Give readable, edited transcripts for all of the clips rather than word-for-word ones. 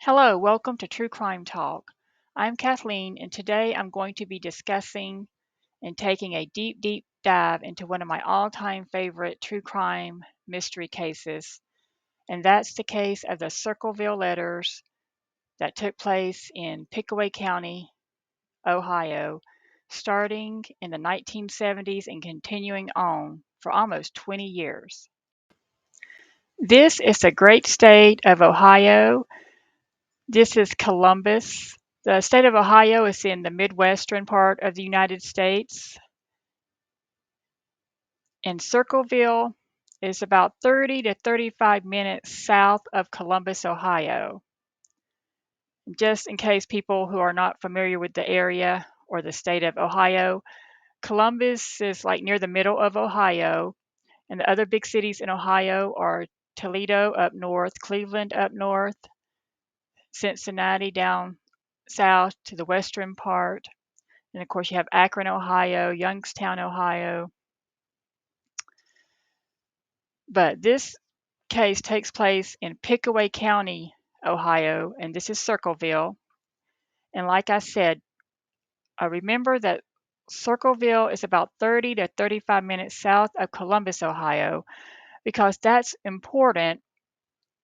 Hello, welcome to True Crime Talk. I'm Kathleen, and today I'm going to be discussing and taking a deep dive into one of my all time favorite true crime mystery cases, and that's the case of the Circleville Letters that took place in Pickaway County, Ohio, starting in the 1970s and continuing on for almost 20 years. This is the great state of Ohio. This is Columbus. The state of Ohio is in the Midwestern part of the United States, and Circleville is about 30 to 35 minutes south of Columbus, Ohio. Just in case people who are not familiar with the area or the state of Ohio, Columbus is like near the middle of Ohio, and the other big cities in Ohio are Toledo up north, Cleveland up north, Cincinnati down south to the western part. And of course, you have Akron, Ohio, Youngstown, Ohio. But this case takes place in Pickaway County, Ohio, and this is Circleville. And like I said, I remember that Circleville is about 30 to 35 minutes south of Columbus, Ohio, because that's important.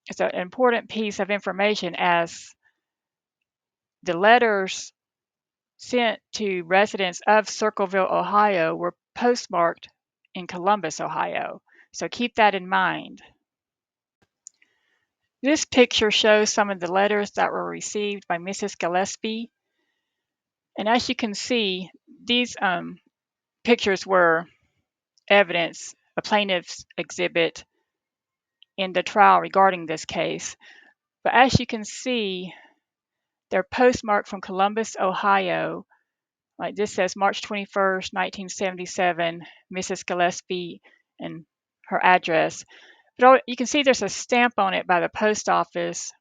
It's an important piece of information as the letters sent to residents of Circleville, Ohio were postmarked in Columbus, Ohio. So keep that in mind. This picture shows some of the letters that were received by Mrs. Gillespie. And as you can see, these pictures were evidence, a plaintiff's exhibit in the trial regarding this case. But as you can see, they're postmarked from Columbus, Ohio. Like this says March 21st, 1977, Mrs. Gillespie and her address. But you can see there's a stamp on it by the post office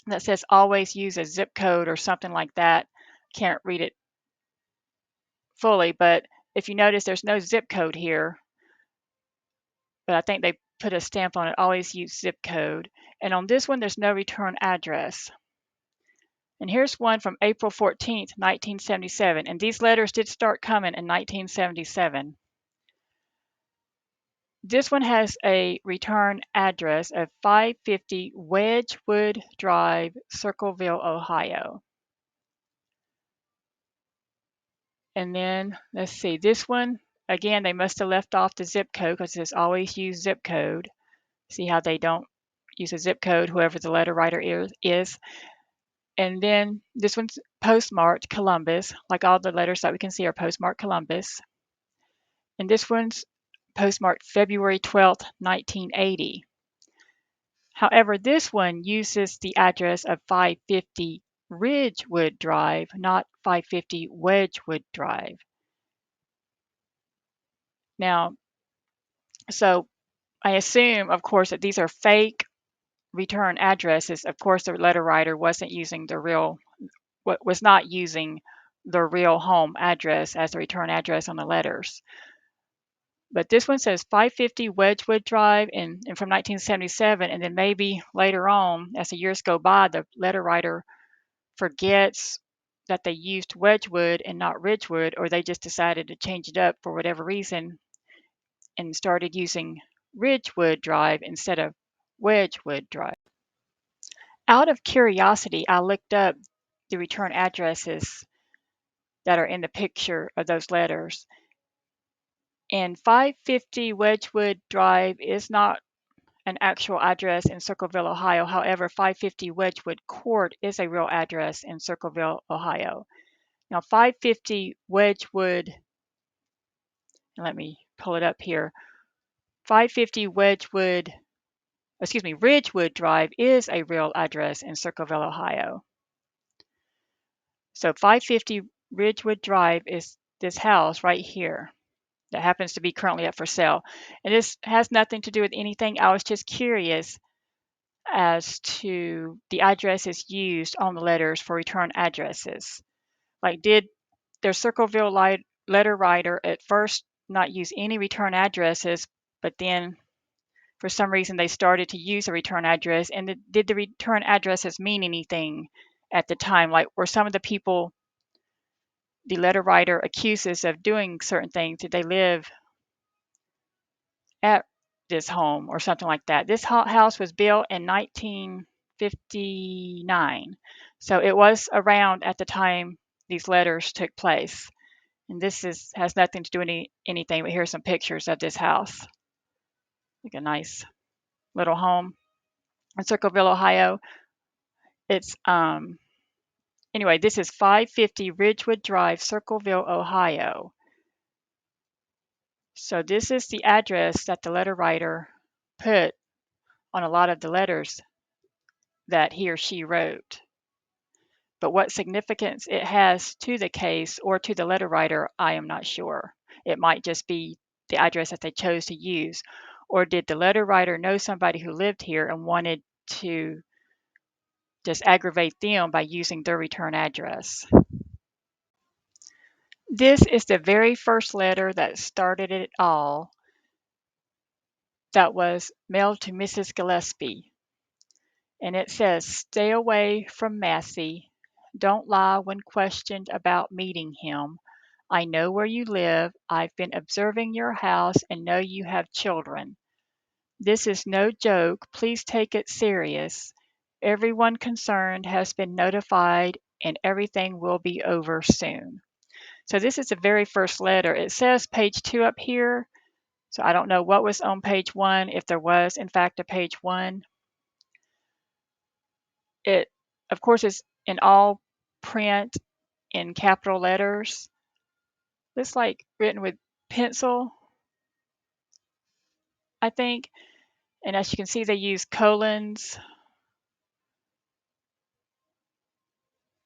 that says always use a zip code or something like that. Can't read it fully, but if you notice, there's no zip code here. But I think they put a stamp on it, always use zip code. And on this one, there's no return address. And here's one from April 14th, 1977. And these letters did start coming in 1977. This one has a return address of 550 Wedgewood Drive, Circleville, Ohio. And then let's see, this one, again, they must have left off the zip code because it says always use zip code. See how they don't use a zip code, whoever the letter writer is. And then this one's postmarked Columbus, like all the letters that we can see are postmarked Columbus. And this one's postmarked February 12th, 1980. However, this one uses the address of 550 Ridgewood Drive, not 550 Wedgewood Drive. Now, so I assume, of course, that these are fake return addresses. Of course, the letter writer was not using the real home address as the return address on the letters. But this one says 550 Wedgewood Drive and from 1977, and then maybe later on, as the years go by, the letter writer forgets that they used Wedgewood and not Ridgewood, or they just decided to change it up for whatever reason and started using Ridgewood Drive instead of Wedgewood Drive. Out of curiosity, I looked up the return addresses that are in the picture of those letters. And 550 Wedgewood Drive is not an actual address in Circleville, Ohio. However, 550 Wedgewood Court is a real address in Circleville, Ohio. Now, 550 Wedgewood, let me pull it up here. 550 Ridgewood Drive is a real address in Circleville, Ohio. So 550 Ridgewood Drive is this house right here that happens to be currently up for sale. And this has nothing to do with anything. I was just curious as to the addresses used on the letters for return addresses. Like, did their Circleville letter writer at first not use any return addresses, but then for some reason they started to use a return address. And did the return addresses mean anything at the time? Like, were some of the people the letter writer accuses of doing certain things, did they live at this home or something like that? This house was built in 1959, so it was around at the time these letters took place. And this has nothing to do with anything, but here's some pictures of this house. Like a nice little home in Circleville, Ohio. It's anyway, this is 550 Ridgewood Drive, Circleville, Ohio. So this is the address that the letter writer put on a lot of the letters that he or she wrote. But what significance it has to the case or to the letter writer, I am not sure. It might just be the address that they chose to use. Or did the letter writer know somebody who lived here and wanted to just aggravate them by using their return address? This is the very first letter that started it all, that was mailed to Mrs. Gillespie. And it says, "Stay away from Massey. Don't lie when questioned about meeting him. I know where you live. I've been observing your house and know you have children. This is no joke. Please take it serious. Everyone concerned has been notified and everything will be over soon." So this is the very first letter. It says page 2 up here. So I don't know what was on page 1, if there was, in fact, a page 1. It, of course, is in all print in capital letters. It's like written with pencil, I think. And as you can see, they use colons.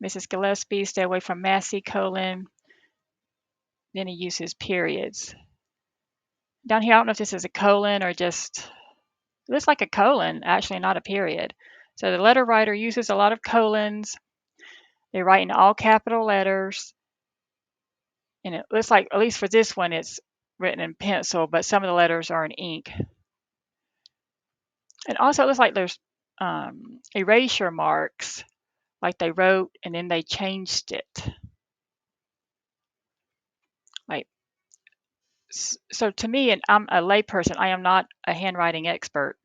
Mrs. Gillespie, stay away from Massey, colon. Then he uses periods. Down here, I don't know if this is a colon or just, it looks like a colon, actually, not a period. So the letter writer uses a lot of colons. They write in all capital letters. And it looks like, at least for this one, it's written in pencil, but some of the letters are in ink. And also, it looks like there's erasure marks, like they wrote and then they changed it. Like, so to me, and I'm a layperson, I am not a handwriting expert,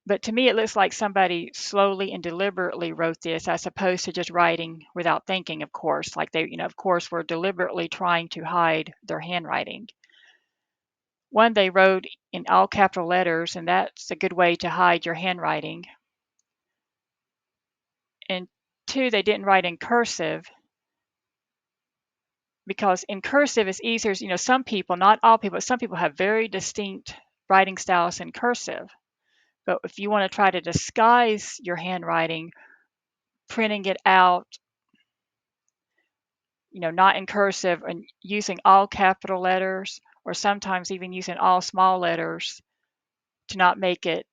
but to me, it looks like somebody slowly and deliberately wrote this as opposed to just writing without thinking, of course. Like they, of course, were deliberately trying to hide their handwriting. One, they wrote in all capital letters, and that's a good way to hide your handwriting. And two, they didn't write in cursive, because in cursive it's easier. Some people, not all people, but some people have very distinct writing styles in cursive. But if you want to try to disguise your handwriting, printing it out, not in cursive and using all capital letters, or sometimes even using all small letters to not make it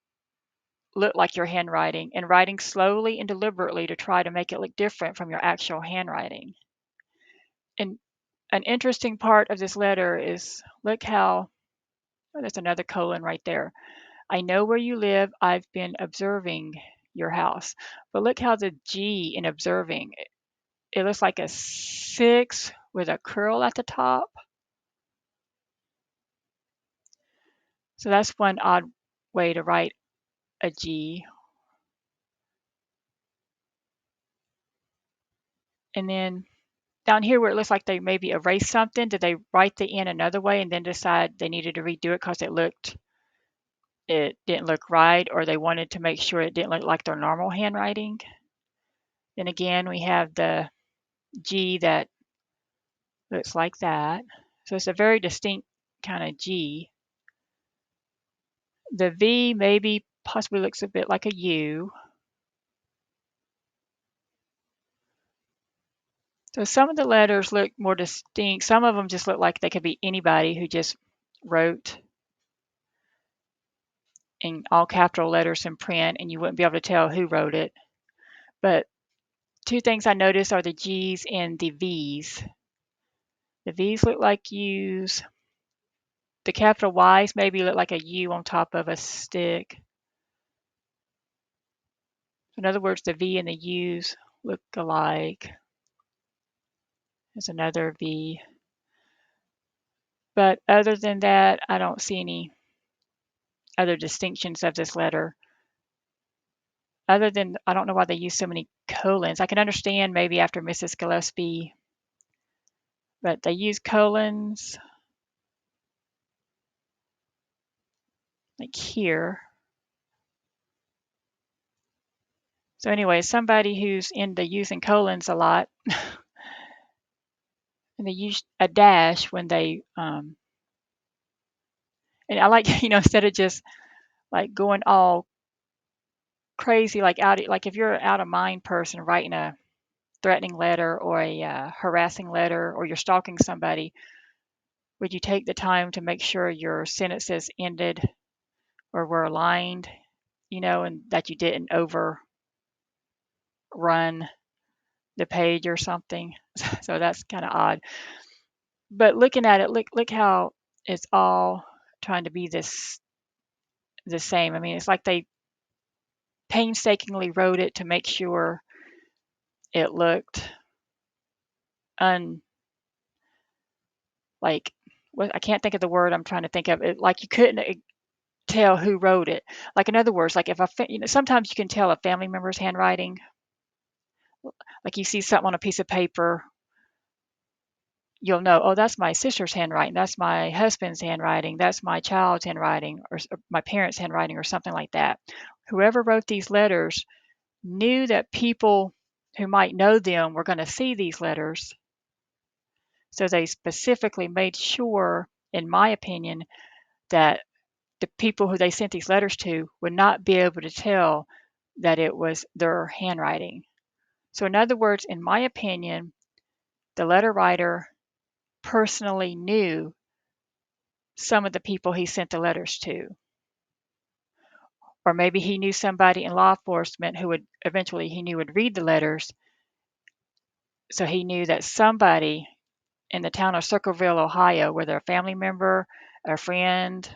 look like your handwriting, and writing slowly and deliberately to try to make it look different from your actual handwriting. And an interesting part of this letter is, look how, oh, there's another colon right there. "I know where you live. I've been observing your house." But look how the G in observing, it looks like a 6 with a curl at the top. So that's one odd way to write a G. And then down here where it looks like they maybe erased something, did they write the N another way and then decide they needed to redo it because it didn't look right, or they wanted to make sure it didn't look like their normal handwriting? Then again, we have the G that looks like that. So it's a very distinct kind of G. The V maybe possibly looks a bit like a U. So some of the letters look more distinct. Some of them just look like they could be anybody who just wrote in all capital letters in print, and you wouldn't be able to tell who wrote it. But two things I noticed are the G's and the V's. The V's look like U's. the capital Y's maybe look like a U on top of a stick. In other words, the V and the U's look alike. There's another V. But other than that, I don't see any other distinctions of this letter. Other than, I don't know why they use so many colons. I can understand maybe after Mrs. Gillespie, but they use colons like here. So anyway, somebody who's into using colons a lot, and they use a dash when they, and I like, instead of just like going all crazy, like if you're an out of mind person writing a threatening letter or a harassing letter, or you're stalking somebody, would you take the time to make sure your sentences ended or were aligned, and that you didn't overrun the page or something? So that's kind of odd. But looking at it, look how it's all trying to be the same. I mean, it's like they painstakingly wrote it to make sure it looked like, what, I can't think of the word I'm trying to think of. It like you couldn't tell who wrote it. Like, in other words, like if sometimes you can tell a family member's handwriting. Like you see something on a piece of paper, you'll know, oh, that's my sister's handwriting, that's my husband's handwriting, that's my child's handwriting, or my parents' handwriting, or something like that. Whoever wrote these letters knew that people who might know them were going to see these letters. So they specifically made sure, in my opinion, that the people who they sent these letters to would not be able to tell that it was their handwriting. So in other words, in my opinion, the letter writer personally knew some of the people he sent the letters to. Or maybe he knew somebody in law enforcement who would eventually would read the letters. So he knew that somebody in the town of Circleville, Ohio, whether a family member, a friend,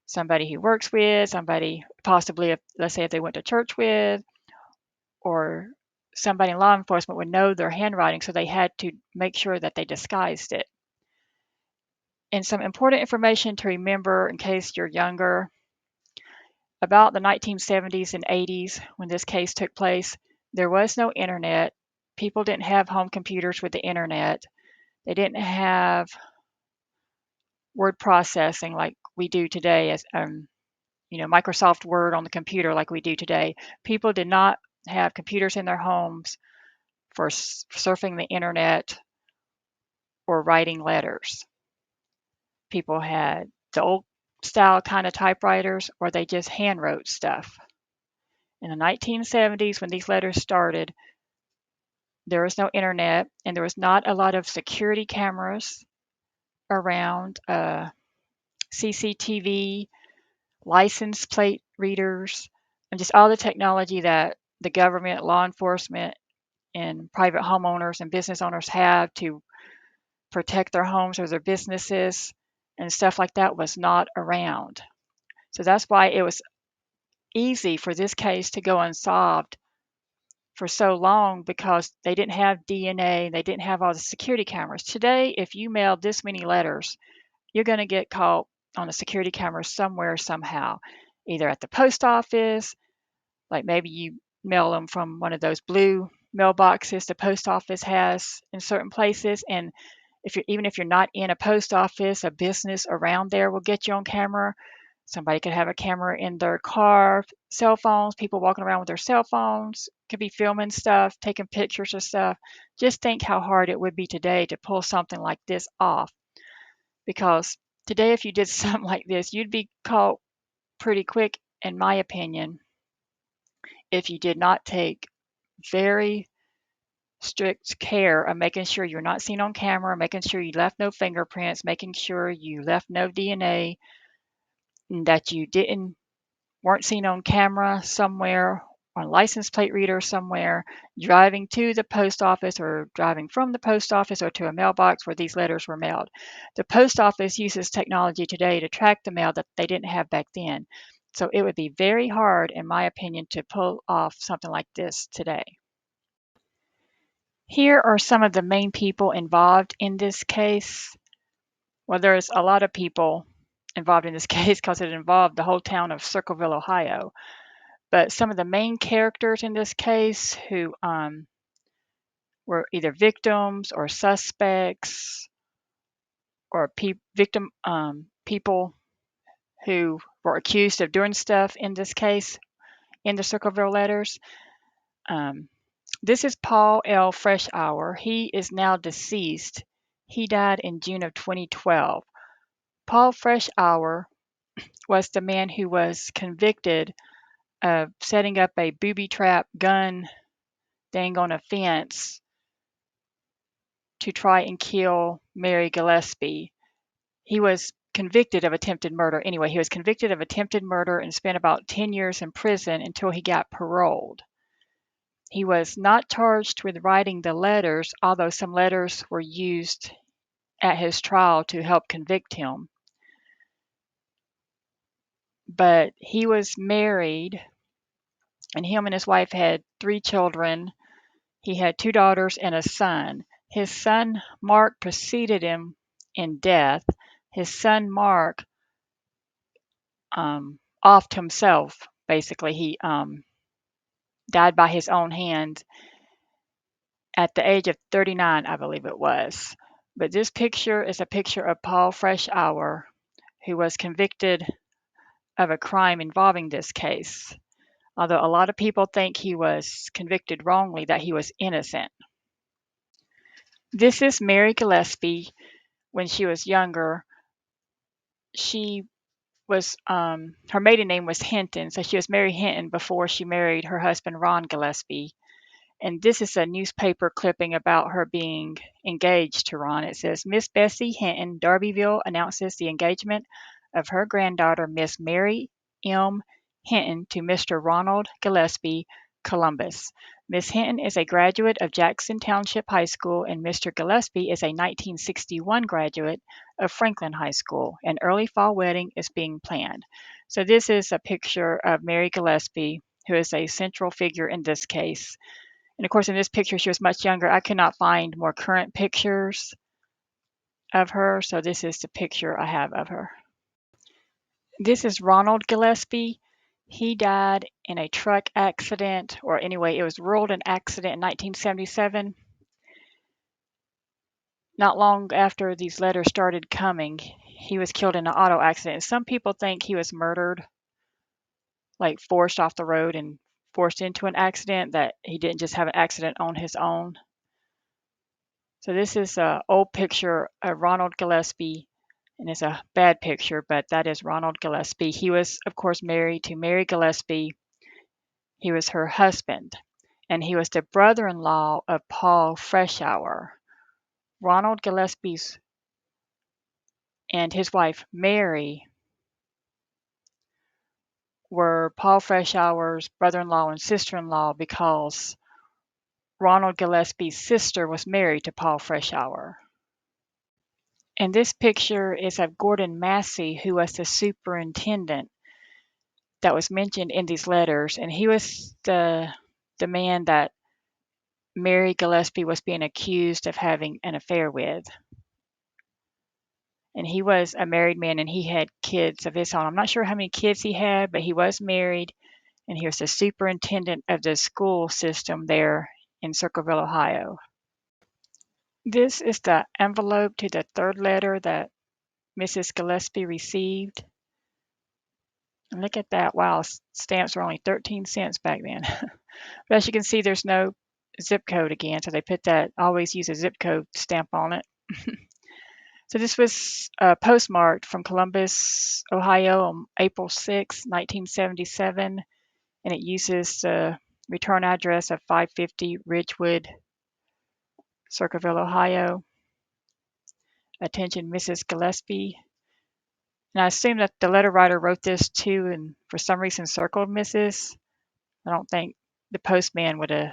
somebody he works with, somebody possibly, let's say if they went to church with, or somebody in law enforcement would know their handwriting, so they had to make sure that they disguised it. And some important information to remember in case you're younger, about the 1970s and 80s when this case took place, there was no internet. People didn't have home computers with the internet. They didn't have word processing like we do today, as Microsoft Word on the computer like we do today. People did not have computers in their homes for surfing the internet or writing letters. People had the old style kind of typewriters, or they just hand wrote stuff. In the 1970s, when these letters started, there was no internet, and there was not a lot of security cameras around, CCTV, license plate readers, and just all the technology that the government, law enforcement, and private homeowners and business owners have to protect their homes or their businesses and stuff like that was not around. So that's why it was easy for this case to go unsolved for so long, because they didn't have DNA, they didn't have all the security cameras. Today, if you mail this many letters, you're going to get caught on a security camera somewhere, somehow, either at the post office, like maybe you mail them from one of those blue mailboxes the post office has in certain places. And even if you're not in a post office, a business around there will get you on camera. Somebody could have a camera in their car, cell phones, people walking around with their cell phones, could be filming stuff, taking pictures of stuff. Just think how hard it would be today to pull something like this off. Because today, if you did something like this, you'd be caught pretty quick, in my opinion, if you did not take very strict care of making sure you're not seen on camera, making sure you left no fingerprints, making sure you left no DNA, and that you weren't seen on camera somewhere, on a license plate reader somewhere, driving to the post office or driving from the post office or to a mailbox where these letters were mailed. The post office uses technology today to track the mail that they didn't have back then. So it would be very hard, in my opinion, to pull off something like this today. Here are some of the main people involved in this case. Well, there's a lot of people involved in this case because it involved the whole town of Circleville, Ohio. But some of the main characters in this case who were either victims or suspects or people who were accused of doing stuff in this case in the Circleville Letters. Um, this is Paul L. Freshour. He is now deceased. He died in June of 2012. Paul Freshour was the man who was convicted of setting up a booby trap gun thing on a fence to try and kill Mary Gillespie. He was convicted of attempted murder. Anyway, he was convicted of attempted murder and spent about 10 years in prison until he got paroled. He was not charged with writing the letters, although some letters were used at his trial to help convict him. But he was married, and him and his wife had 3 children. He had 2 daughters and a son. His son, Mark, preceded him in death. His son, Mark, offed himself, basically. He died by his own hand at the age of 39, I believe it was. But this picture is a picture of Paul Freshour, who was convicted of a crime involving this case. Although a lot of people think he was convicted wrongly, that he was innocent. This is Mary Gillespie when she was younger. She was her maiden name was Hinton, so she was Mary Hinton before she married her husband Ron Gillespie. And this is a newspaper clipping about her being engaged to Ron. It says, Miss Bessie Hinton, Darbyville, announces the engagement of her granddaughter, Miss Mary M. Hinton, to Mr. Ronald Gillespie, Columbus. Miss Hinton is a graduate of Jackson Township High School, and Mr. Gillespie is a 1961 graduate of Franklin High School. An early fall wedding is being planned. So this is a picture of Mary Gillespie, who is a central figure in this case. And of course, in this picture, she was much younger. I could not find more current pictures of her, so this is the picture I have of her. This is Ronald Gillespie. He died in a truck accident, or anyway, it was ruled an accident in 1977. Not long after these letters started coming, he was killed in an auto accident. Some people think he was murdered, like forced off the road and forced into an accident, that he didn't just have an accident on his own. So this is an old picture of Ronald Gillespie, and it's a bad picture, but that is Ronald Gillespie. He was, of course, married to Mary Gillespie. He was her husband, and he was the brother-in-law of Paul Freshour. Ronald Gillespie's and his wife Mary were Paul Freshour's brother-in-law and sister-in-law because Ronald Gillespie's sister was married to Paul Freshour. And this picture is of Gordon Massey, who was the superintendent that was mentioned in these letters. And he was the man that Mary Gillespie was being accused of having an affair with. And he was a married man, and he had kids of his own. I'm not sure how many kids he had, but he was married, and he was the superintendent of the school system there in Circleville, Ohio. This is the envelope to the 3rd letter that Mrs. Gillespie received. And look at that. Wow, stamps were only 13 cents back then. But as you can see, there's no zip code again, so they put that, always use a zip code stamp on it. So this was postmarked from Columbus, Ohio on April 6, 1977, and it uses the return address of 550 Ridgewood, Circleville, Ohio. Attention, Mrs. Gillespie. And I assume that the letter writer wrote this too and for some reason circled Mrs. I don't think the postman would have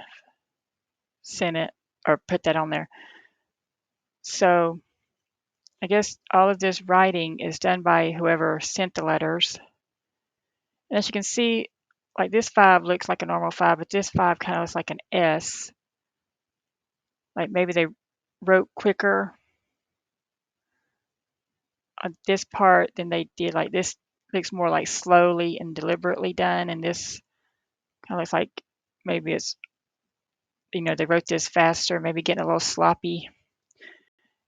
sent it or put that on there. So I guess all of this writing is done by whoever sent the letters. And as you can see, like this 5 looks like a normal 5, but this 5 kind of looks like an S. Like maybe they wrote quicker on this part than they did. Like this looks more like slowly and deliberately done, and this kind of looks like maybe it's, they wrote this faster, maybe getting a little sloppy.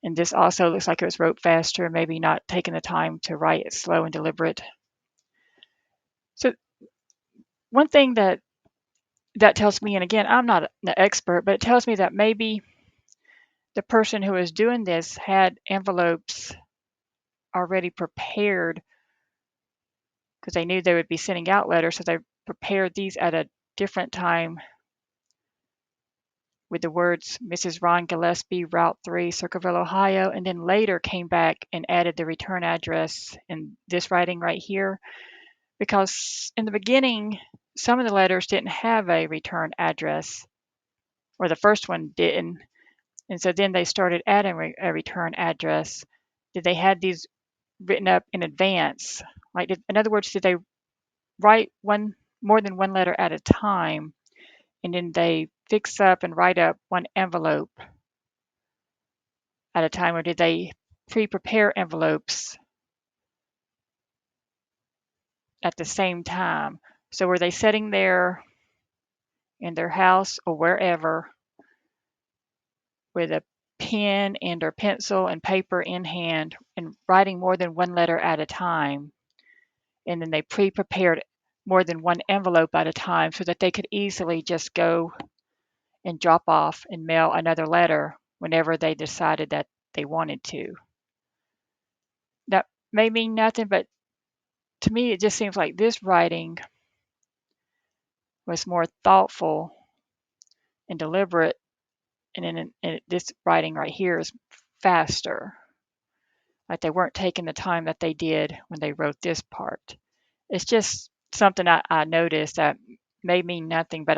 And this also looks like it was wrote faster, maybe not taking the time to write it slow and deliberate. So one thing that tells me, and again, I'm not an expert, but it tells me that maybe the person who was doing this had envelopes already prepared because they knew they would be sending out letters, so they prepared these at a different time with the words Mrs. Ron Gillespie, Route 3, Circleville, Ohio, and then later came back and added the return address in this writing right here. Because in the beginning, some of the letters didn't have a return address, or the first one didn't. And so then they started adding a return address. Did they had these written up in advance? Like, in other words, did they write more than one letter at a time, and then they fix up and write up one envelope at a time, or did they pre-prepare envelopes at the same time? So were they sitting there in their house or wherever with a pen and or pencil and paper in hand and writing more than one letter at a time, and then they pre-prepared more than one envelope at a time so that they could easily just go and drop off and mail another letter whenever they decided that they wanted to. That may mean nothing, but to me it just seems like this writing was more thoughtful and deliberate, and then this writing right here is faster. Like they weren't taking the time that they did when they wrote this part. It's just something I noticed that may mean nothing, but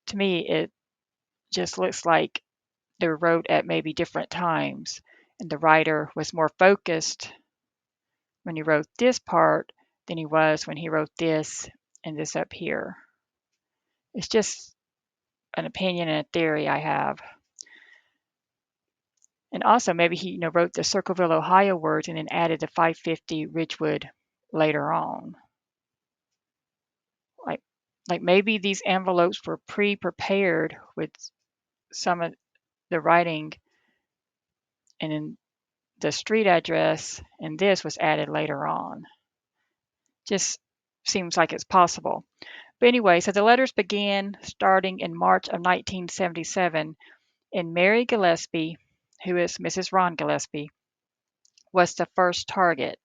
to me, it just looks like they were wrote at maybe different times, and the writer was more focused when he wrote this part than he was when he wrote this and this up here. It's just an opinion and a theory I have. And also maybe he wrote the Circleville, Ohio words and then added the 550 Ridgewood later on. Like like maybe these envelopes were pre-prepared with some of the writing, and then the street address and this was added later on. Just seems like it's possible. But anyway, so the letters began starting in March of 1977, and Mary Gillespie, who is Mrs. Ron Gillespie, was the first target.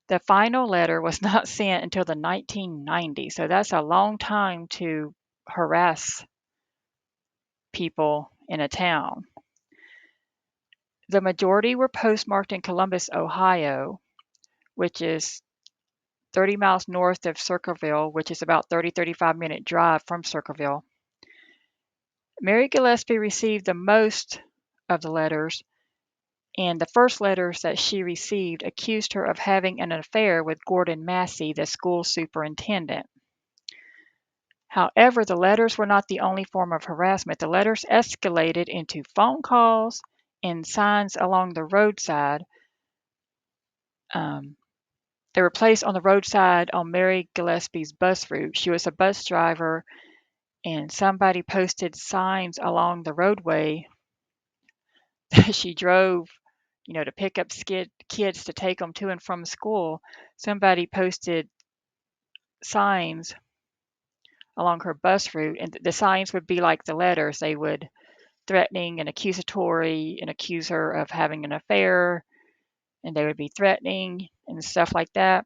The final letter was not sent until the 1990s, so that's a long time to harass people in a town. The majority were postmarked in Columbus, Ohio, which is 30 miles north of Circleville, which is about 35-minute drive from Circleville. Mary Gillespie received the most of the letters, and the first letters that she received accused her of having an affair with Gordon Massey, the school superintendent. However, the letters were not the only form of harassment. The letters escalated into phone calls and signs along the roadside. They were placed on the roadside on Mary Gillespie's bus route. She was a bus driver, and somebody posted signs along the roadway that she drove, to pick up kids to take them to and from school. Somebody posted signs along her bus route, and the signs would be like the letters. They would threatening and accusatory and accuse her of having an affair, and they would be threatening and stuff like that.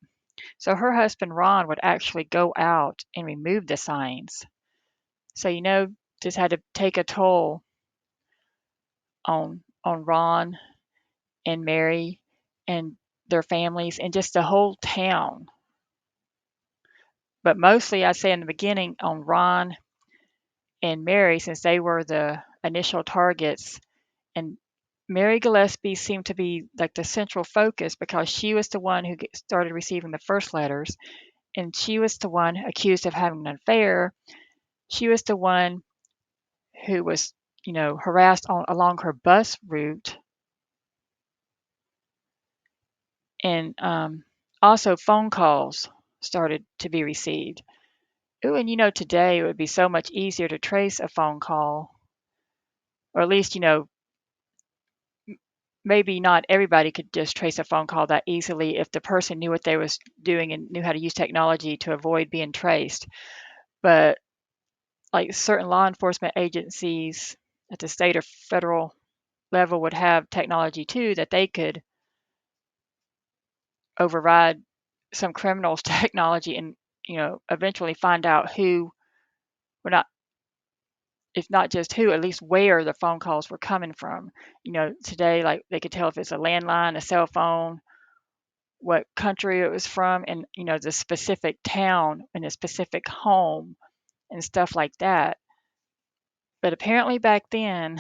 So her husband Ron would actually go out and remove the signs. So this had to take a toll on Ron and Mary and their families and just the whole town. but mostly I'd say in the beginning on Ron and Mary, since they were the initial targets. And Mary Gillespie seemed to be like the central focus because she was the one who started receiving the first letters, and she was the one accused of having an affair. She was the one who was, harassed along her bus route, and also phone calls started to be received. Ooh, and today it would be so much easier to trace a phone call, or at least, maybe not everybody could just trace a phone call that easily if the person knew what they was doing and knew how to use technology to avoid being traced. But like certain law enforcement agencies at the state or federal level would have technology too that they could override some criminals' technology and eventually find out who were not, if not just who, at least where the phone calls were coming from. Today, like they could tell if it's a landline, a cell phone, what country it was from, and the specific town and the specific home and stuff like that. But apparently back then,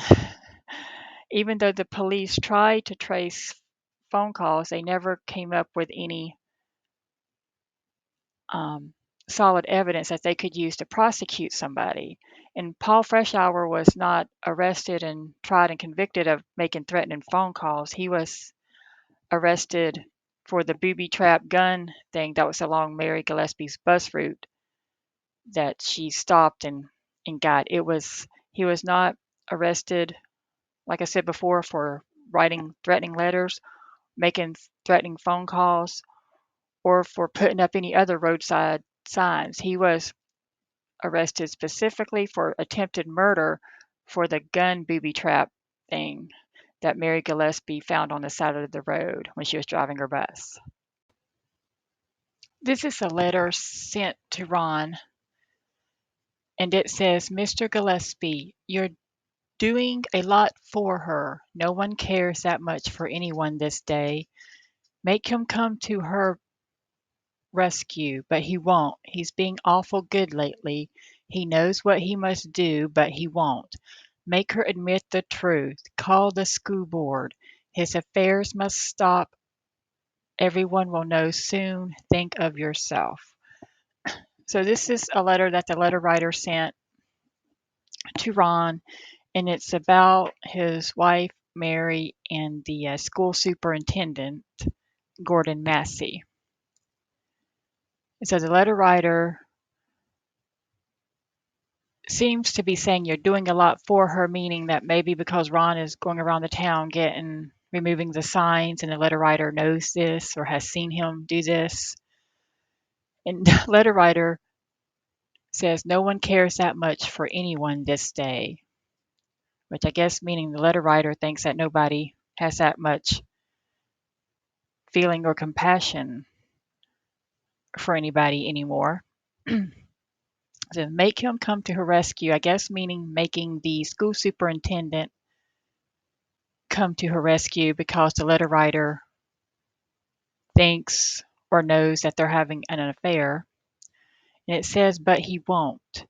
even though the police tried to trace phone calls, they never came up with any um, solid evidence that they could use to prosecute somebody. And Paul Freshour was not arrested and tried and convicted of making threatening phone calls. He was arrested for the booby trap gun thing that was along Mary Gillespie's bus route that she stopped and got. He was not arrested, like I said before, for writing threatening letters, making threatening phone calls, or for putting up any other roadside signs. He was arrested specifically for attempted murder for the gun booby trap thing that Mary Gillespie found on the side of the road when she was driving her bus. This is a letter sent to Ron, and it says, Mr. Gillespie, you're doing a lot for her. No one cares that much for anyone this day. Make him come to her rescue, but he won't. He's being awful good lately. He knows what he must do, but he won't. Make her admit the truth. Call the school board. His affairs must stop. Everyone will know soon. Think of yourself. So this is a letter that the letter writer sent to Ron, and it's about his wife, Mary, and the school superintendent, Gordon Massey. And so the letter writer seems to be saying you're doing a lot for her, meaning that maybe because Ron is going around the town removing the signs, and the letter writer knows this or has seen him do this. And the letter writer says no one cares that much for anyone this day, which I guess meaning the letter writer thinks that nobody has that much feeling or compassion for anybody anymore. So make him come to her rescue, I guess meaning making the school superintendent come to her rescue because the letter writer thinks or knows that they're having an affair. And it says, but he won't.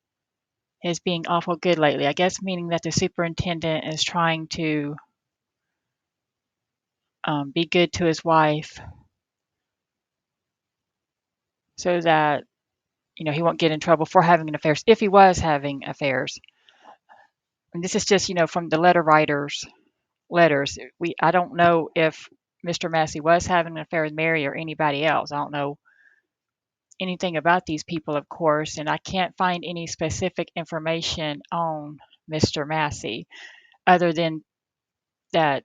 He's being awful good lately. I guess meaning that the superintendent is trying to be good to his wife so that he won't get in trouble for having an affair if he was having affairs. And this is just from the letter writer's letters. I don't know if Mr. Massey was having an affair with Mary or anybody else. I don't know anything about these people, of course, and I can't find any specific information on Mr. Massey other than that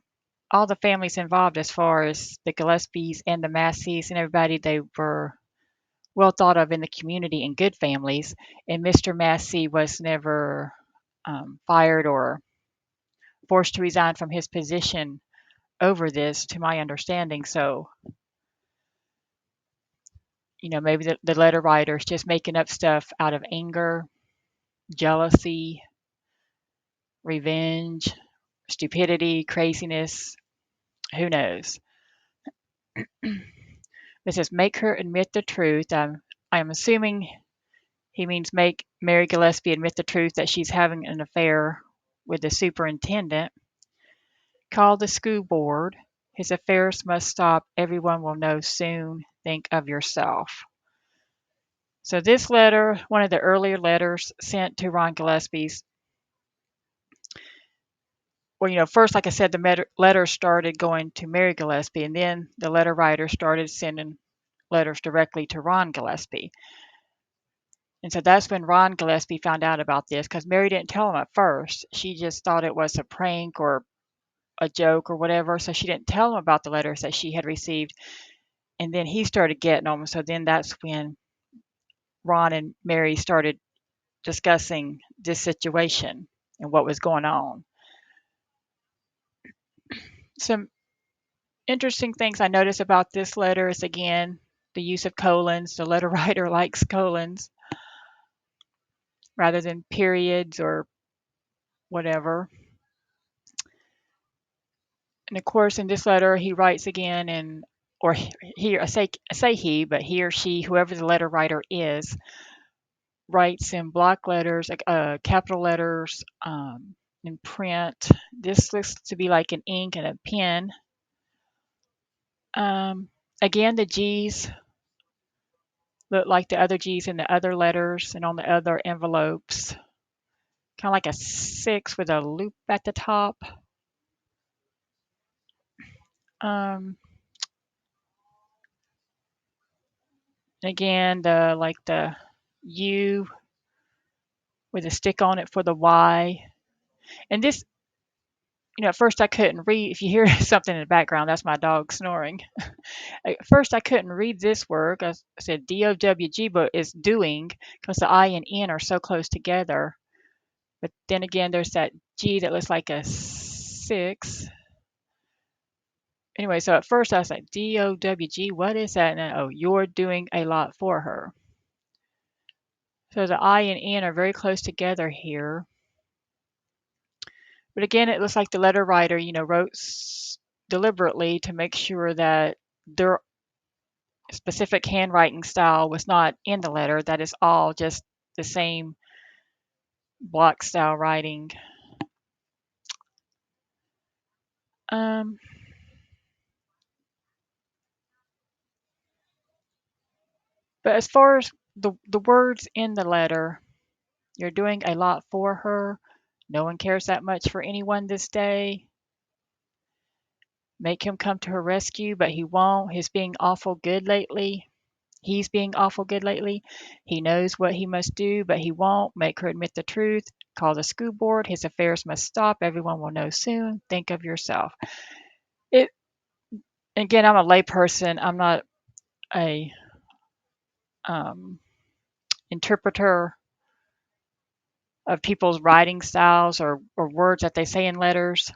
all the families involved, as far as the Gillespies and the Masseys and everybody, they were well thought of in the community and good families. And Mr. Massey was never fired or forced to resign from his position over this, to my understanding. So, maybe the letter writer is just making up stuff out of anger, jealousy, revenge, stupidity, craziness. Who knows? It says, make her admit the truth. I'm assuming He means make Mary Gillespie admit the truth that she's having an affair with the superintendent. Call the school board. His affairs must stop. Everyone will know soon. Think of yourself. So this letter, one of the earlier letters sent to Ron Gillespie's, well, first, like I said, the letter started going to Mary Gillespie, and then the letter writer started sending letters directly to Ron Gillespie. And so that's when Ron Gillespie found out about this, because Mary didn't tell him at first. She just thought it was a prank or a joke or whatever. So she didn't tell him about the letters that she had received. And then he started getting them. So then that's when Ron and Mary started discussing this situation and what was going on. Some interesting things I noticed about this letter is, again, the use of colons. The letter writer likes colons rather than periods or whatever. And of course, in this letter, he writes again, or he, I say he, but he or she, whoever the letter writer is, writes in block letters, capital letters, in print. This looks to be like an ink and a pen. Again, the G's look like the other G's in the other letters and on the other envelopes. Kind of like a 6 with a loop at the top. And again, the U with a stick on it for the Y. And this, at first I couldn't read. If you hear something in the background, that's my dog snoring. At first I couldn't read this word. I said DOWG, but it's doing, because the I and N are so close together. But then again, there's that G that looks like a 6. Anyway, so at first I was like, DOWG, what is that? And oh, you're doing a lot for her. So the I and N are very close together here. But again, it looks like the letter writer, wrote deliberately to make sure that their specific handwriting style was not in the letter. That is all just the same block style writing. But as far as the words in the letter, you're doing a lot for her. No one cares that much for anyone this day. Make him come to her rescue, but he won't. He's being awful good lately. He's being awful good lately. He knows what he must do, but he won't. Make her admit the truth. Call the school board. His affairs must stop. Everyone will know soon. Think of yourself. It again, I'm a layperson. I'm not a interpreter of people's writing styles or words that they say in letters.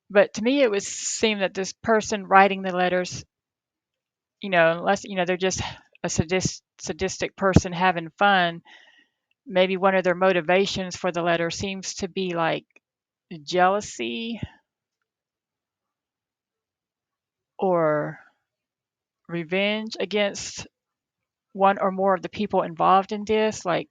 But to me, it would seem that this person writing the letters, unless, they're just a sadistic person having fun, maybe one of their motivations for the letter seems to be like jealousy or revenge against one or more of the people involved in this. Like,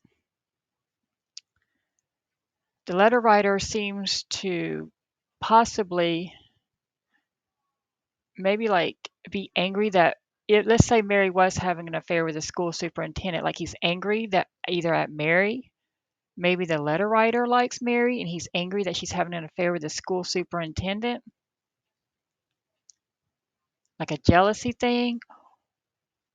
the letter writer seems to possibly maybe like be angry that let's say Mary was having an affair with the school superintendent. Like, he's angry that either at Mary, maybe the letter writer likes Mary and he's angry that she's having an affair with the school superintendent, like a jealousy thing,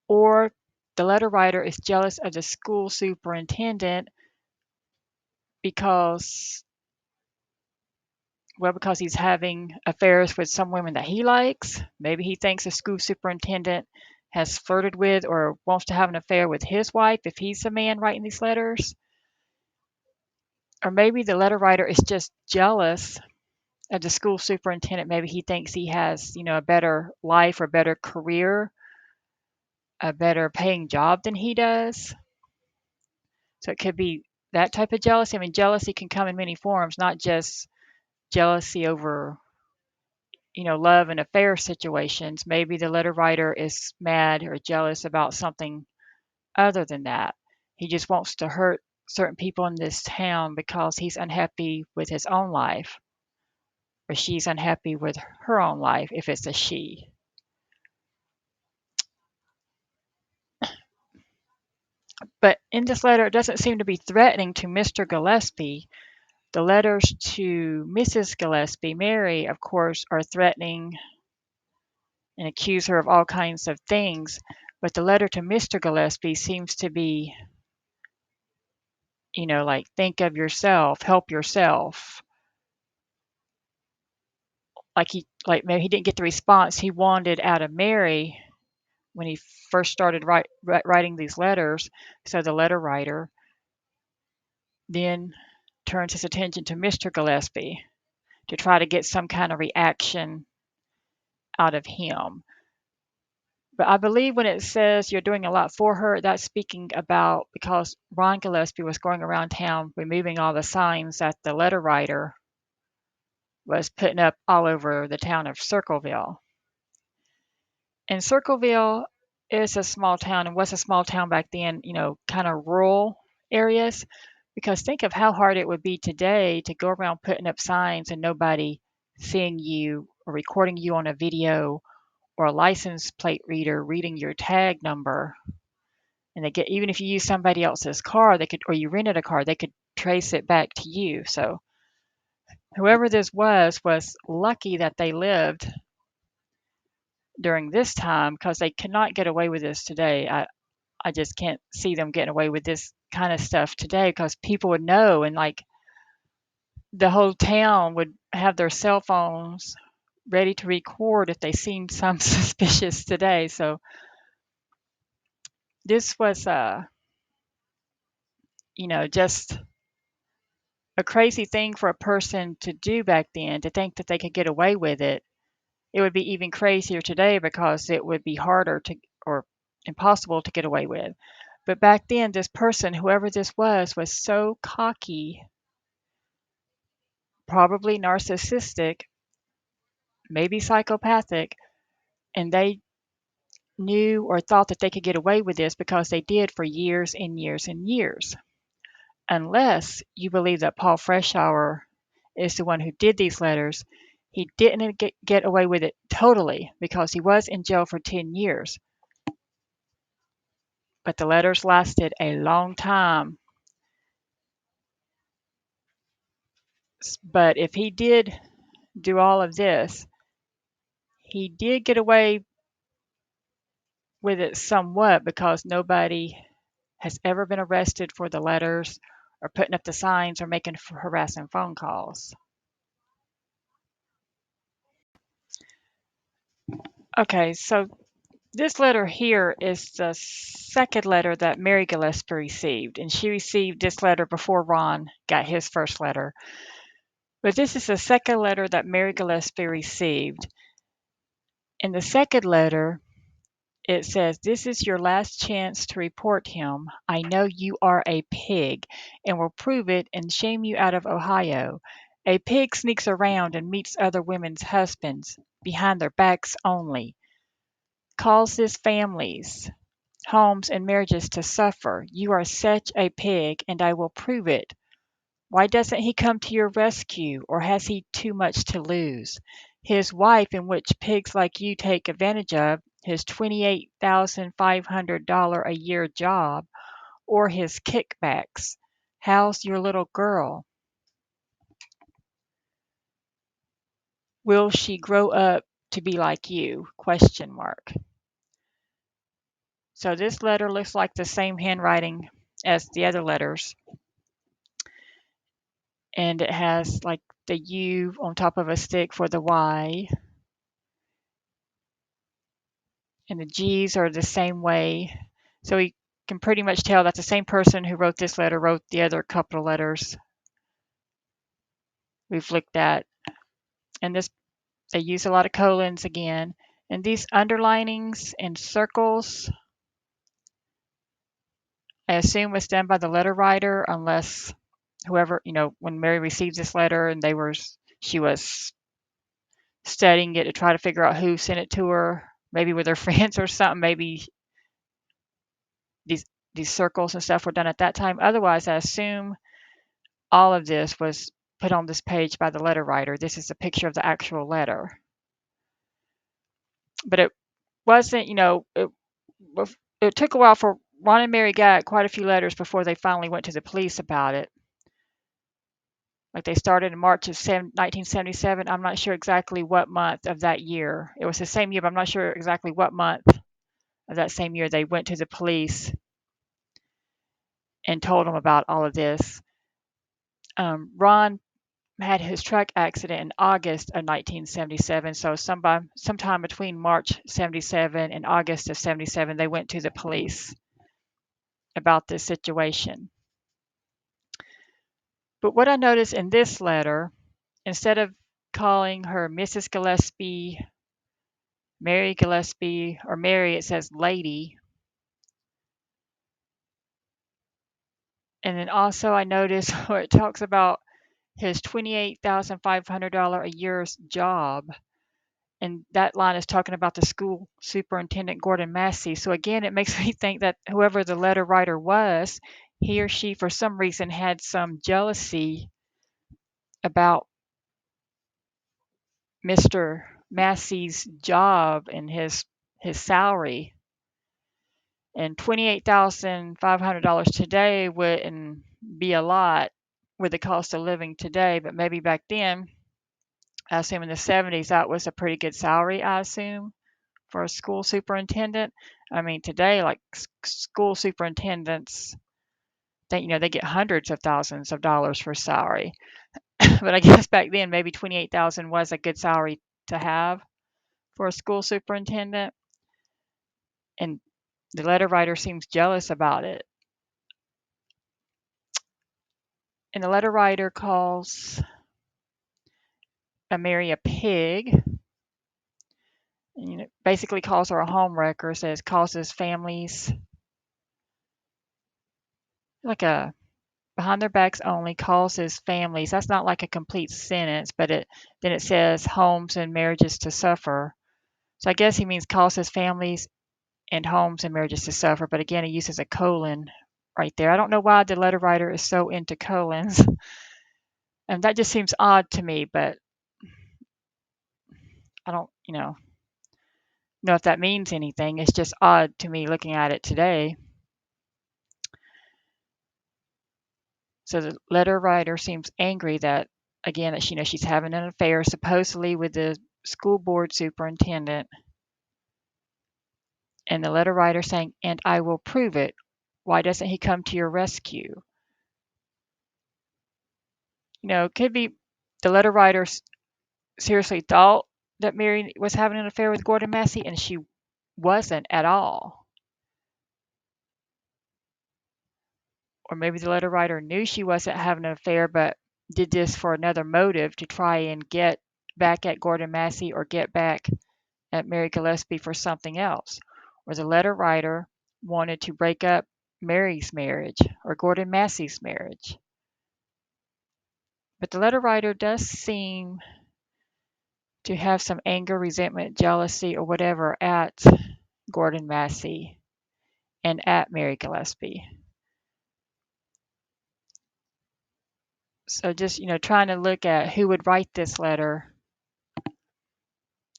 or the letter writer is jealous of the school superintendent because because he's having affairs with some women that he likes. Maybe he thinks the school superintendent has flirted with or wants to have an affair with his wife if he's the man writing these letters. Or maybe the letter writer is just jealous of the school superintendent. Maybe he thinks he has, a better life or better career, a better paying job than he does. So it could be that type of jealousy. I mean, jealousy can come in many forms, not just jealousy over, love and affair situations. Maybe the letter writer is mad or jealous about something other than that. He just wants to hurt certain people in this town because he's unhappy with his own life, or she's unhappy with her own life if it's a she. But in this letter, it doesn't seem to be threatening to Mr. Gillespie. The letters to Mrs. Gillespie, Mary, of course, are threatening and accuse her of all kinds of things. But the letter to Mr. Gillespie seems to be, like think of yourself, help yourself. Like maybe he didn't get the response he wanted out of Mary when he first started writing these letters. So the letter writer then turns his attention to Mr. Gillespie to try to get some kind of reaction out of him. But I believe when it says you're doing a lot for her, that's speaking about because Ron Gillespie was going around town removing all the signs that the letter writer was putting up all over the town of Circleville. And Circleville is a small town and was a small town back then, kind of rural areas. Because think of how hard it would be today to go around putting up signs and nobody seeing you or recording you on a video or a license plate reader reading your tag number. And even if you use somebody else's car, or you rented a car, they could trace it back to you. So whoever this was lucky that they lived during this time because they cannot get away with this today. I just can't see them getting away with this kind of stuff today because people would know and like the whole town would have their cell phones ready to record if they seen some suspicious today. So this was just a crazy thing for a person to do back then, to think that they could get away with it. It would be even crazier today because it would be harder to or impossible to get away with. But back then, this person, whoever this was so cocky, probably narcissistic, maybe psychopathic, and they knew or thought that they could get away with this because they did for years and years and years. Unless you believe that Paul Freshour is the one who did these letters, he didn't get away with it totally because he was in jail for 10 years. But the letters lasted a long time. But if he did do all of this, he did get away with it somewhat because nobody has ever been arrested for the letters or putting up the signs or making harassing phone calls. Okay, so this letter here is the second letter that Mary Gillespie received, and she received this letter before Ron got his first letter. But this is the second letter that Mary Gillespie received. In the second letter, it says, "This is your last chance to report him. I know you are a pig and will prove it and shame you out of Ohio. A pig sneaks around and meets other women's husbands behind their backs only. Causes families, homes, and marriages to suffer. You are such a pig, and I will prove it. Why doesn't he come to your rescue, or has he too much to lose? His wife, in which pigs like you take advantage of, his $28,500 a year job, or his kickbacks. How's your little girl? Will she grow up to be like you? Question mark." So this letter looks like the same handwriting as the other letters. And it has like the U on top of a stick for the Y. And the G's are the same way. So we can pretty much tell that the same person who wrote this letter wrote the other couple of letters we've looked at. And this, they use a lot of colons again. And these underlinings and circles, I assume was done by the letter writer, unless whoever, when Mary received this letter and she was studying it to try to figure out who sent it to her, maybe with her friends or something. Maybe these these circles and stuff were done at that time. Otherwise, I assume all of this was put on this page by the letter writer. This is a picture of the actual letter. But it wasn't, it took a while for Ron and Mary got quite a few letters before they finally went to the police about it. Like they started in March of 1977. I'm not sure exactly what month of that year. It was the same year, but I'm not sure exactly what month of that same year they went to the police and told them about all of this. Ron had his truck accident in August of 1977. So sometime between March 77 and August of 77, they went to the police about this situation. But what I noticed in this letter, instead of calling her Mrs. Gillespie, Mary Gillespie, or Mary, it says Lady. And then also I noticed where it talks about his $28,500 a year's job. And that line is talking about the school superintendent, Gordon Massey. So again, it makes me think that whoever the letter writer was, he or she, for some reason, had some jealousy about Mr. Massey's job and his salary. And $28,500 today wouldn't be a lot with the cost of living today, but maybe back then, I assume in the 70s, that was a pretty good salary, I assume, for a school superintendent. I mean, today, like school superintendents, they get hundreds of thousands of dollars for salary. But I guess back then, maybe 28,000 was a good salary to have for a school superintendent. And the letter writer seems jealous about it. And the letter writer calls Mary a pig. And, basically calls her a homewrecker, says causes families like a behind their backs only, causes families. That's not like a complete sentence, but then it says homes and marriages to suffer. So I guess he means causes families and homes and marriages to suffer. But again, he uses a colon right there. I don't know why the letter writer is so into colons. And that just seems odd to me, but I don't, know if that means anything. It's just odd to me looking at it today. So the letter writer seems angry that, again, that she's having an affair supposedly with the school board superintendent. And the letter writer saying, and I will prove it. Why doesn't he come to your rescue? It could be the letter writer seriously thought that Mary was having an affair with Gordon Massey, and she wasn't at all. Or maybe the letter writer knew she wasn't having an affair, but did this for another motive to try and get back at Gordon Massey or get back at Mary Gillespie for something else. Or the letter writer wanted to break up Mary's marriage or Gordon Massey's marriage. But the letter writer does seem to have some anger, resentment, jealousy, or whatever at Gordon Massey and at Mary Gillespie. So just, trying to look at who would write this letter.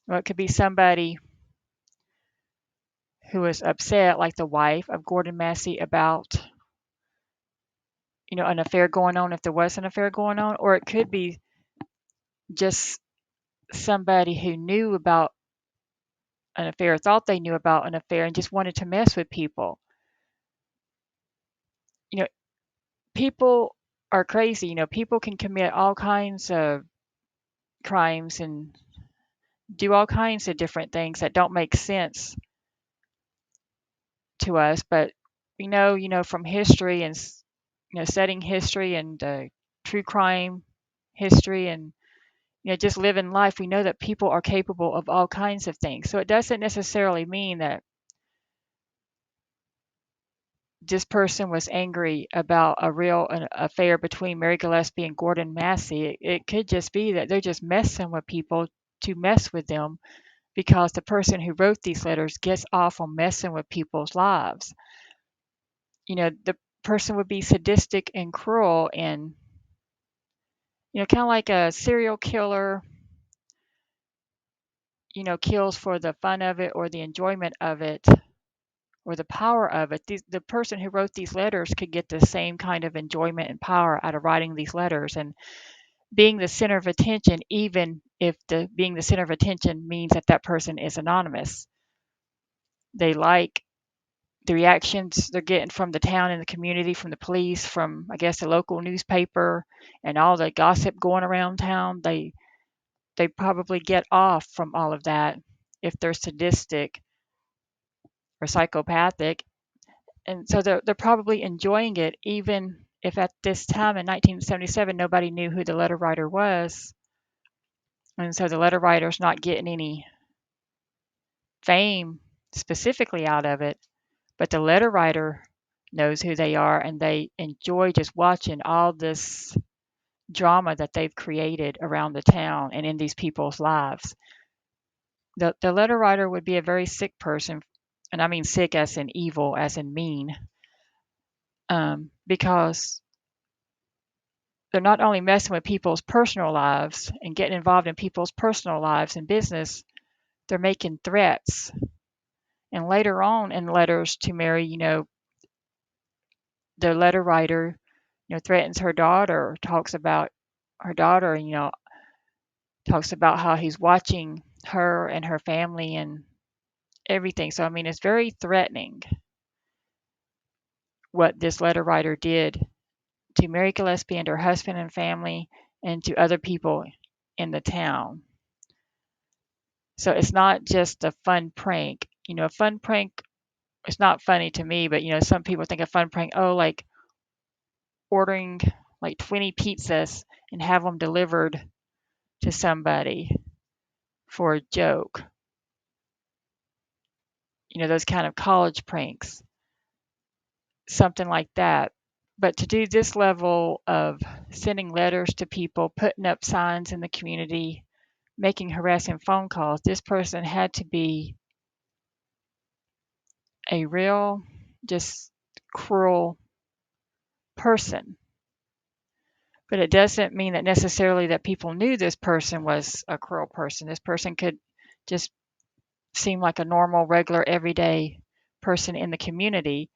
Well, it could be somebody who was upset, like the wife of Gordon Massey, about, an affair going on, if there was an affair going on, or it could be just somebody who knew about an affair, thought they knew about an affair, and just wanted to mess with people. People are crazy. People can commit all kinds of crimes and do all kinds of different things that don't make sense to us. But we know, from history and, studying history and true crime history and, just living life, we know that people are capable of all kinds of things. So it doesn't necessarily mean that this person was angry about an affair between Mary Gillespie and Gordon Massey. It could just be that they're just messing with people to mess with them because the person who wrote these letters gets off on messing with people's lives. the person would be sadistic and cruel and, kind of like a serial killer, kills for the fun of it or the enjoyment of it or the power of it. The person who wrote these letters could get the same kind of enjoyment and power out of writing these letters and being the center of attention, even if being the center of attention means that person is anonymous. They like the reactions they're getting from the town and the community, from the police, from, I guess, the local newspaper, and all the gossip going around town. They probably get off from all of that if they're sadistic or psychopathic, and so they're probably enjoying it, even if at this time in 1977 nobody knew who the letter writer was, and so the letter writer's not getting any fame specifically out of it, but the letter writer knows who they are, and they enjoy just watching all this drama that they've created around the town and in these people's lives. The letter writer would be a very sick person, and I mean sick as in evil, as in mean, because they're not only messing with people's personal lives and getting involved in people's personal lives and business, they're making threats. And later on in letters to Mary, the letter writer, threatens her daughter, talks about her daughter, talks about how he's watching her and her family and everything. So, I mean, it's very threatening what this letter writer did to Mary Gillespie and her husband and family and to other people in the town. So it's not just a fun prank. A fun prank, it's not funny to me, but some people think a fun prank, oh, like ordering like 20 pizzas and have them delivered to somebody for a joke. Those kind of college pranks, something like that. But to do this level of sending letters to people, putting up signs in the community, making harassing phone calls, this person had to be a real, just cruel person. But it doesn't mean that necessarily that people knew this person was a cruel person. This person could just seem like a normal, regular, everyday person in the community,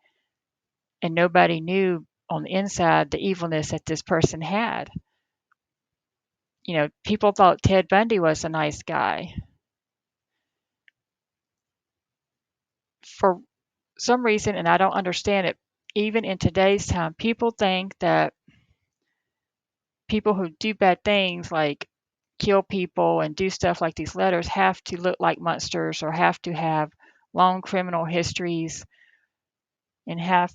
and nobody knew on the inside the evilness that this person had. People thought Ted Bundy was a nice guy. For some reason, and I don't understand it, even in today's time, people think that people who do bad things like kill people and do stuff like these letters have to look like monsters or have to have long criminal histories and have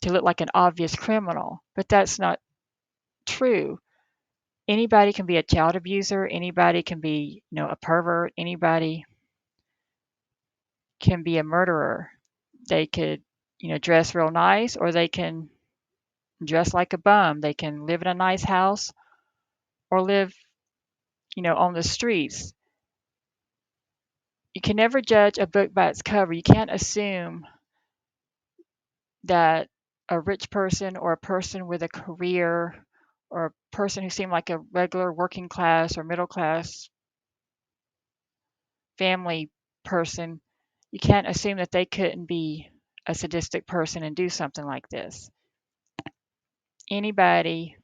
to look like an obvious criminal. But that's not true. Anybody can be a child abuser, anybody can be, a pervert, anybody can be a murderer. They could, dress real nice, or they can dress like a bum. They can live in a nice house or live, on the streets. You can never judge a book by its cover. You can't assume that a rich person or a person with a career or a person who seemed like a regular working class or middle class family person, you can't assume that they couldn't be a sadistic person and do something like this. Anybody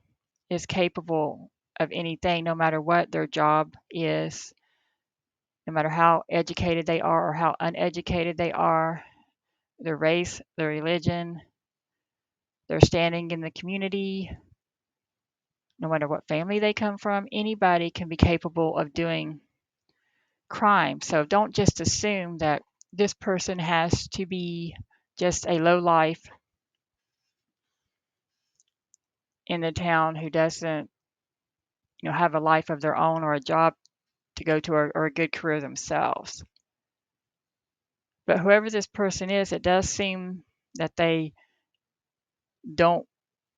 is capable of anything, no matter what their job is, no matter how educated they are or how uneducated they are, their race, their religion, their standing in the community, no matter what family they come from, anybody can be capable of doing crime. So don't just assume that this person has to be just a low life in the town who doesn't, have a life of their own or a job to go to or a good career themselves. But whoever this person is, it does seem that they don't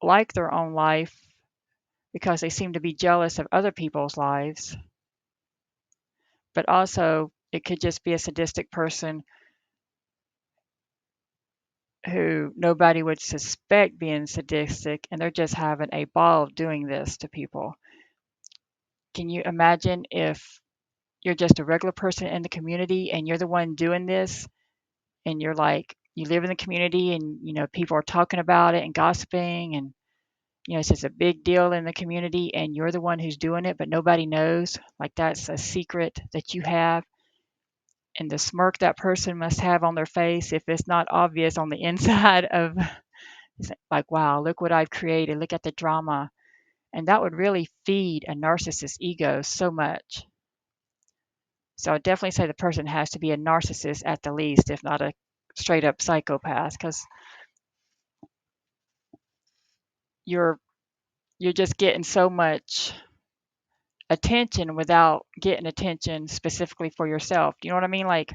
like their own life because they seem to be jealous of other people's lives. But also, it could just be a sadistic person who nobody would suspect being sadistic, and they're just having a ball doing this to people. Can you imagine if you're just a regular person in the community and you're the one doing this, and you're like, you live in the community and people are talking about it and gossiping, and it's just a big deal in the community, and you're the one who's doing it, but nobody knows. Like, that's a secret that you have. And the smirk that person must have on their face, if it's not obvious on the inside of, like, wow, look what I've created, look at the drama. And that would really feed a narcissist's ego so much. So I'd definitely say the person has to be a narcissist at the least, if not a straight up psychopath, because you're you're just getting so much attention without getting attention specifically for yourself. Do you know what I mean? Like,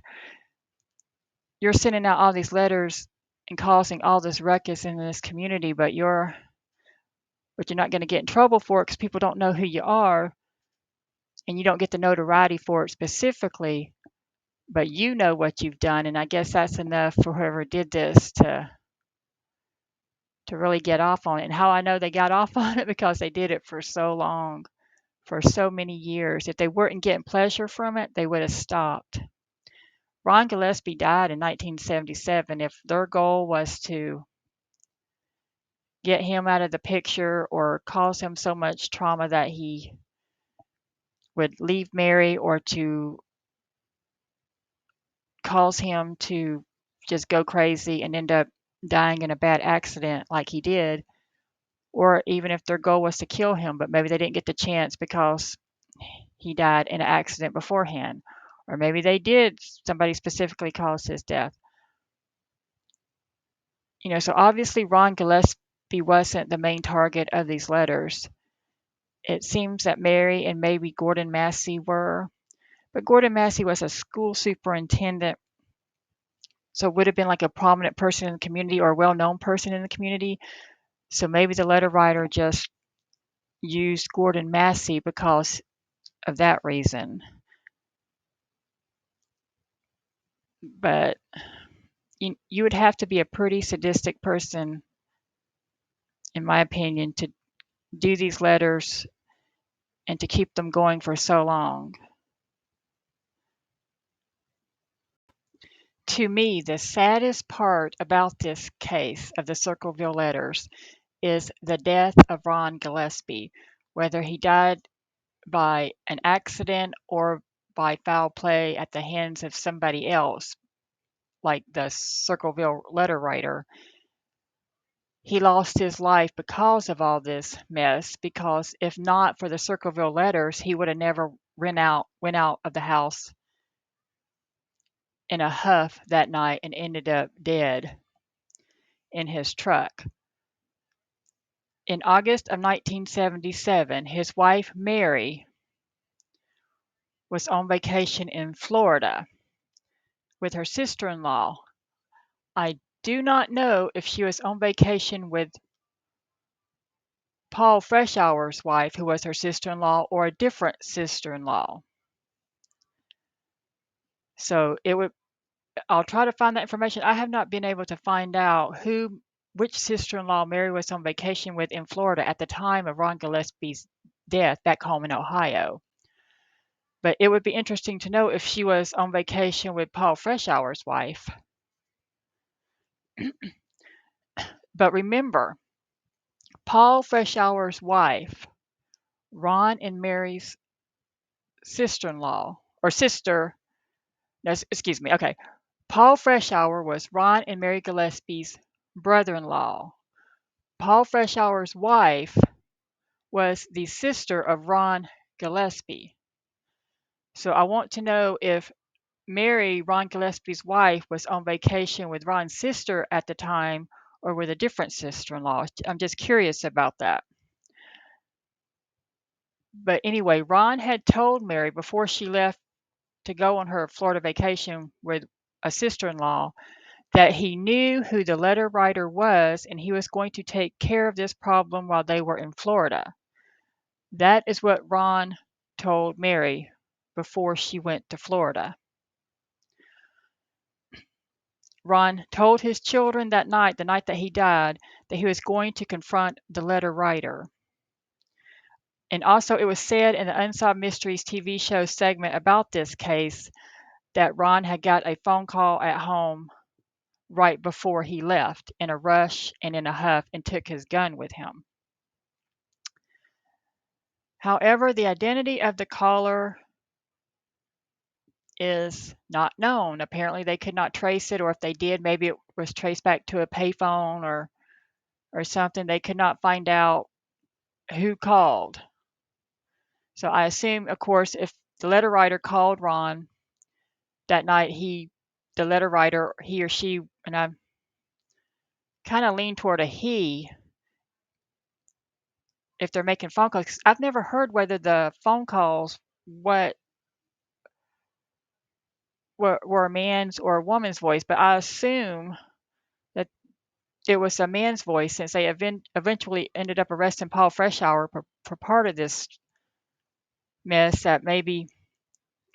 you're sending out all these letters and causing all this ruckus in this community, but you're not going to get in trouble for it because people don't know who you are, and you don't get the notoriety for it specifically, but you know what you've done. And I guess that's enough for whoever did this to really get off on it. And how I know they got off on it, because they did it for so long, for so many years. If they weren't getting pleasure from it, they would have stopped. Ron Gillespie died in 1977. If their goal was to get him out of the picture or cause him so much trauma that he would leave Mary, or to cause him to just go crazy and end up dying in a bad accident like he did, or even if their goal was to kill him, but maybe they didn't get the chance because he died in an accident beforehand, or maybe they did, somebody specifically caused his death. So obviously Ron Gillespie wasn't the main target of these letters. It seems that Mary and maybe Gordon Massey were, but Gordon Massey was a school superintendent, so would have been like a prominent person in the community or a well-known person in the community. So maybe the letter writer just used Gordon Massey because of that reason. But you would have to be a pretty sadistic person, in my opinion, to do these letters and to keep them going for so long. To me, the saddest part about this case of the Circleville Letters is the death of Ron Gillespie, whether he died by an accident or by foul play at the hands of somebody else, like the Circleville letter writer. He lost his life because of all this mess, because if not for the Circleville letters, he would have never went out of the house in a huff that night and ended up dead in his truck. In August of 1977, his wife Mary was on vacation in Florida with her sister-in-law. I do not know if she was on vacation with Paul Freshour's wife, who was her sister-in-law, or a different sister-in-law. So I'll try to find that information. I have not been able to find out which sister-in-law Mary was on vacation with in Florida at the time of Ron Gillespie's death back home in Ohio. But it would be interesting to know if she was on vacation with Paul Freshour's wife. But remember, Paul Freshour's wife, Ron and Mary's sister-in-law, or sister, no, excuse me, okay. Paul Freshour was Ron and Mary Gillespie's brother-in-law. Paul Freshour's wife was the sister of Ron Gillespie. So I want to know if Mary, Ron Gillespie's wife, was on vacation with Ron's sister at the time or with a different sister-in-law. I'm just curious about that. But anyway, Ron had told Mary before she left to go on her Florida vacation with a sister-in-law that he knew who the letter writer was and he was going to take care of this problem while they were in Florida. That is what Ron told Mary before she went to Florida. Ron told his children that night, the night that he died, that he was going to confront the letter writer. And also, it was said in the Unsolved Mysteries TV show segment about this case that Ron had got a phone call at home right before he left in a rush and in a huff and took his gun with him. However, the identity of the caller is not known. Apparently, they could not trace it, or if they did, maybe it was traced back to a payphone or something. They could not find out who called. So I assume, of course, if the letter writer called Ron that night, the letter writer, he or she, and I kind of lean toward a he, if they're making phone calls. 'Cause I've never heard whether the phone calls were a man's or a woman's voice, but I assume that it was a man's voice since they eventually ended up arresting Paul Freshour for part of this mess. That maybe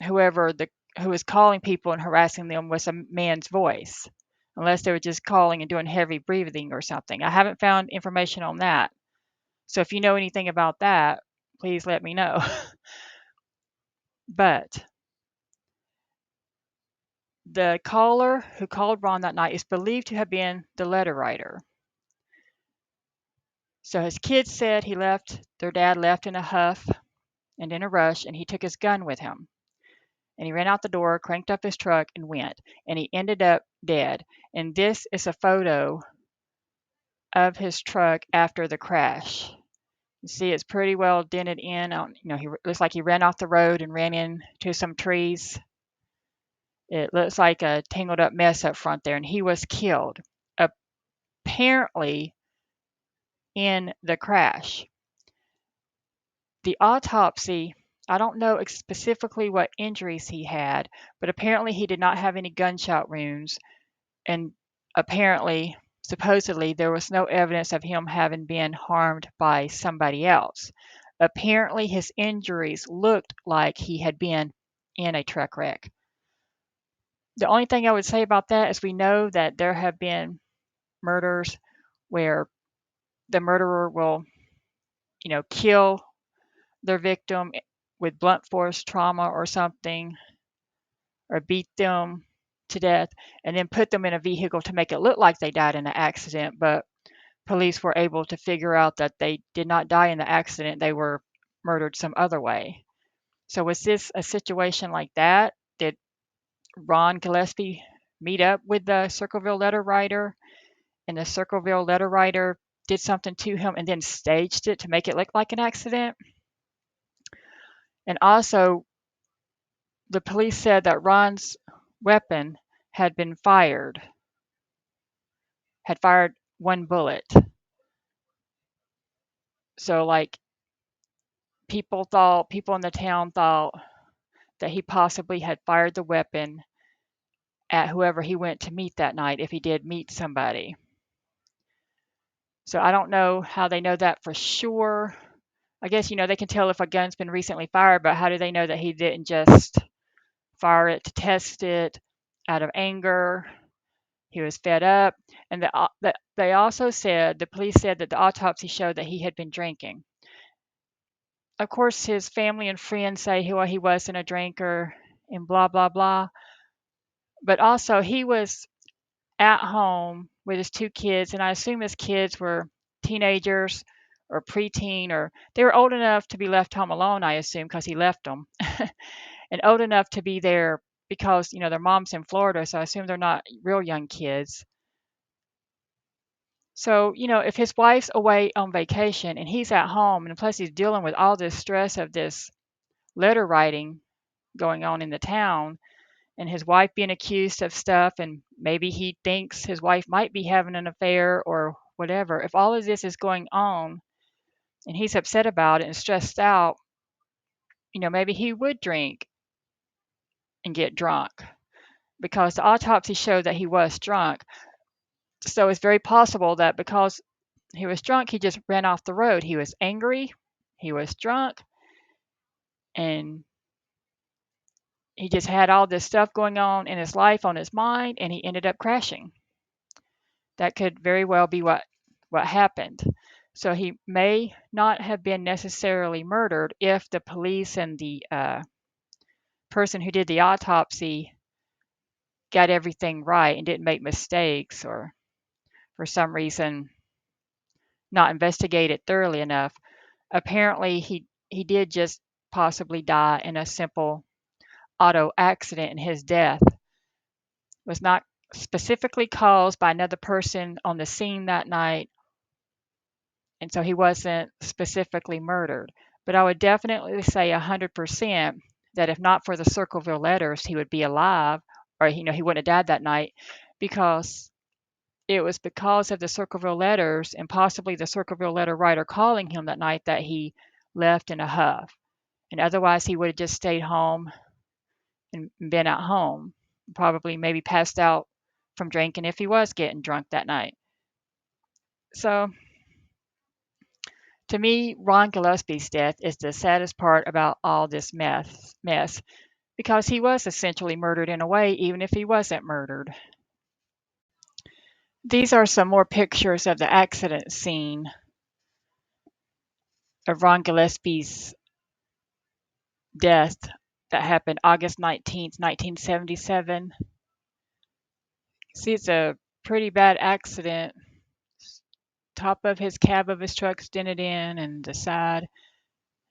who was calling people and harassing them was a man's voice, unless they were just calling and doing heavy breathing or something. I haven't found information on that. So if you know anything about that, please let me know. But the caller who called Ron that night is believed to have been the letter writer. So his kids said their dad left in a huff and in a rush, and he took his gun with him. And he ran out the door, cranked up his truck, and went. And he ended up dead. And this is a photo of his truck after the crash. You see, it's pretty well dented in. He looks like he ran off the road and ran into some trees. It looks like a tangled up mess up front there, and he was killed, apparently in the crash. The autopsy, I don't know specifically what injuries he had, but apparently he did not have any gunshot wounds, and supposedly, there was no evidence of him having been harmed by somebody else. Apparently, his injuries looked like he had been in a truck wreck. The only thing I would say about that is we know that there have been murders where the murderer will, kill their victim with blunt force trauma or something, or beat them to death, and then put them in a vehicle to make it look like they died in an accident. But police were able to figure out that they did not die in the accident, they were murdered some other way. So was this a situation like that? Did Ron Gillespie meet up with the Circleville letter writer, and the Circleville letter writer did something to him and then staged it to make it look like an accident? And also, the police said that Ron's weapon had fired one bullet. So, like, people in the town thought that he possibly had fired the weapon at whoever he went to meet that night, if he did meet somebody. So I don't know how they know that for sure. I guess, they can tell if a gun's been recently fired, but how do they know that he didn't just fire it to test it out of anger? He was fed up. And they also said, the police said that the autopsy showed that he had been drinking. Of course, his family and friends say he wasn't a drinker and blah, blah, blah. But also, he was at home with his two kids, and I assume his kids were teenagers or preteen, or they were old enough to be left home alone, I assume, because he left them, and old enough to be there because, their mom's in Florida, so I assume they're not real young kids. So, if his wife's away on vacation and he's at home, and plus he's dealing with all this stress of this letter writing going on in the town, and his wife being accused of stuff, and maybe he thinks his wife might be having an affair or whatever. If all of this is going on and he's upset about it and stressed out, maybe he would drink and get drunk, because the autopsy showed that he was drunk. So it's very possible that because he was drunk, he just ran off the road. He was angry, he was drunk, and he just had all this stuff going on in his life, on his mind, and he ended up crashing. That could very well be what happened. So he may not have been necessarily murdered if the police and the person who did the autopsy got everything right and didn't make mistakes, or for some reason not investigate it thoroughly enough. Apparently, he did just possibly die in a simple auto accident, and his death was not specifically caused by another person on the scene that night, and so he wasn't specifically murdered. But I would definitely say 100% that if not for the Circleville letters, he would be alive, or he wouldn't have died that night, because it was because of the Circleville letters and possibly the Circleville letter writer calling him that night that he left in a huff. And otherwise, he would have just stayed home and been at home, probably maybe passed out from drinking if he was getting drunk that night. So to me, Ron Gillespie's death is the saddest part about all this mess, because he was essentially murdered in a way, even if he wasn't murdered. These are some more pictures of the accident scene of Ron Gillespie's death that happened August 19th, 1977. See, it's a pretty bad accident. Top of his cab of his truck's dented in, and the side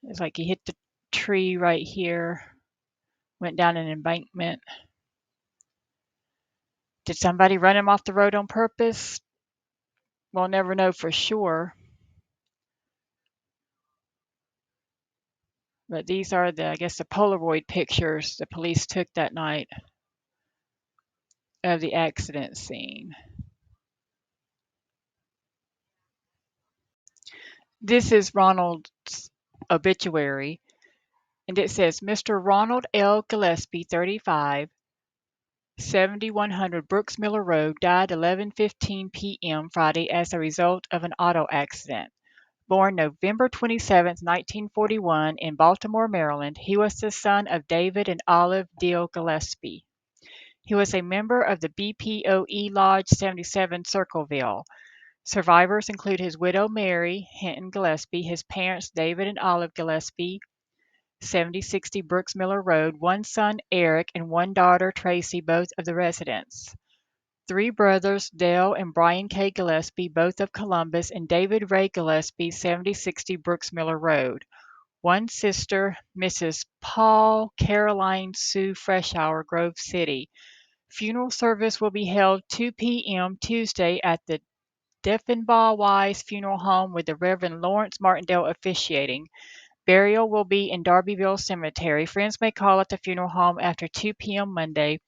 is like he hit the tree right here, went down an embankment. Did somebody run him off the road on purpose? We'll never know for sure. But these are I guess, the Polaroid pictures the police took that night of the accident scene. This is Ronald's obituary, and it says Mr. Ronald L. Gillespie, 35, 7100 Brooks Miller Road, died 11:15 p.m. Friday as a result of an auto accident. Born November 27, 1941, in Baltimore, Maryland, he was the son of David and Olive Deal Gillespie. He was a member of the BPOE Lodge 77 Circleville. Survivors include his widow Mary Hinton Gillespie, his parents David and Olive Gillespie, 7060 Brooks Miller Road, one son Eric and one daughter Tracy, both of the residents. Three brothers, Dale and Brian K. Gillespie, both of Columbus, and David Ray Gillespie, 7060 Brooks Miller Road. One sister, Mrs. Paul Caroline Sue Freshour, Grove City. Funeral service will be held 2 p.m. Tuesday at the Diffenbaugh Wise Funeral Home with the Reverend Lawrence Martindale officiating. Burial will be in Darbyville Cemetery. Friends may call at the funeral home after 2 p.m. Monday.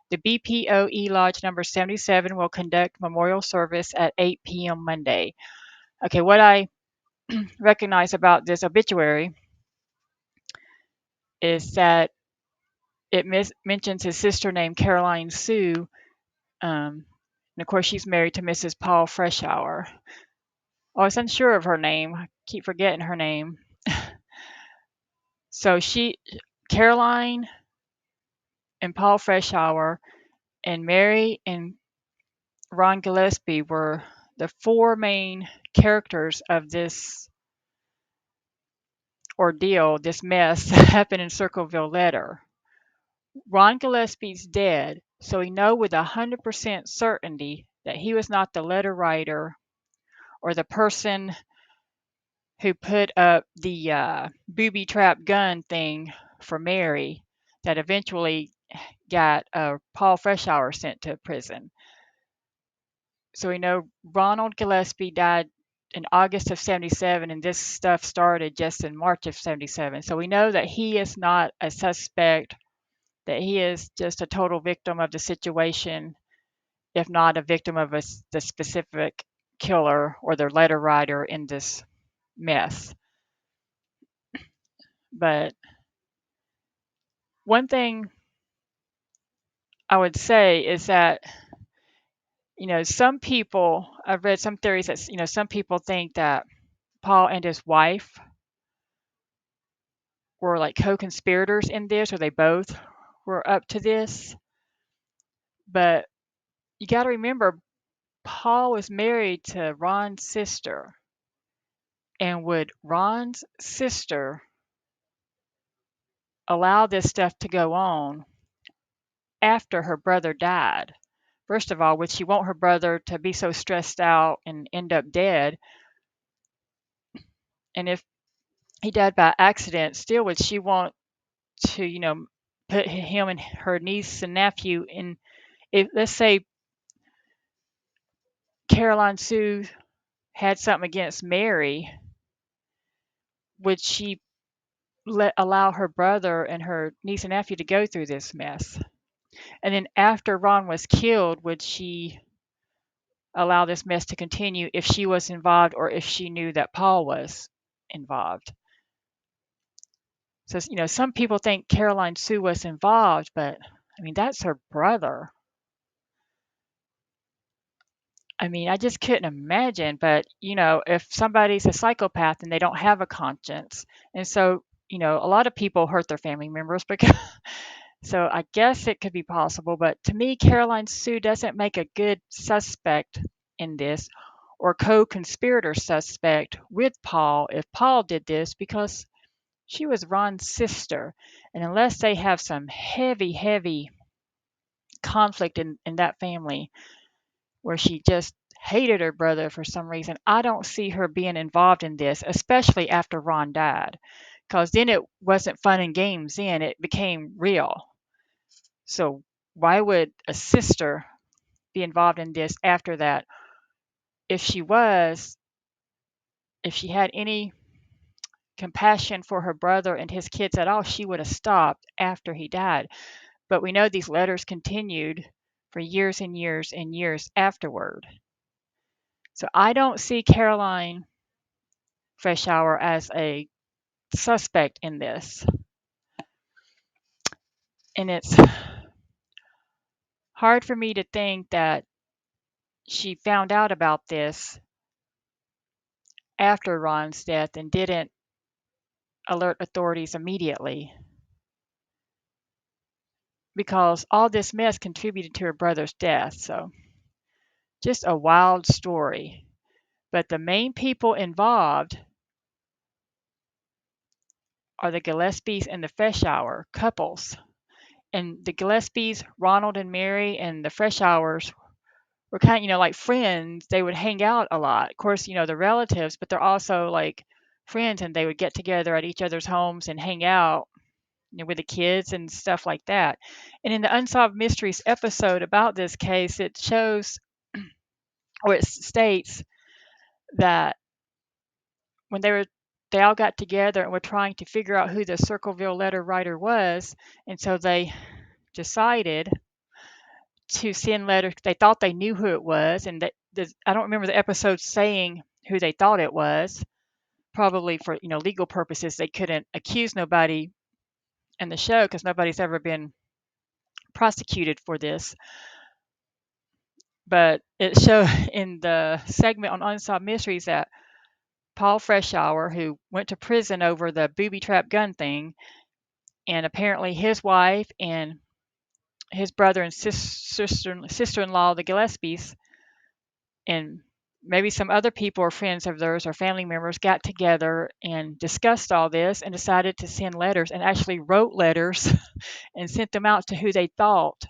The BPOE Lodge number 77 will conduct memorial service at 8 p.m. Monday. Okay, what I recognize about this obituary is that it mentions his sister named Caroline Sue, and of course she's married to Mrs. Paul Freshour. I was unsure of her name. I keep forgetting her name. So Caroline and Paul Freshour and Mary and Ron Gillespie were the four main characters of this ordeal, this mess that happened in Circleville Letter. Ron Gillespie's dead, so we know with 100% certainty that he was not the letter writer or the person who put up the booby trap gun thing for Mary that eventually got Paul Freshour sent to prison. So we know Ronald Gillespie died in August of 77, and this stuff started just in March of 77. So we know that he is not a suspect, that he is just a total victim of the situation, if not a victim of the specific killer or the letter writer in this mess. But one thing I would say is that, some people, I've read some theories that, some people think that Paul and his wife were like co-conspirators in this, or they both were up to this, but you got to remember Paul was married to Ron's sister. And would Ron's sister allow this stuff to go on after her brother died? First of all, would she want her brother to be so stressed out and end up dead? And if he died by accident, still would she want to, put him and her niece and nephew in? If, let's say, Caroline Sue had something against Mary, would she allow her brother and her niece and nephew to go through this mess? And then after Ron was killed, would she allow this mess to continue if she was involved or if she knew that Paul was involved? So, some people think Caroline Sue was involved, but I mean, that's her brother. I mean, I just couldn't imagine. But, if somebody's a psychopath and they don't have a conscience, and so, a lot of people hurt their family members because, so I guess it could be possible. But to me, Caroline Sue doesn't make a good suspect in this or co conspirator suspect with Paul if Paul did this because she was Ron's sister. And unless they have some heavy, heavy conflict in that family where she just hated her brother for some reason, I don't see her being involved in this, especially after Ron died. Because then it wasn't fun and games, then it became real. So why would a sister be involved in this after that? If she was, if she had any compassion for her brother and his kids at all, she would have stopped after he died. But we know these letters continued for years and years and years afterward. So I don't see Caroline Freshour as a suspect in this. And it's hard for me to think that she found out about this after Ron's death and didn't alert authorities immediately, because all this mess contributed to her brother's death. So just a wild story. But the main people involved are the Gillespies and the Freshour couples. And the Gillespies, Ronald and Mary, and the Freshours were kind of, like friends. They would hang out a lot. Of course, the relatives, but they're also like friends, and they would get together at each other's homes and hang out, with the kids and stuff like that. And in the Unsolved Mysteries episode about this case, it shows, or it states that when they all got together and were trying to figure out who the Circleville letter writer was, and so they decided to send letters. They thought they knew who it was, and I don't remember the episode saying who they thought it was. Probably for legal purposes, they couldn't accuse nobody in the show because nobody's ever been prosecuted for this. But it showed in the segment on Unsolved Mysteries that Paul Freshour, who went to prison over the booby trap gun thing, and apparently his wife and his brother and sister-in-law, the Gillespies, and maybe some other people or friends of theirs or family members got together and discussed all this and decided to send letters, and actually wrote letters and sent them out to who they thought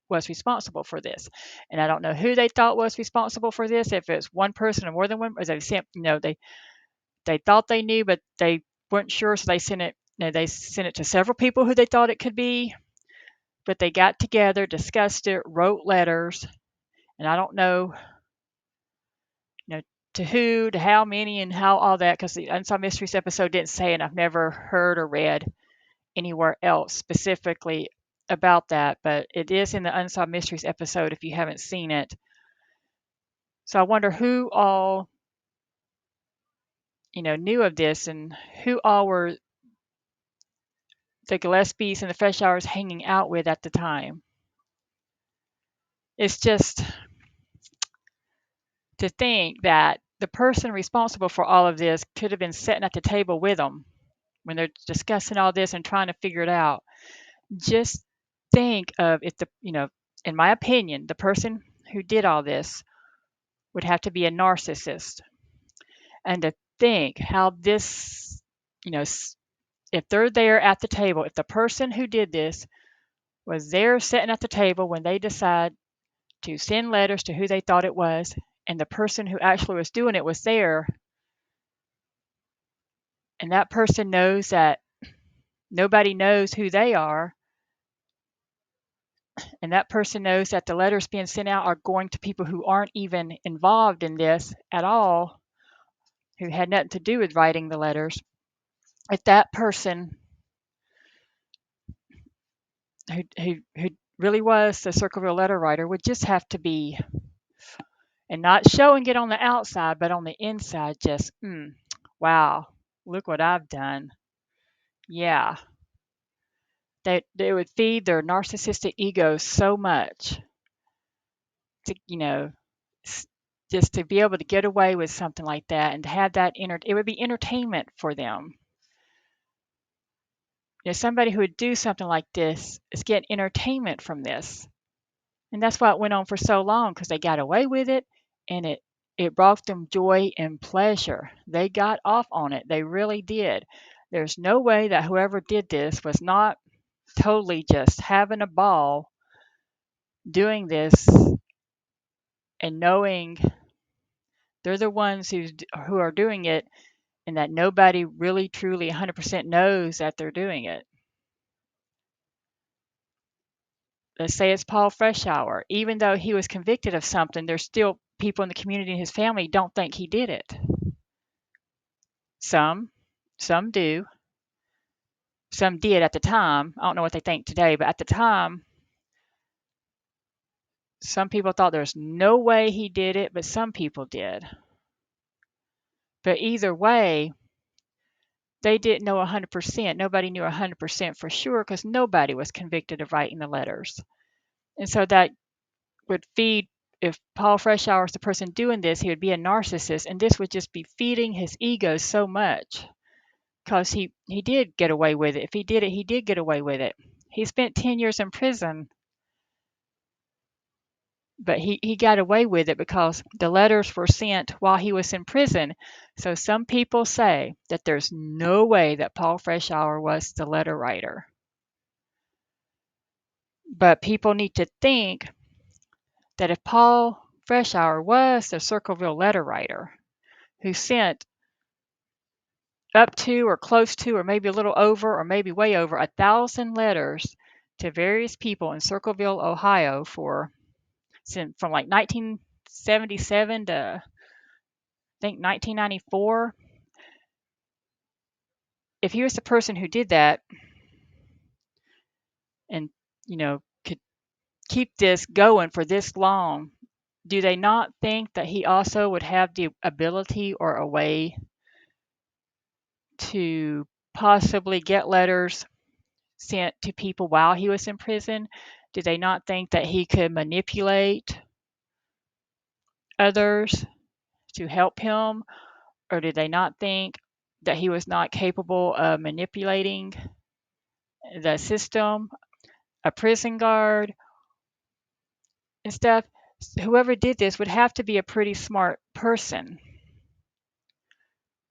was responsible for this. And I don't know who they thought was responsible for this, if it's one person or more than one, or they sent, they thought they knew, but they weren't sure, so they sent it. They sent it to several people who they thought it could be, but they got together, discussed it, wrote letters, and I don't know, to who, to how many, and how all that, because the Unsolved Mysteries episode didn't say, and I've never heard or read anywhere else specifically about that, but it is in the Unsolved Mysteries episode if you haven't seen it. So I wonder who all, knew of this, and who all were the Gillespies and the Freshours hanging out with at the time. It's just to think that the person responsible for all of this could have been sitting at the table with them when they're discussing all this and trying to figure it out. Just think of if in my opinion, the person who did all this would have to be a narcissist. And to think how this, you know, if they're there at the table, if the person who did this was there sitting at the table when they decide to send letters to who they thought it was, and the person who actually was doing it was there, and that person knows that nobody knows who they are, and that person knows that the letters being sent out are going to people who aren't even involved in this at all, who had nothing to do with writing the letters. If that person who really was the Circleville letter writer would just have to be, and not showing it on the outside, but on the inside, just, wow, look what I've done. Yeah. They would feed their narcissistic ego so much to, just to be able to get away with something like that and to have that, it would be entertainment for them. Somebody who would do something like this is getting entertainment from this. And that's why it went on for so long, because they got away with it, and it brought them joy and pleasure. They got off on it. They really did. There's no way that whoever did this was not totally just having a ball doing this and knowing they're the ones who are doing it, and that nobody really truly 100% knows that they're doing it. Let's say it's Paul Freshour. Even though he was convicted of something, there's still people in the community and his family don't think he did it. Some do. Some did at the time. I don't know what they think today, but at the time, some people thought there's no way he did it, but some people did. But either way, they didn't know 100%. Nobody knew 100% for sure, because nobody was convicted of writing the letters. And so that would feed, if Paul Freshour is the person doing this, he would be a narcissist, and this would just be feeding his ego so much, because he did get away with it. If he did it, he did get away with it. He spent 10 years in prison, but he got away with it because the letters were sent while he was in prison. So some people say that there's no way that Paul Freshour was the letter writer. But people need to think that if Paul Freshour was the Circleville letter writer who sent up to or close to or maybe a little over or maybe way over 1,000 letters to various people in Circleville, Ohio from like 1977 to I think 1994. If he was the person who did that and could keep this going for this long, do they not think that he also would have the ability or a way to possibly get letters sent to people while he was in prison? Do they not think that he could manipulate others to help him? Or do they not think that he was not capable of manipulating the system, a prison guard, and stuff? Whoever did this would have to be a pretty smart person.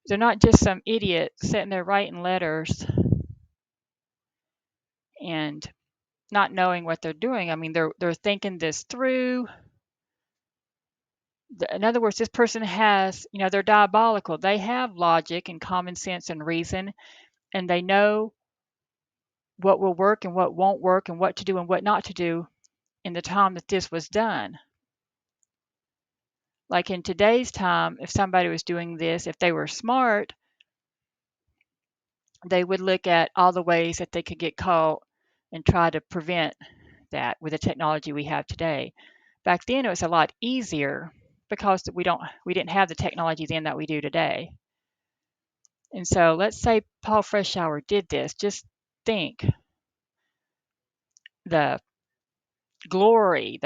They're not just some idiot sitting there writing letters and not knowing what they're doing. I mean, they're thinking this through. In other words, this person has, they're diabolical. They have logic and common sense and reason, and they know what will work and what won't work and what to do and what not to do in the time that this was done. Like in today's time, if somebody was doing this, if they were smart, they would look at all the ways that they could get caught and try to prevent that with the technology we have today. Back then, it was a lot easier because we didn't have the technology then that we do today. And so let's say Paul Freshour did this. Just think the glory,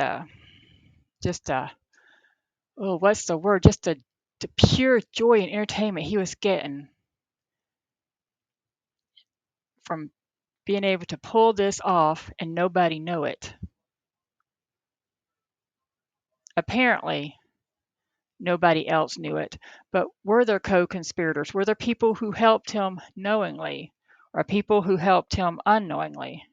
what's the word? Just the pure joy and entertainment he was getting from being able to pull this off and nobody know it. Apparently, nobody else knew it, but were there co-conspirators? Were there people who helped him knowingly or people who helped him unknowingly?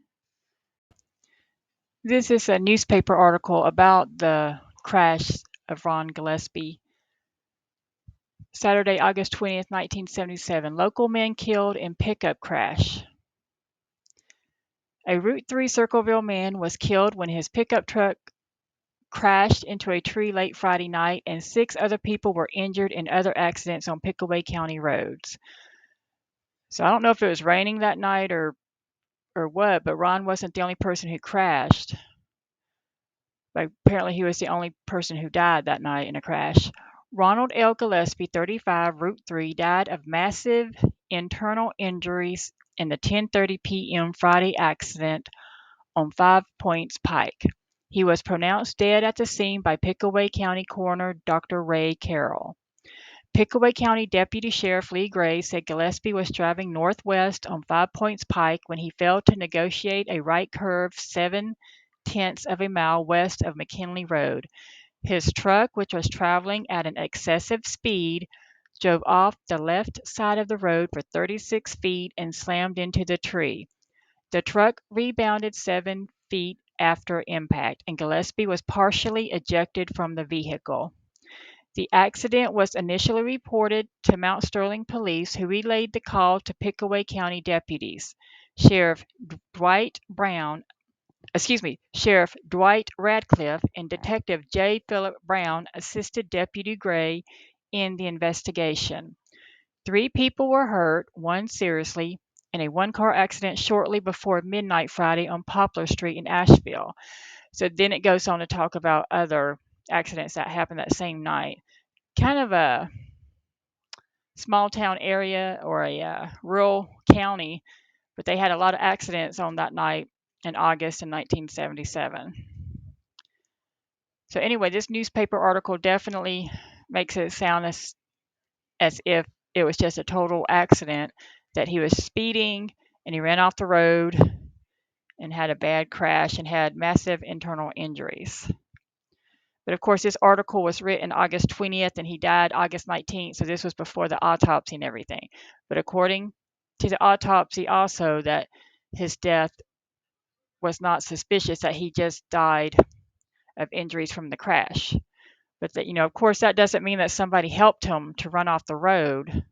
This is a newspaper article about the crash of Ron Gillespie. Saturday, August 20th, 1977. Local men killed in pickup crash. A Route 3 Circleville man was killed when his pickup truck crashed into a tree late Friday night, and 6 other people were injured in other accidents on Pickaway County roads. So I don't know if it was raining that night or what, but Ron wasn't the only person who crashed. But apparently he was the only person who died that night in a crash. Ronald L. Gillespie, 35, Route 3, died of massive internal injuries in the 10:30 p.m. Friday accident on 5 Points Pike. He was pronounced dead at the scene by Pickaway County Coroner Dr. Ray Carroll. Pickaway County Deputy Sheriff Lee Gray said Gillespie was driving northwest on 5 Points Pike when he failed to negotiate a right curve 7/10 of a mile west of McKinley Road. His truck, which was traveling at an excessive speed, drove off the left side of the road for 36 feet and slammed into the tree. The truck rebounded 7 feet after impact, and Gillespie was partially ejected from the vehicle. The accident was initially reported to Mount Sterling Police, who relayed the call to Pickaway County deputies. Sheriff Dwight Radcliffe and Detective J. Philip Brown assisted Deputy Gray in the investigation. 3 people were hurt, 1 seriously, in a one-car accident shortly before midnight Friday on Poplar Street in Asheville. So then it goes on to talk about other accidents that happened that same night. Kind of a small town area or a rural county, but they had a lot of accidents on that night in August in 1977. So anyway, this newspaper article definitely makes it sound as if it was just a total accident, that he was speeding and he ran off the road and had a bad crash and had massive internal injuries. But of course, this article was written August 20th and he died August 19th, so this was before the autopsy and everything. But according to the autopsy also, that his death was not suspicious, that he just died of injuries from the crash. But that, of course, that doesn't mean that somebody helped him to run off the road.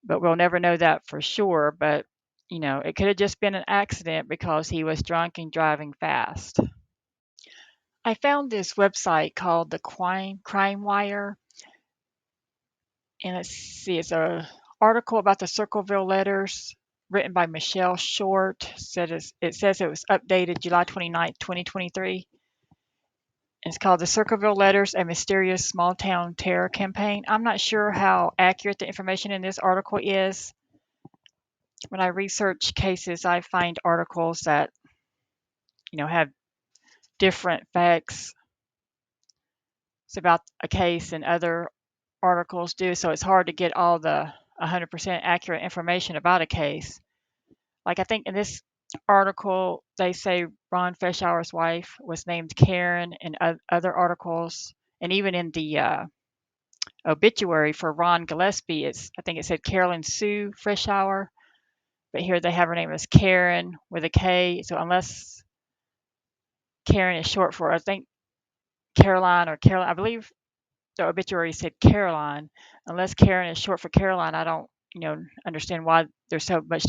But we'll never know that for sure. But, it could have just been an accident because he was drunk and driving fast. I found this website called the Crime Wire. And let's see, it's an article about the Circleville Letters written by Michelle Short. It says it was updated July 29th, 2023. It's called the Circleville Letters, a mysterious small town terror campaign. I'm not sure how accurate the information in this article is. When I research cases, I find articles that, have different facts about a case and other articles do, so it's hard to get all the 100% accurate information about a case. Like I think in this article, they say Ron Freshour's wife was named Karen, and other articles, and even in the obituary for Ron Gillespie, I think it said Carolyn Sue Freshour, but here they have her name as Karen with a K. So unless Karen is short for, I think, Caroline or Caroline, I believe the obituary said Caroline. Unless Karen is short for Caroline, I don't, understand why there's so much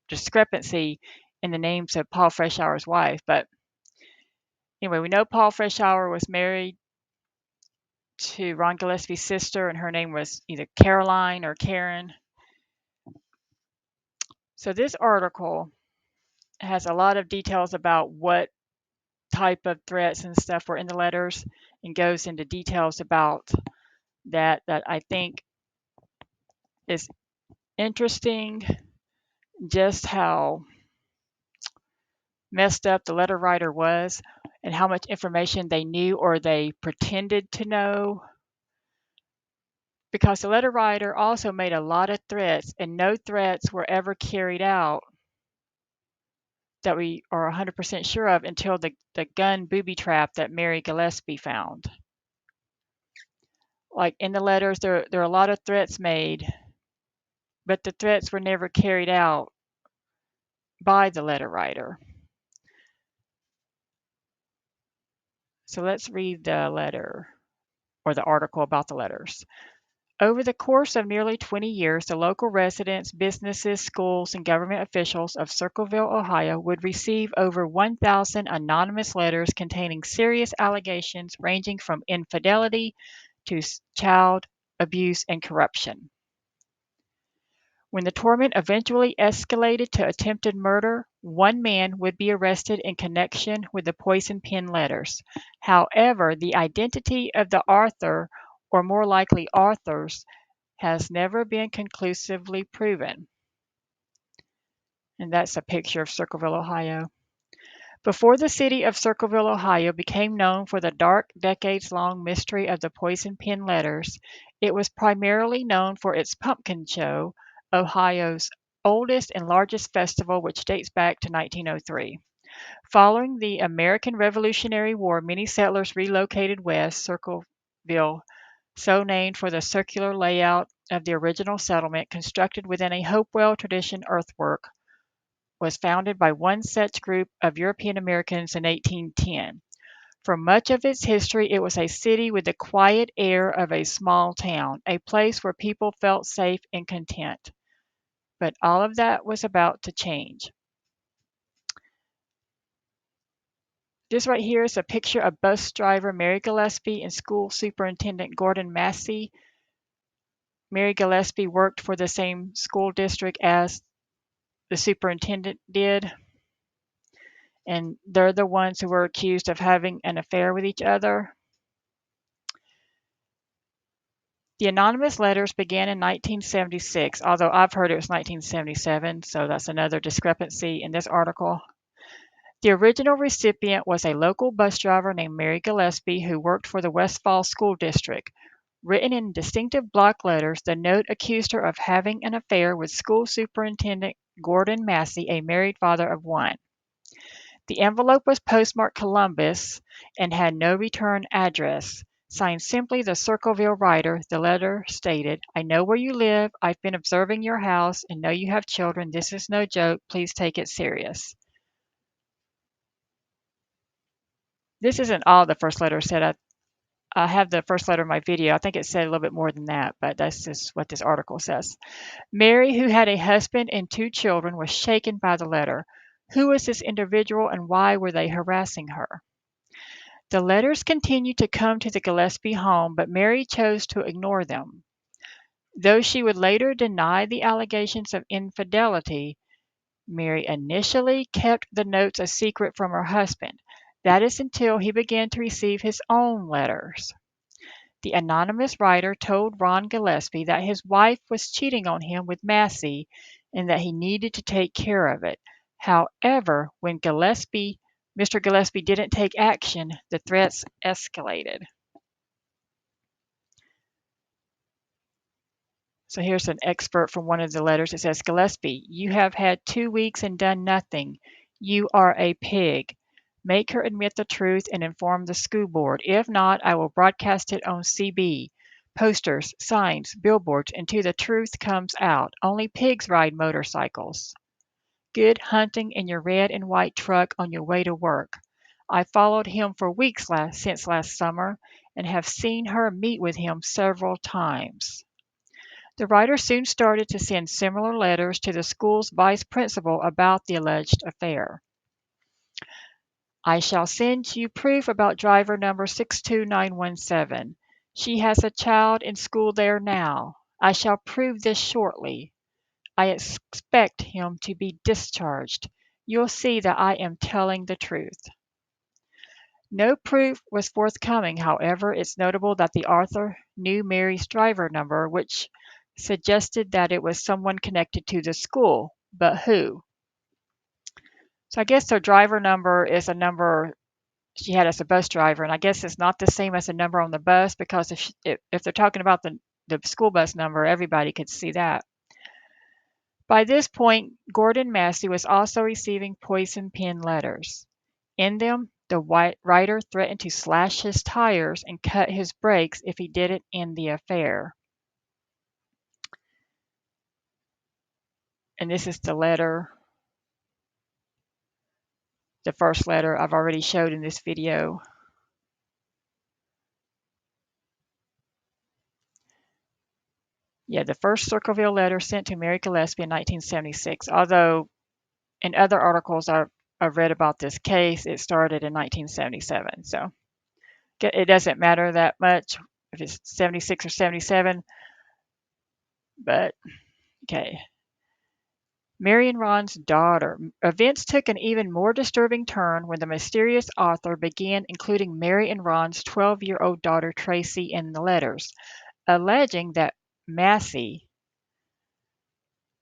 discrepancy in the names of Paul Freshour's wife. But anyway, we know Paul Freshour was married to Ron Gillespie's sister, and her name was either Caroline or Karen. So this article has a lot of details about what type of threats and stuff were in the letters, and goes into details about that I think is interesting, just how messed up the letter writer was and how much information they knew or they pretended to know. Because the letter writer also made a lot of threats and no threats were ever carried out that we are 100% sure of until the gun booby trap that Mary Gillespie found. Like in the letters, there are a lot of threats made, but the threats were never carried out by the letter writer. So let's read the letter or the article about the letters. Over the course of nearly 20 years, the local residents, businesses, schools, and government officials of Circleville, Ohio would receive over 1,000 anonymous letters containing serious allegations ranging from infidelity to child abuse and corruption. When the torment eventually escalated to attempted murder, one man would be arrested in connection with the poison pen letters. However, the identity of the author, or more likely authors, has never been conclusively proven. And that's a picture of Circleville, Ohio. Before the city of Circleville, Ohio became known for the dark, decades-long mystery of the poison pen letters, it was primarily known for its pumpkin show, Ohio's oldest and largest festival, which dates back to 1903. Following the American Revolutionary War, many settlers relocated west. Circleville, so named for the circular layout of the original settlement, constructed within a Hopewell tradition earthwork, was founded by one such group of European Americans in 1810. For much of its history, it was a city with the quiet air of a small town, a place where people felt safe and content. But all of that was about to change. This right here is a picture of bus driver Mary Gillespie and school superintendent Gordon Massey. Mary Gillespie worked for the same school district as the superintendent did, and they're the ones who were accused of having an affair with each other. The anonymous letters began in 1976, although I've heard it was 1977, so that's another discrepancy in this article. The original recipient was a local bus driver named Mary Gillespie who worked for the Westfall School District. Written in distinctive block letters, the note accused her of having an affair with school superintendent Gordon Massey, a married father of one. The envelope was postmarked Columbus and had no return address. Signed simply the Circleville writer, the letter stated, "I know where you live. I've been observing your house and know you have children. This is no joke. Please take it serious." This isn't all the first letter said. I have the first letter in my video. I think it said a little bit more than that, but that's just what this article says. Mary, who had a husband and two children, was shaken by the letter. Who was this individual and why were they harassing her? The letters continued to come to the Gillespie home, but Mary chose to ignore them. Though she would later deny the allegations of infidelity, Mary initially kept the notes a secret from her husband. That is until he began to receive his own letters. The anonymous writer told Ron Gillespie that his wife was cheating on him with Massey and that he needed to take care of it. However, when Mr. Gillespie didn't take action, the threats escalated. So here's an excerpt from one of the letters. It says, "Gillespie, you have had 2 weeks and done nothing. You are a pig. Make her admit the truth and inform the school board. If not, I will broadcast it on CB. Posters, signs, billboards until the truth comes out. Only pigs ride motorcycles. Good hunting in your red and white truck on your way to work. I followed him for weeks since last summer and have seen her meet with him several times." The writer soon started to send similar letters to the school's vice principal about the alleged affair. "I shall send you proof about driver number 62917. She has a child in school there now. I shall prove this shortly. I expect him to be discharged. You'll see that I am telling the truth." No proof was forthcoming, however. It's notable that the author knew Mary's driver number, which suggested that it was someone connected to the school, but who? So I guess her driver number is a number she had as a bus driver, and I guess it's not the same as a number on the bus because if they're talking about the school bus number, everybody could see that. By this point, Gordon Massey was also receiving poison pen letters. In them, the writer threatened to slash his tires and cut his brakes if he didn't end the affair. And this is the letter, the first letter I've already showed in this video. Yeah, the first Circleville letter sent to Mary Gillespie in 1976, although in other articles I've read about this case, it started in 1977. So it doesn't matter that much if it's 76 or 77, but okay. Mary and Ron's daughter. Events took an even more disturbing turn when the mysterious author began including Mary and Ron's 12-year-old daughter Tracy in the letters, alleging that Massey,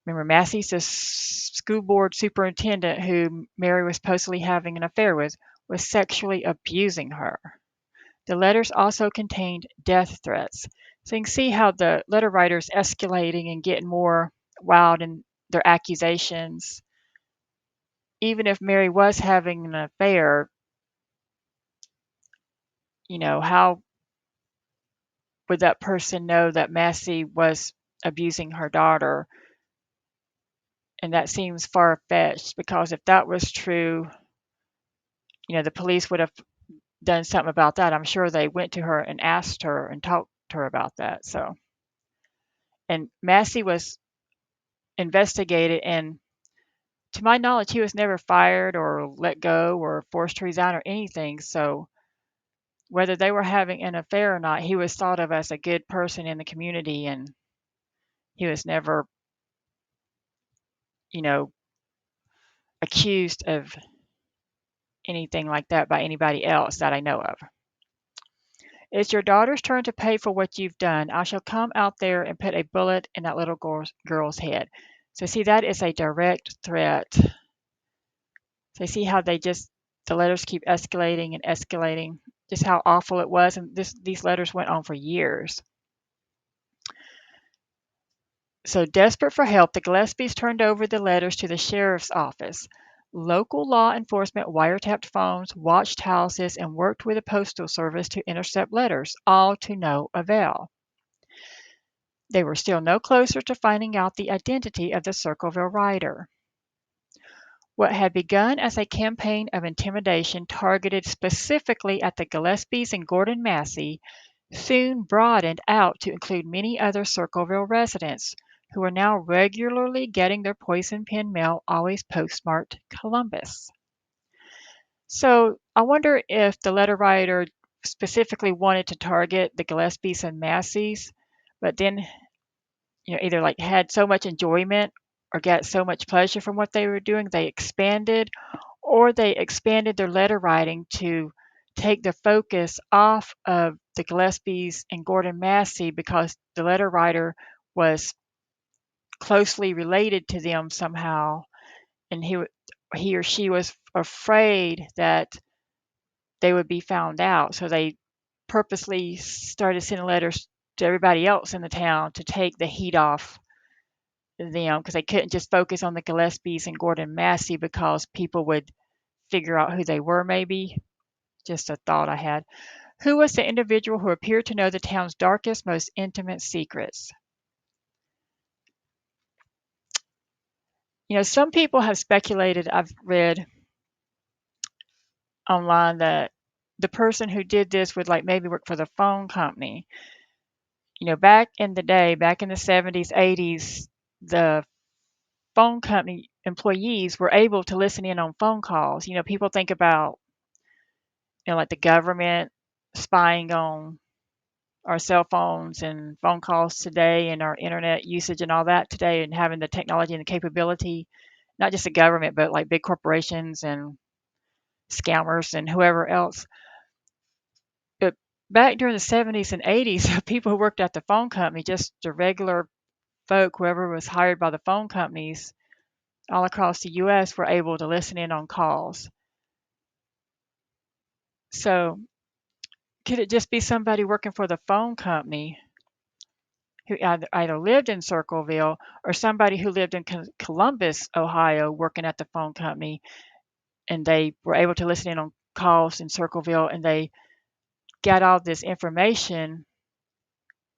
remember Massey's the school board superintendent who Mary was supposedly having an affair with, was sexually abusing her. The letters also contained death threats. So you can see how the letter writers escalating and getting more wild in their accusations. Even if Mary was having an affair, how would that person know that Massey was abusing her daughter? And that seems far-fetched because if that was true, the police would have done something about that. I'm sure they went to her and asked her and talked to her about that. So, and Massey was investigated, and to my knowledge, he was never fired or let go or forced to resign or anything. So whether they were having an affair or not, he was thought of as a good person in the community, and he was never, you know, accused of anything like that by anybody else that I know of. It's your daughter's turn to pay for what you've done. I shall come out there and put a bullet in that little girl's head. So see, that is a direct threat. So see how the letters keep escalating and escalating, just how awful it was. And these letters went on for years. So desperate for help, the Gillespies turned over the letters to the sheriff's office. Local law enforcement wiretapped phones, watched houses, and worked with the postal service to intercept letters, all to no avail. They were still no closer to finding out the identity of the Circleville writer. What had begun as a campaign of intimidation targeted specifically at the Gillespies and Gordon Massey soon broadened out to include many other Circleville residents who are now regularly getting their poison pen mail always postmarked Columbus. So I wonder if the letter writer specifically wanted to target the Gillespies and Masseys, but then either like had so much enjoyment or got so much pleasure from what they were doing, they expanded, or they expanded their letter writing to take the focus off of the Gillespies and Gordon Massey because the letter writer was closely related to them somehow, and he or she was afraid that they would be found out. So they purposely started sending letters to everybody else in the town to take the heat off them because they couldn't just focus on the Gillespies and Gordon Massey because people would figure out who they were, maybe. Just a thought I had. Who was the individual who appeared to know the town's darkest, most intimate secrets? Some people have speculated, I've read online, that the person who did this would maybe work for the phone company. Back in the day, back in the 70s, 80s, the phone company employees were able to listen in on phone calls. People think about, like the government spying on our cell phones and phone calls today and our internet usage and all that today and having the technology and the capability, not just the government, but like big corporations and scammers and whoever else. But back during the 70s and 80s, people who worked at the phone company, just the regular folk, whoever was hired by the phone companies all across the US, were able to listen in on calls. So could it just be somebody working for the phone company who either lived in Circleville or somebody who lived in Columbus, Ohio, working at the phone company, and they were able to listen in on calls in Circleville, and they got all this information.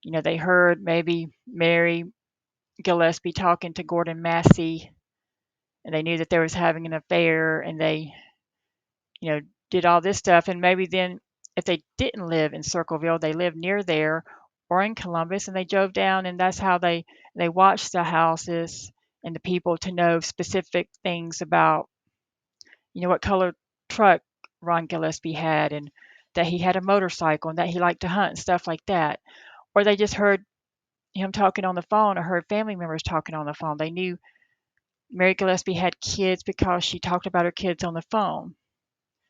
They heard maybe Mary Gillespie talking to Gordon Massey, and they knew that they was having an affair, and they, you know, did all this stuff. And maybe then, if they didn't live in Circleville, they lived near there or in Columbus, and they drove down, and that's how they watched the houses and the people to know specific things about, what color truck Ron Gillespie had, and that he had a motorcycle, and that he liked to hunt and stuff like that. Or they just heard him talking on the phone, or heard family members talking on the phone. They knew Mary Gillespie had kids because she talked about her kids on the phone.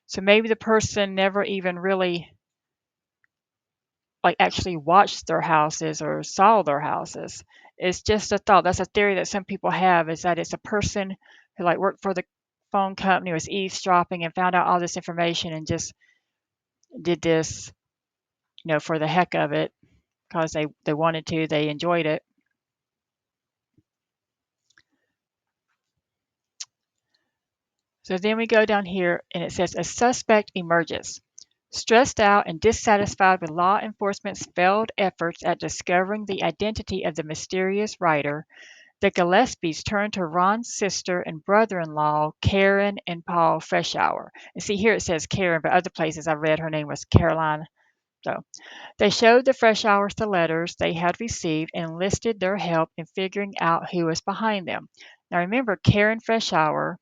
So maybe the person never even really like actually watched their houses or saw their houses. It's just a thought. That's a theory that some people have, is that it's a person who like worked for the phone company, was eavesdropping and found out all this information and just did this, for the heck of it, because they wanted to, they enjoyed it. So then we go down here and it says a suspect emerges. Stressed out and dissatisfied with law enforcement's failed efforts at discovering the identity of the mysterious writer, the Gillespies turned to Ron's sister and brother-in-law, Karen and Paul Freshour. And see, here it says Karen, but other places I read her name was Caroline. So they showed the Freshours the letters they had received and enlisted their help in figuring out who was behind them. Now remember, Karen Freshour,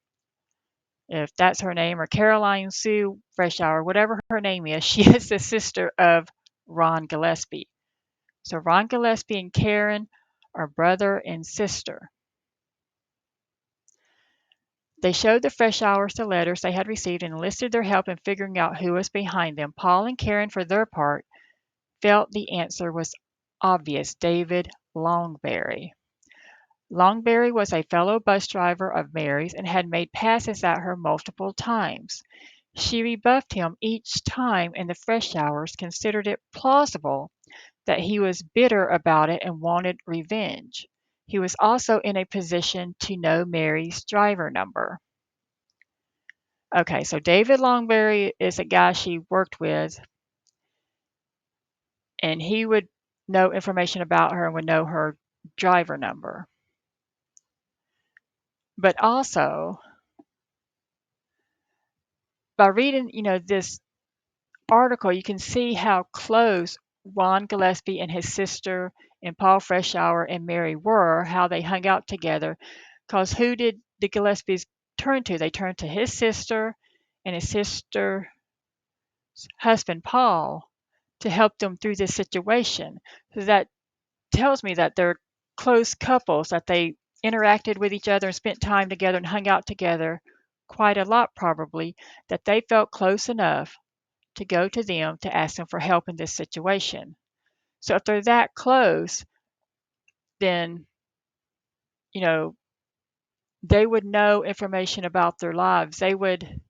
if that's her name, or Caroline Sue Freshour, whatever her name is, she is the sister of Ron Gillespie. So Ron Gillespie and Karen are brother and sister. They showed the Freshours the letters they had received and enlisted their help in figuring out who was behind them. Paul and Karen, for their part, felt the answer was obvious: David Longberry. Longberry was a fellow bus driver of Mary's and had made passes at her multiple times. She rebuffed him each time, and the Freshours considered it plausible that he was bitter about it and wanted revenge. He was also in a position to know Mary's driver number. Okay, so David Longberry is a guy she worked with, and he would know information about her and would know her driver number. But also, by reading, this article, you can see how close Ron Gillespie and his sister and Paul Freshour and Mary were, how they hung out together. Because who did the Gillespies turn to? They turned to his sister and his sister's husband, Paul, to help them through this situation. So that tells me that they're close couples, that they interacted with each other and spent time together and hung out together quite a lot, probably, that they felt close enough to go to them to ask them for help in this situation. So if they're that close, then, you know, they would know information about their lives. They would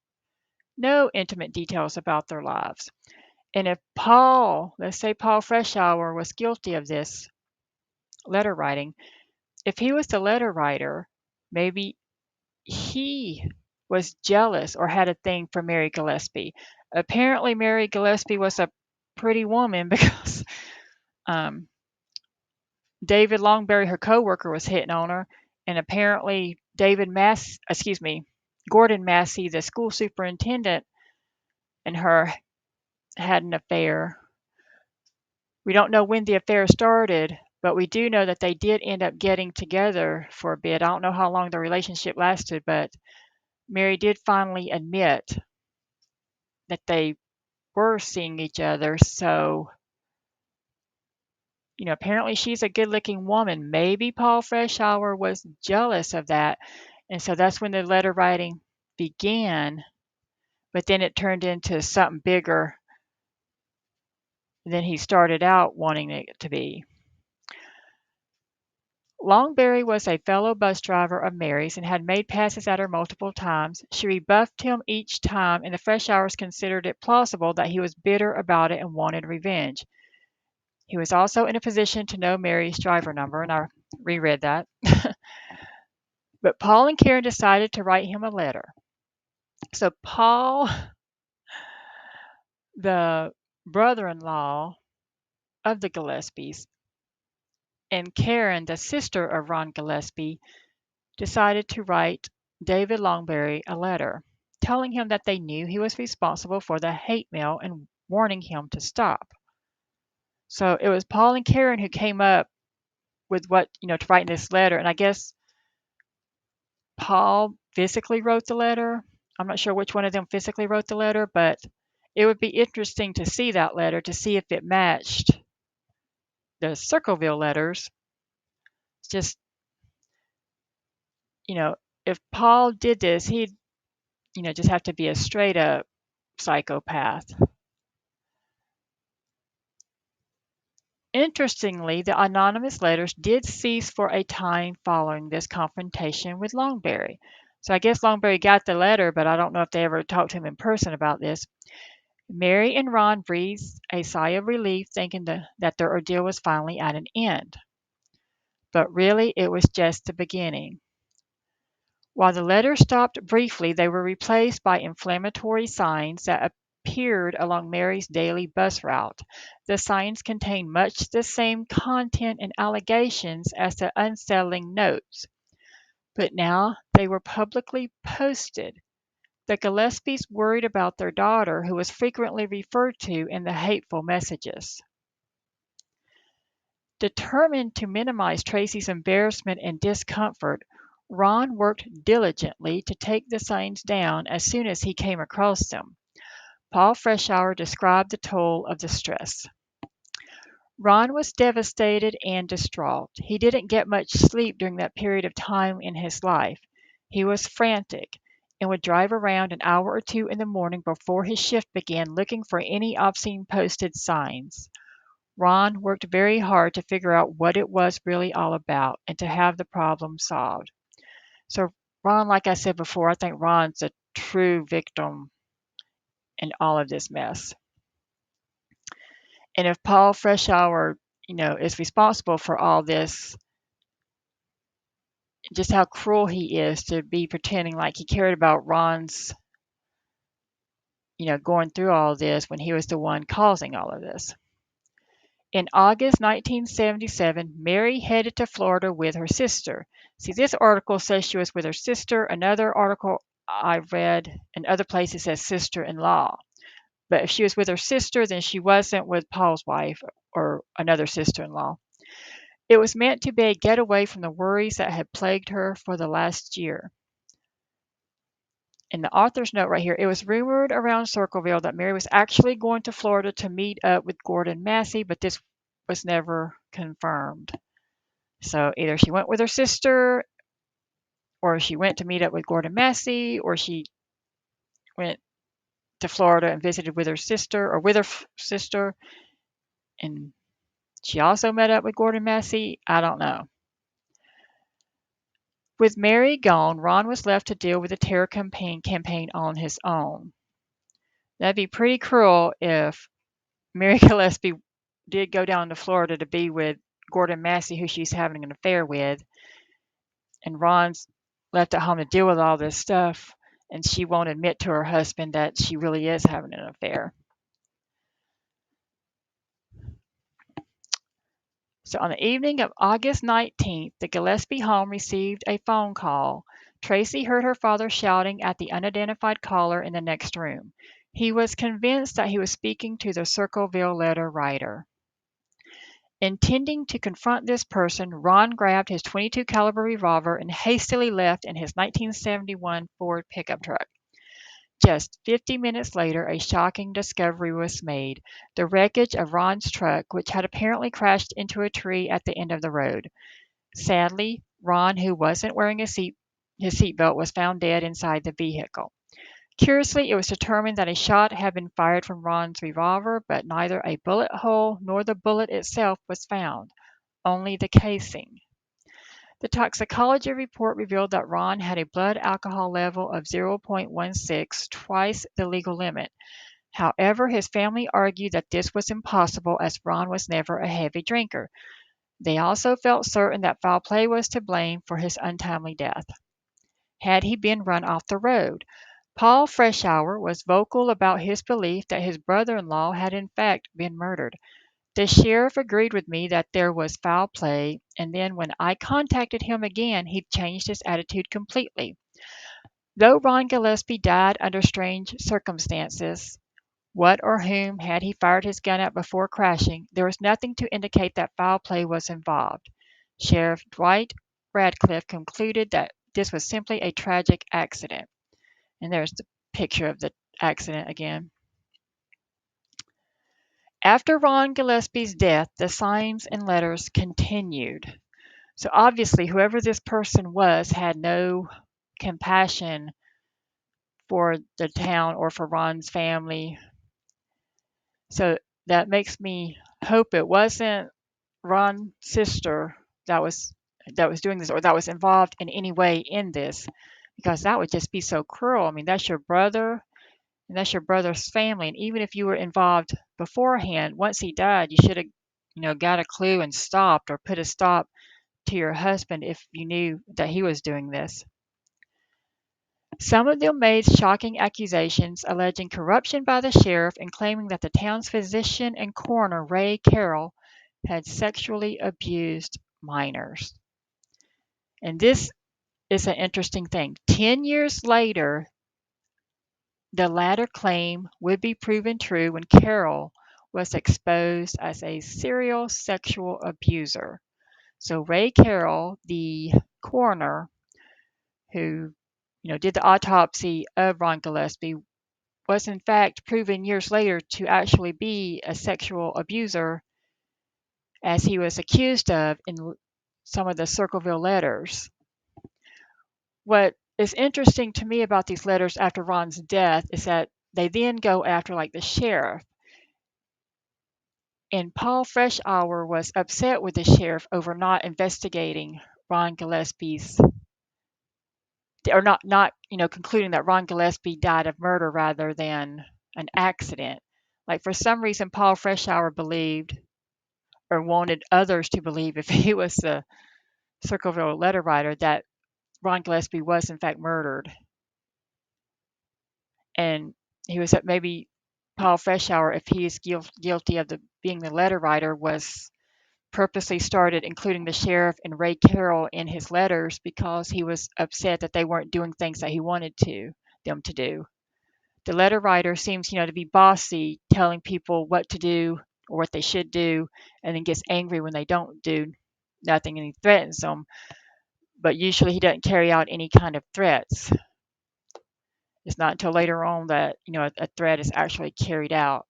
know intimate details about their lives. And if Paul, let's say Paul Freshour was guilty of this letter writing, if he was the letter writer, maybe he was jealous or had a thing for Mary Gillespie. Apparently, Mary Gillespie was a pretty woman because um, David Longberry, her coworker, was hitting on her, and apparently Gordon Massey, the school superintendent, and her had an affair. We don't know when the affair started, but we do know that they did end up getting together for a bit. I don't know how long the relationship lasted, but Mary did finally admit that they were seeing each other. So, apparently she's a good looking woman. Maybe Paul Freshour was jealous of that. And so that's when the letter writing began, but then it turned into something bigger than he started out wanting it to be. Longberry was a fellow bus driver of Mary's and had made passes at her multiple times. She rebuffed him each time, and the Freshours considered it plausible that he was bitter about it and wanted revenge. He was also in a position to know Mary's driver number, and I reread that. But Paul and Karen decided to write him a letter. So Paul, the brother-in-law of the Gillespies, and Karen, the sister of Ron Gillespie, decided to write David Longberry a letter, telling him that they knew he was responsible for the hate mail and warning him to stop. So it was Paul and Karen who came up with what, to write in this letter. And I guess Paul physically wrote the letter. I'm not sure which one of them physically wrote the letter, but it would be interesting to see that letter to see if it matched the Circleville letters. It's just, if Paul did this, he'd, just have to be a straight up psychopath. Interestingly, the anonymous letters did cease for a time following this confrontation with Longberry. So I guess Longberry got the letter, but I don't know if they ever talked to him in person about this. Mary and Ron breathed a sigh of relief, thinking that their ordeal was finally at an end. But really, it was just the beginning. While the letters stopped briefly, they were replaced by inflammatory signs that appeared along Mary's daily bus route. The signs contained much the same content and allegations as the unsettling notes, but now they were publicly posted. The Gillespies worried about their daughter, who was frequently referred to in the hateful messages. Determined to minimize Tracy's embarrassment and discomfort, Ron worked diligently to take the signs down as soon as he came across them. Paul Freshour described the toll of the stress. Ron was devastated and distraught. He didn't get much sleep during that period of time in his life. He was frantic and would drive around an hour or two in the morning before his shift began looking for any obscene posted signs. Ron worked very hard to figure out what it was really all about and to have the problem solved. So Ron, like I said before, I think Ron's a true victim in all of this mess. And if Paul Freshour, is responsible for all this, just how cruel he is to be pretending like he cared about Ron's, going through all this when he was the one causing all of this. In August 1977, Mary headed to Florida with her sister. See, this article says she was with her sister. Another article I read in other places says sister-in-law. But if she was with her sister, then she wasn't with Paul's wife or another sister-in-law. It was meant to be a getaway from the worries that had plagued her for the last year. In the author's note right here, it was rumored around Circleville that Mary was actually going to Florida to meet up with Gordon Massey, but this was never confirmed. So either she went with her sister, or she went to meet up with Gordon Massey, or she went to Florida and visited with her sister, and she also met up with Gordon Massey. I don't know. With Mary gone, Ron was left to deal with the terror campaign on his own. That'd be pretty cruel if Mary Gillespie did go down to Florida to be with Gordon Massey, who she's having an affair with, and Ron's left at home to deal with all this stuff, and she won't admit to her husband that she really is having an affair. So on the evening of August 19th, the Gillespie home received a phone call. Tracy heard her father shouting at the unidentified caller in the next room. He was convinced that he was speaking to the Circleville letter writer. Intending to confront this person, Ron grabbed his .22 caliber revolver and hastily left in his 1971 Ford pickup truck. Just 50 minutes later, a shocking discovery was made: the wreckage of Ron's truck, which had apparently crashed into a tree at the end of the road. Sadly, Ron, who wasn't wearing his seatbelt, was found dead inside the vehicle. Curiously, it was determined that a shot had been fired from Ron's revolver, but neither a bullet hole nor the bullet itself was found, only the casing. The toxicology report revealed that Ron had a blood alcohol level of 0.16, twice the legal limit. However, his family argued that this was impossible as Ron was never a heavy drinker. They also felt certain that foul play was to blame for his untimely death. Had he been run off the road? Paul Freshour was vocal about his belief that his brother-in-law had in fact been murdered. The sheriff agreed with me that there was foul play, and then when I contacted him again, he changed his attitude completely. Though Ron Gillespie died under strange circumstances, what or whom had he fired his gun at before crashing, there was nothing to indicate that foul play was involved. Sheriff Dwight Radcliffe concluded that this was simply a tragic accident. And there's the picture of the accident again. After Ron Gillespie's death, the signs and letters continued. So obviously, whoever this person was had no compassion for the town or for Ron's family. So that makes me hope it wasn't Ron's sister that was doing this or that was involved in any way in this, because that would just be so cruel. I mean, that's your brother and that's your brother's family, and even if you were involved beforehand, once he died, you should have, got a clue and stopped or put a stop to your husband if you knew that he was doing this. Some of them made shocking accusations alleging corruption by the sheriff and claiming that the town's physician and coroner, Ray Carroll, had sexually abused minors. And this is an interesting thing. 10 years later, the latter claim would be proven true when Carroll was exposed as a serial sexual abuser. So Ray Carroll, the coroner who, did the autopsy of Ron Gillespie, was in fact proven years later to actually be a sexual abuser, as he was accused of in some of the Circleville letters. What is interesting to me about these letters after Ron's death is that they then go after like the sheriff. And Paul Freshour was upset with the sheriff over not investigating Ron Gillespie's, or not concluding that Ron Gillespie died of murder rather than an accident. Like for some reason, Paul Freshour believed or wanted others to believe, if he was the Circleville letter writer, that Ron Gillespie was in fact murdered. And he was that maybe Paul Freshour, if he is guilty of being the letter writer, was purposely started including the sheriff and Ray Carroll in his letters because he was upset that they weren't doing things that he wanted them to do. The letter writer seems, to be bossy, telling people what to do or what they should do, and then gets angry when they don't do nothing and he threatens them. But usually he doesn't carry out any kind of threats. It's not until later on that, a threat is actually carried out.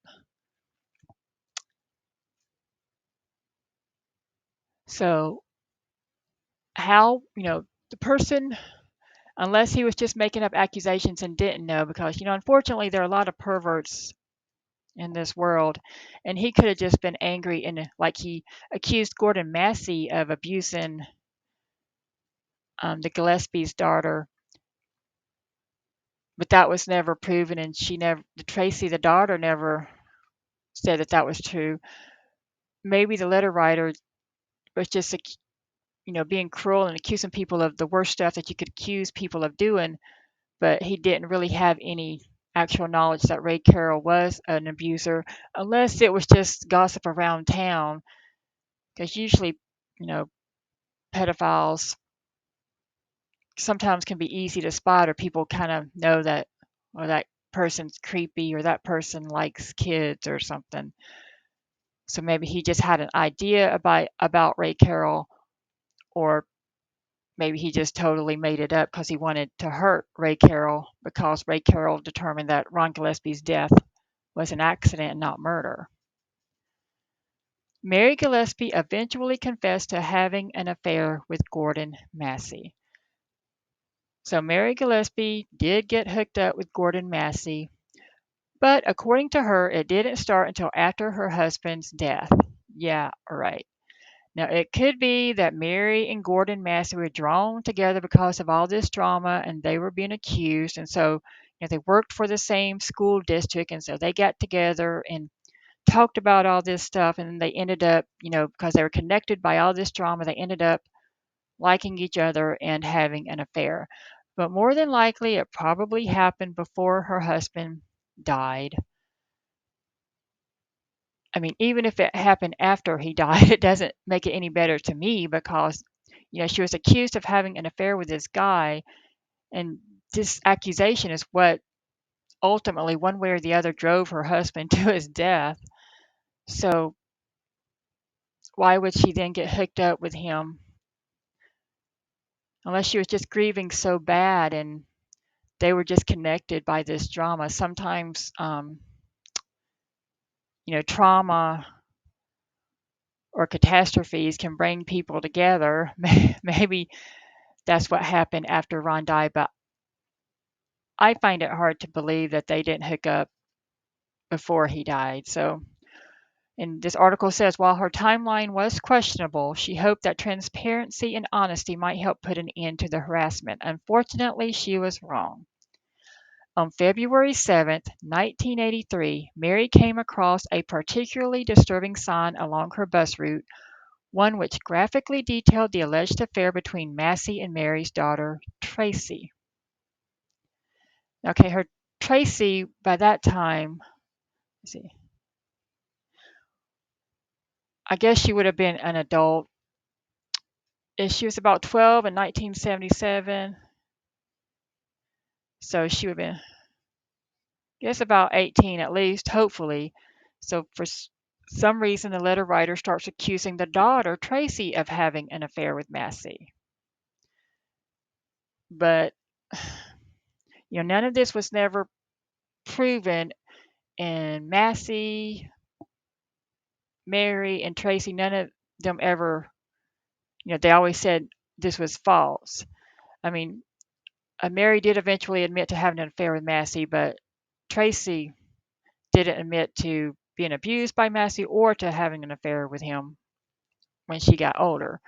So how, the person, unless he was just making up accusations and didn't know, because, unfortunately there are a lot of perverts in this world, and he could have just been angry and like he accused Gordon Massey of abusing the Gillespie's daughter, but that was never proven, and Tracy, the daughter, never said that that was true. Maybe the letter writer was just being cruel and accusing people of the worst stuff that you could accuse people of doing, but he didn't really have any actual knowledge that Ray Carroll was an abuser, unless it was just gossip around town, because usually, pedophiles sometimes can be easy to spot, or people kind of know that, or that person's creepy, or that person likes kids or something. So maybe he just had an idea about Ray Carroll, or maybe he just totally made it up because he wanted to hurt Ray Carroll, because Ray Carroll determined that Ron Gillespie's death was an accident and not murder. Mary Gillespie eventually confessed to having an affair with Gordon Massey. So Mary Gillespie did get hooked up with Gordon Massey, but according to her, it didn't start until after her husband's death. Yeah, right. Now, it could be that Mary and Gordon Massey were drawn together because of all this drama and they were being accused. And so, they worked for the same school district, and so they got together and talked about all this stuff, and then they ended up, because they were connected by all this drama, they ended up liking each other and having an affair. But more than likely, it probably happened before her husband died. I mean, even if it happened after he died, it doesn't make it any better to me because, she was accused of having an affair with this guy, and this accusation is what ultimately, one way or the other, drove her husband to his death. So why would she then get hooked up with him unless she was just grieving so bad and they were just connected by this drama? Sometimes, trauma or catastrophes can bring people together. Maybe that's what happened after Ron died, but I find it hard to believe that they didn't hook up before he died. So, and this article says while her timeline was questionable, she hoped that transparency and honesty might help put an end to the harassment. Unfortunately, she was wrong. On February 7th, 1983, Mary came across a particularly disturbing sign along her bus route, one which graphically detailed the alleged affair between Massey and Mary's daughter, Tracy. Okay, her Tracy by that time, let's see, I guess she would have been an adult. She was about 12 in 1977, so she would have been, I guess, about 18 at least, hopefully. So for some reason, the letter writer starts accusing the daughter, Tracy, of having an affair with Massey. But, none of this was never proven, and Massey, Mary, and Tracy, none of them ever, they always said this was false. I mean, Mary did eventually admit to having an affair with Massey, but Tracy didn't admit to being abused by Massey or to having an affair with him when she got older.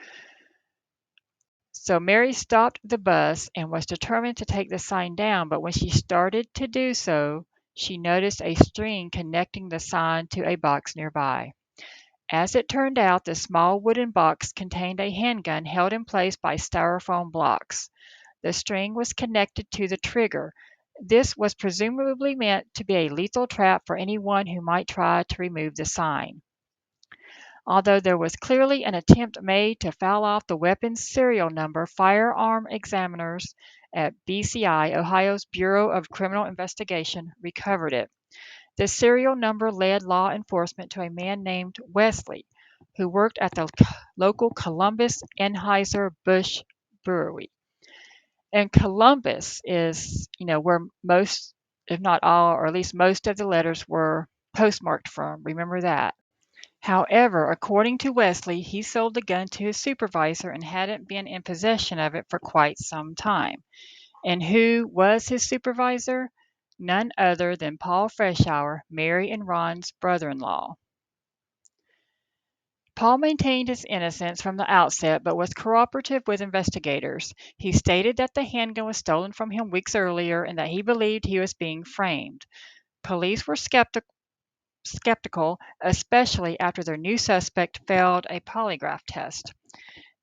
So Mary stopped the bus and was determined to take the sign down, but when she started to do so, she noticed a string connecting the sign to a box nearby. As it turned out, the small wooden box contained a handgun held in place by styrofoam blocks. The string was connected to the trigger. This was presumably meant to be a lethal trap for anyone who might try to remove the sign. Although there was clearly an attempt made to foul off the weapon's serial number, firearm examiners at BCI, Ohio's Bureau of Criminal Investigation, recovered it. The serial number led law enforcement to a man named Wesley, who worked at the local Columbus Anheuser-Busch brewery. And Columbus is, where most, if not all, or at least most of the letters were postmarked from. Remember that. However, according to Wesley, he sold the gun to his supervisor and hadn't been in possession of it for quite some time. And who was his supervisor? None other than Paul Freshour, Mary and Ron's brother-in-law. Paul maintained his innocence from the outset, but was cooperative with investigators. He stated that the handgun was stolen from him weeks earlier and that he believed he was being framed. Police were skeptical, especially after their new suspect failed a polygraph test.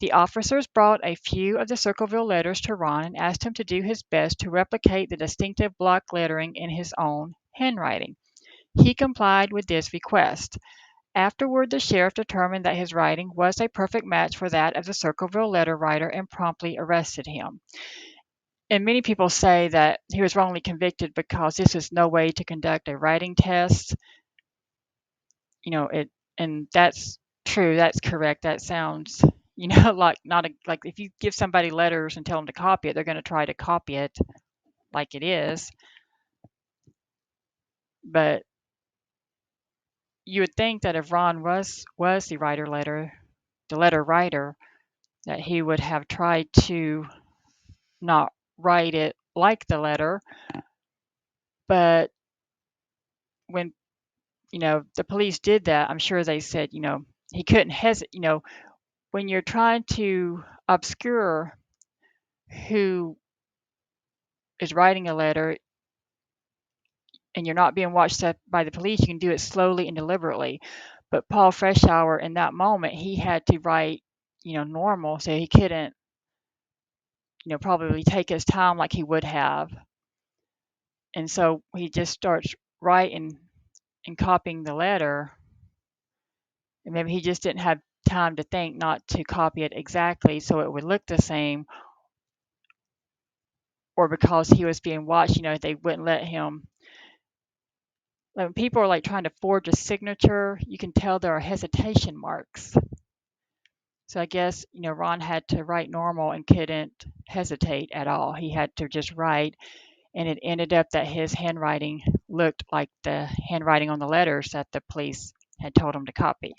The officers brought a few of the Circleville letters to Ron and asked him to do his best to replicate the distinctive block lettering in his own handwriting. He complied with this request. Afterward, the sheriff determined that his writing was a perfect match for that of the Circleville letter writer and promptly arrested him. And many people say that he was wrongly convicted because this is no way to conduct a writing test. And that's true, that's correct. That sounds, like not like if you give somebody letters and tell them to copy it, they're going to try to copy it like it is. But you would think that if Ron was the letter writer, that he would have tried to not write it like the letter. But when, the police did that, I'm sure they said, he couldn't hesitate. When you're trying to obscure who is writing a letter, and you're not being watched by the police, you can do it slowly and deliberately. But Paul Freshour, in that moment, he had to write, normal, so he couldn't, probably take his time like he would have. And so he just starts writing and copying the letter. And maybe he just didn't have time to think not to copy it exactly so it would look the same, or because he was being watched, they wouldn't let him. Like when people are like trying to forge a signature, you can tell there are hesitation marks. So I guess, Ron had to write normal and couldn't hesitate at all. He had to just write, and it ended up that his handwriting looked like the handwriting on the letters that the police had told him to copy.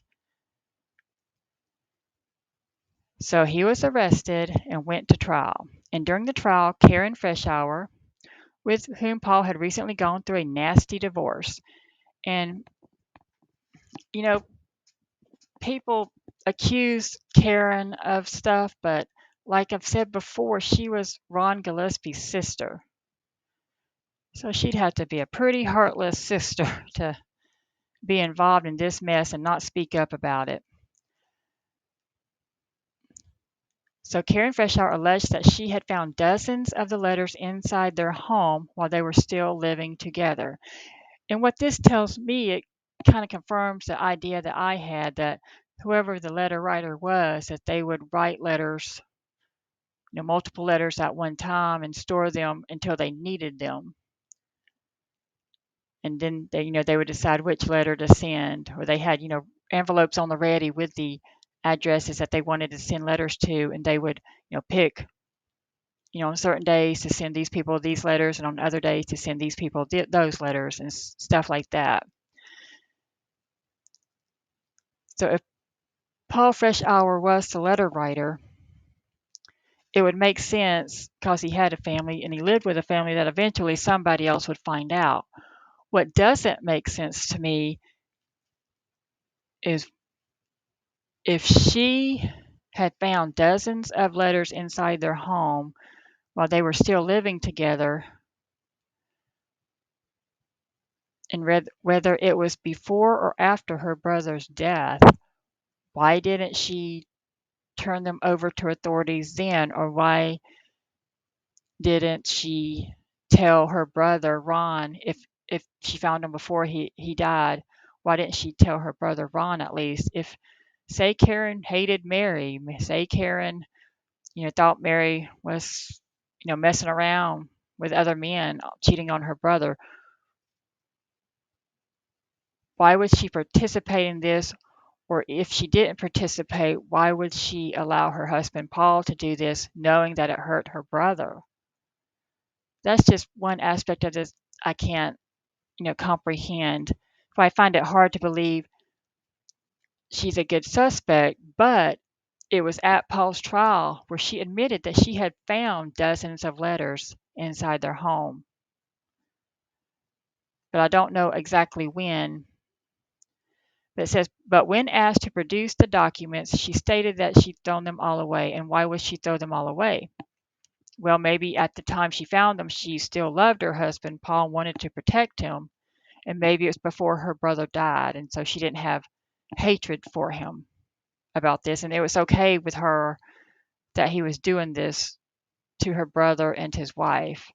So he was arrested and went to trial. And during the trial, Karen Freshour, with whom Paul had recently gone through a nasty divorce, and, you know, people accuse Karen of stuff, but like I've said before, she was Ron Gillespie's sister. So she'd have to be a pretty heartless sister to be involved in this mess and not speak up about it. So Karen Freshour alleged that she had found dozens of the letters inside their home while they were still living together. And what this tells me, it kind of confirms the idea that I had that whoever the letter writer was, that they would write letters, multiple letters at one time and store them until they needed them. And then they would decide which letter to send, or they had, envelopes on the ready with the addresses that they wanted to send letters to, and they would, pick, on certain days to send these people these letters, and on other days to send these people those letters and stuff like that. So if Paul Freshour was the letter writer, it would make sense because he had a family and he lived with a family that eventually somebody else would find out. What doesn't make sense to me is if she had found dozens of letters inside their home while they were still living together, and whether it was before or after her brother's death, why didn't she turn them over to authorities then? Or why didn't she tell her brother Ron, if she found him before he died, why didn't she tell her brother Ron at least? If, say, Karen hated Mary, say Karen, thought Mary was, messing around with other men, cheating on her brother, why would she participate in this? Or if she didn't participate, why would she allow her husband Paul to do this, knowing that it hurt her brother? That's just one aspect of this I can't, comprehend. So I find it hard to believe she's a good suspect, but it was at Paul's trial where she admitted that she had found dozens of letters inside their home. But I don't know exactly when. But it says, but when asked to produce the documents, she stated that she'd thrown them all away. And why would she throw them all away? Well, maybe at the time she found them, she still loved her husband. Paul wanted to protect him. And maybe it was before her brother died. And so she didn't have hatred for him about this. And it was okay with her that he was doing this to her brother and his wife.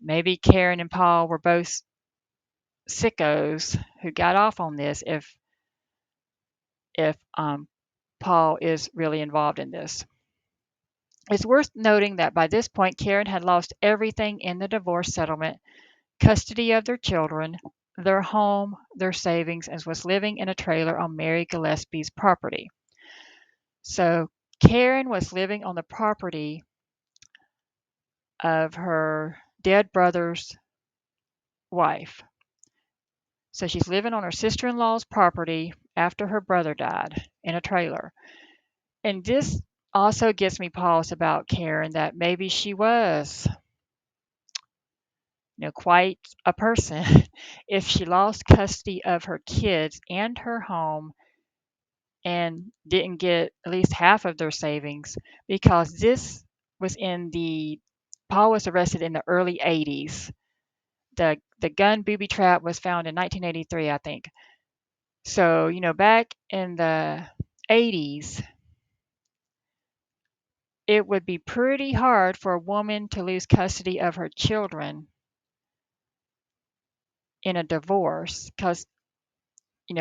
Maybe Karen and Paul were both sickos who got off on this if Paul is really involved in this. It's worth noting that by this point, Karen had lost everything in the divorce settlement, custody of their children, their home, their savings, and was living in a trailer on Mary Gillespie's property. So Karen was living on the property of her dead brother's wife. So she's living on her sister-in-law's property after her brother died in a trailer. And this also gives me pause about Karen, that maybe she was, quite a person if she lost custody of her kids and her home and didn't get at least half of their savings, because this was Paul was arrested in the early 80s. The the gun booby trap was found in 1983, I think. So, back in the 80s, it would be pretty hard for a woman to lose custody of her children in a divorce because,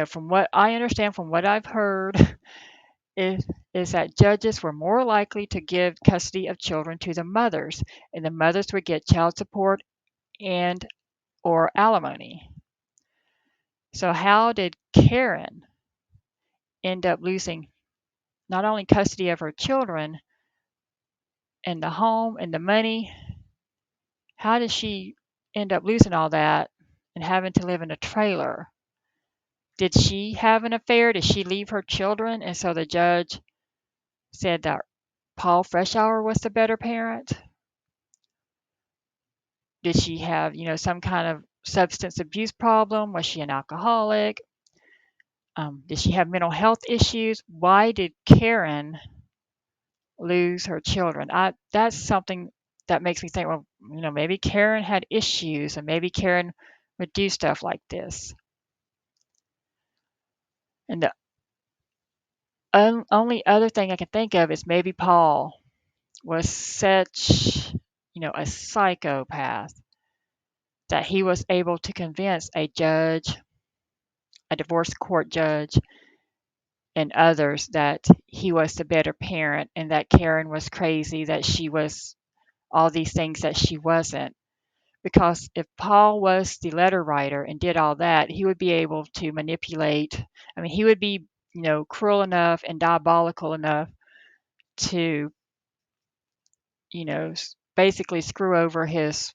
from what I understand, from what I've heard, is, is that judges were more likely to give custody of children to the mothers, and the mothers would get child support and or alimony. So how did Karen end up losing not only custody of her children and the home and the money? How did she end up losing all that and having to live in a trailer? Did she have an affair? Did she leave her children? And so the judge said that Paul Freshour was the better parent? Did she have, some kind of substance abuse problem? Was she an alcoholic? Did she have mental health issues? Why did Karen lose her children? That's something that makes me think, well, maybe Karen had issues and maybe Karen would do stuff like this. And the only other thing I can think of is maybe Paul was such, a psychopath that he was able to convince a judge, a divorce court judge, and others that he was the better parent and that Karen was crazy, that she was all these things that she wasn't. Because if Paul was the letter writer and did all that, he would be able to manipulate. I mean, he would be, cruel enough and diabolical enough to, basically screw over his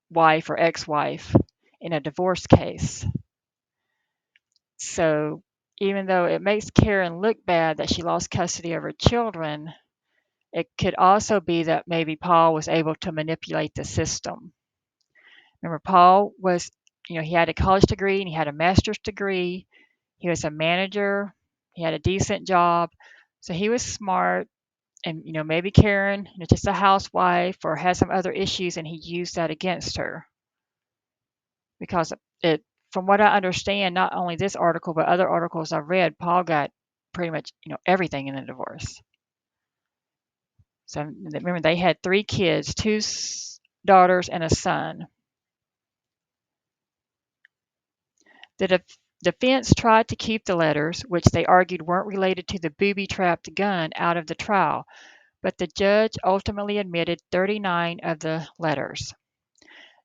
wife or ex-wife in a divorce case. So even though it makes Karen look bad that she lost custody of her children, it could also be that maybe Paul was able to manipulate the system. Remember, Paul was, he had a college degree and he had a master's degree. He was a manager. He had a decent job. So he was smart. And, maybe Karen, just a housewife or has some other issues and he used that against her. Because from what I understand, not only this article, but other articles I've read, Paul got pretty much, everything in the divorce. So remember, they had 3 kids, 2 daughters and a son. The defense tried to keep the letters, which they argued weren't related to the booby-trapped gun, out of the trial, but the judge ultimately admitted 39 of the letters.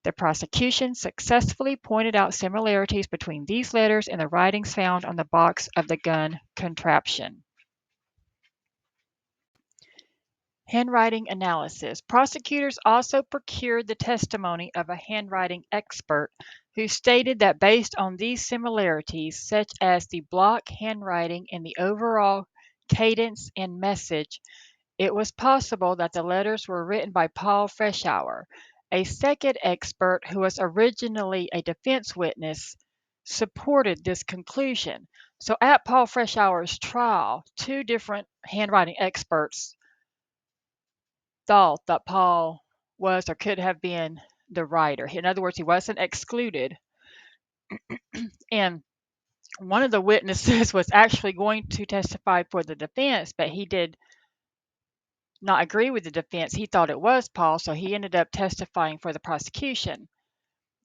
The prosecution successfully pointed out similarities between these letters and the writings found on the box of the gun contraption. Handwriting analysis. Prosecutors also procured the testimony of a handwriting expert who stated that based on these similarities, such as the block handwriting and the overall cadence and message, it was possible that the letters were written by Paul Freshour. A second expert, who was originally a defense witness, supported this conclusion. So at Paul Freshour's trial, 2 different handwriting experts thought that Paul was or could have been the writer. In other words, he wasn't excluded. And one of the witnesses was actually going to testify for the defense, but he did not agree with the defense. He thought it was Paul, so he ended up testifying for the prosecution.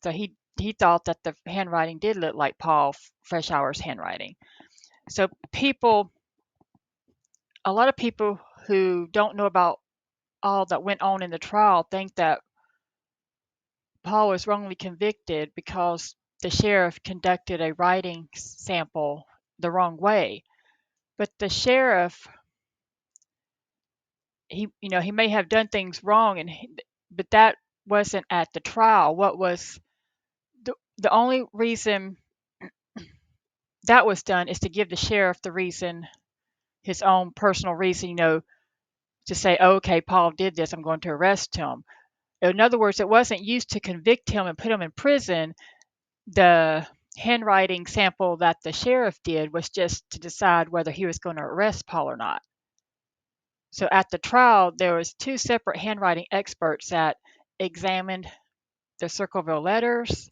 So he thought that the handwriting did look like Paul Freshour's handwriting. So a lot of people who don't know about all that went on in the trial think that Paul was wrongly convicted because the sheriff conducted a writing sample the wrong way. But the sheriff, he may have done things wrong, but that wasn't at the trial. What was the only reason that was done is to give the sheriff the reason, his own personal reason, to say, oh, okay, Paul did this, I'm going to arrest him. In other words, it wasn't used to convict him and put him in prison. The handwriting sample that the sheriff did was just to decide whether he was going to arrest Paul or not. So at the trial, there was 2 separate handwriting experts that examined the Circleville Letters,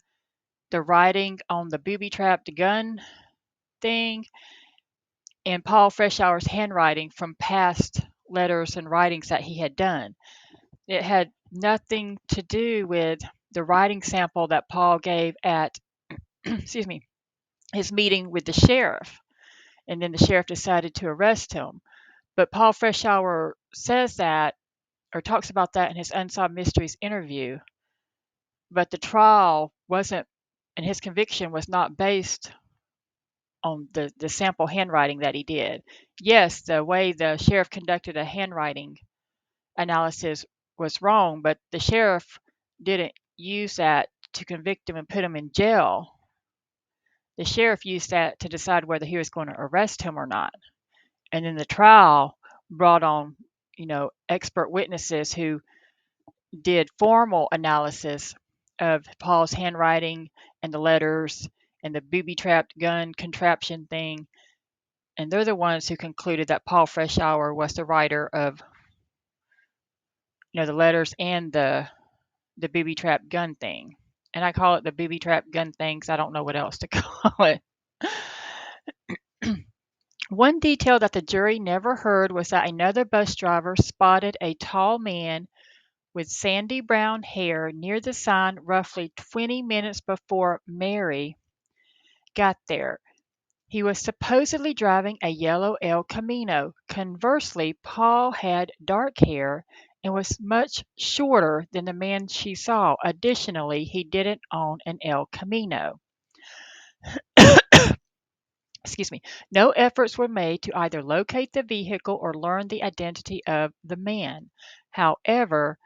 the writing on the booby-trapped gun thing, and Paul Freshour's handwriting from past letters and writings that he had done. It had nothing to do with the writing sample that Paul gave at excuse me, his meeting with the sheriff. And then the sheriff decided to arrest him. But Paul Freshour says that or talks about that in his Unsolved Mysteries interview. But the trial wasn't, and his conviction was not based on the sample handwriting that he did. Yes, the way the sheriff conducted a handwriting analysis was wrong, but the sheriff didn't use that to convict him and put him in jail. The sheriff used that to decide whether he was going to arrest him or not. And then the trial brought on, expert witnesses who did formal analysis of Paul's handwriting and the letters and the booby-trapped gun contraption thing. And they're the ones who concluded that Paul Freshour was the writer of, the letters and the booby-trapped gun thing. And I call it the booby-trapped gun thing because I don't know what else to call it. One detail that the jury never heard was that another bus driver spotted a tall man with sandy brown hair near the sign roughly 20 minutes before Mary got there. He was supposedly driving a yellow El Camino. Conversely, Paul had dark hair and was much shorter than the man she saw. Additionally, he didn't own an El Camino. Excuse me. No efforts were made to either locate the vehicle or learn the identity of the man. However,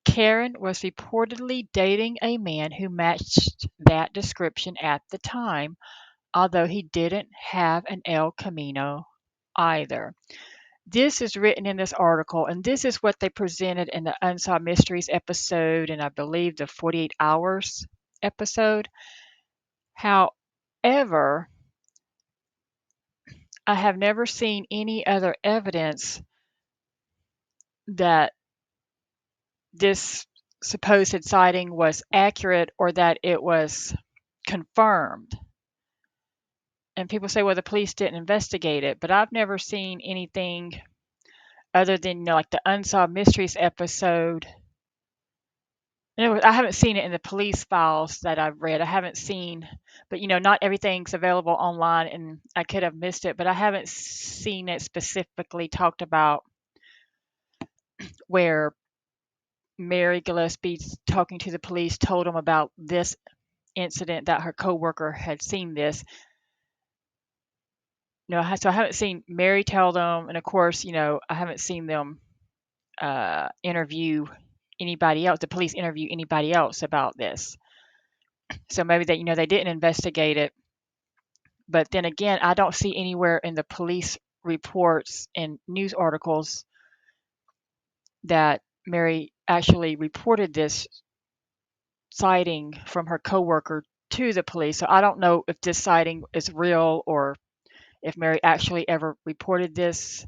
Karen was reportedly dating a man who matched that description at the time, although he didn't have an El Camino either. This is written in this article, and this is what they presented in the Unsolved Mysteries episode, and I believe the 48 Hours episode. However, I have never seen any other evidence that this supposed sighting was accurate or that it was confirmed. And people say, well, the police didn't investigate it, but I've never seen anything other than, like the Unsolved Mysteries episode. I haven't seen it in the police files that I've read. I haven't seen, but not everything's available online, and I could have missed it, but I haven't seen it specifically talked about where Mary Gillespie talking to the police told them about this incident that her coworker had seen this. So I haven't seen Mary tell them, and of course, I haven't seen them interview anybody else. The police interview anybody else about this. So maybe they didn't investigate it. But then again, I don't see anywhere in the police reports and news articles that Mary actually reported this sighting from her coworker to the police. So I don't know if this sighting is real or if Mary actually ever reported this,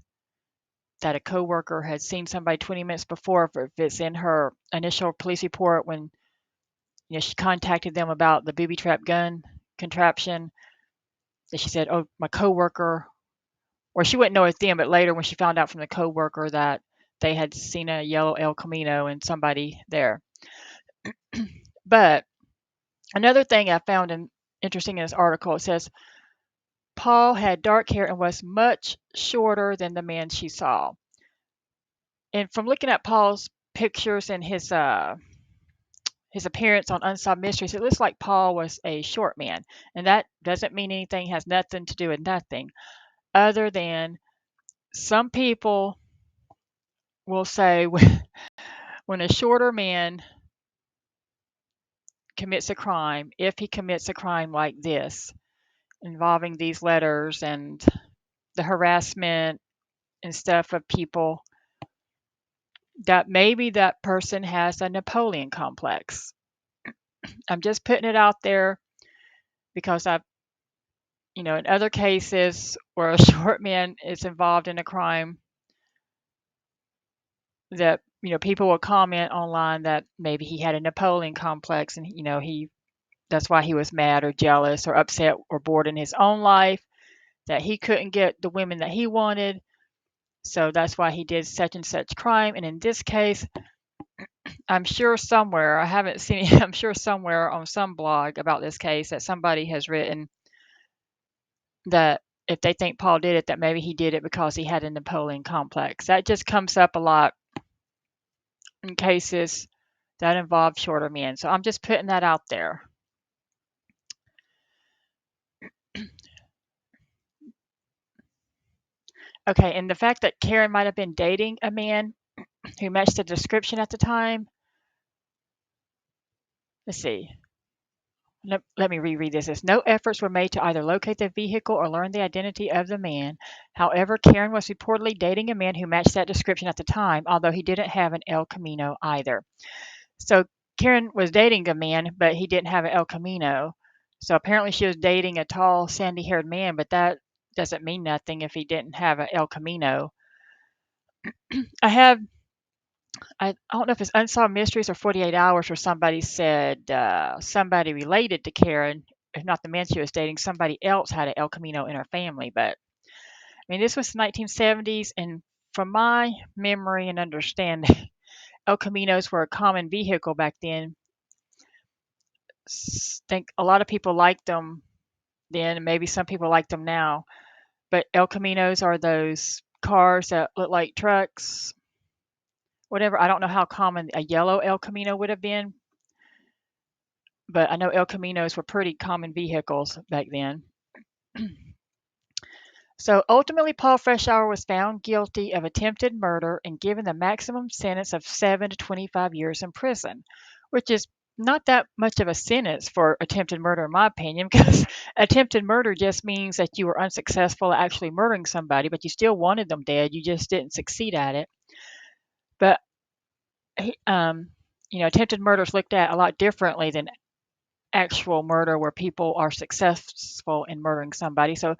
that a coworker had seen somebody 20 minutes before, if it's in her initial police report when she contacted them about the booby trap gun contraption, that she said, oh, my coworker, or she wouldn't know it then, but later when she found out from the coworker that they had seen a yellow El Camino and somebody there. But another thing I found interesting in this article, it says, Paul had dark hair and was much shorter than the man she saw. And from looking at Paul's pictures and his appearance on Unsolved Mysteries, it looks like Paul was a short man. And that doesn't mean anything, has nothing to do with nothing, other than some people will say when a shorter man commits a crime, if he commits a crime like this, involving these letters and the harassment and stuff of people, that maybe that person has a Napoleon complex. I'm just putting it out there because I've, in other cases where a short man is involved in a crime, that people will comment online that maybe he had a Napoleon complex and, that's why he was mad or jealous or upset or bored in his own life, that he couldn't get the women that he wanted. So that's why he did such and such crime. And in this case, I'm sure somewhere, I haven't seen it, I'm sure somewhere on some blog about this case that somebody has written that if they think Paul did it, that maybe he did it because he had a Napoleon complex. That just comes up a lot in cases that involve shorter men. So I'm just putting that out there. Okay, and the fact that Karen might have been dating a man who matched the description at the time. Let's see. Let me reread this. It says, no efforts were made to either locate the vehicle or learn the identity of the man. However, Karen was reportedly dating a man who matched that description at the time, although he didn't have an El Camino either. So Karen was dating a man, but he didn't have an El Camino. So apparently she was dating a tall, sandy-haired man, but that doesn't mean nothing if he didn't have an El Camino. I don't know if it's Unsolved Mysteries or 48 Hours where somebody said somebody related to Karen, if not the man she was dating, somebody else had an El Camino in her family. But I mean, this was the 1970s, and from my memory and understanding, El Caminos were a common vehicle back then. Think a lot of people liked them then, and maybe some people like them now. But El Caminos are those cars that look like trucks, whatever. I don't know how common a yellow El Camino would have been, but I know El Caminos were pretty common vehicles back then. So ultimately, Paul Freshour was found guilty of attempted murder and given the maximum sentence of 7 to 25 years in prison, which is not that much of a sentence for attempted murder, in my opinion, because attempted murder just means that you were unsuccessful at actually murdering somebody, but you still wanted them dead. You just didn't succeed at it. But attempted murder is looked at a lot differently than actual murder, where people are successful in murdering somebody. So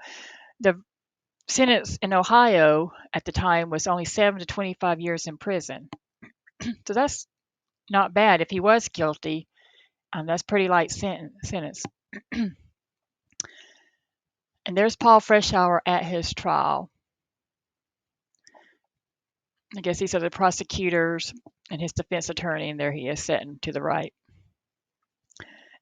the sentence in Ohio at the time was only 7 to 25 years in prison. So that's not bad. If he was guilty, that's pretty light sentence. And there's Paul Freshour at his trial. I guess these are the prosecutors and his defense attorney, and there he is sitting to the right.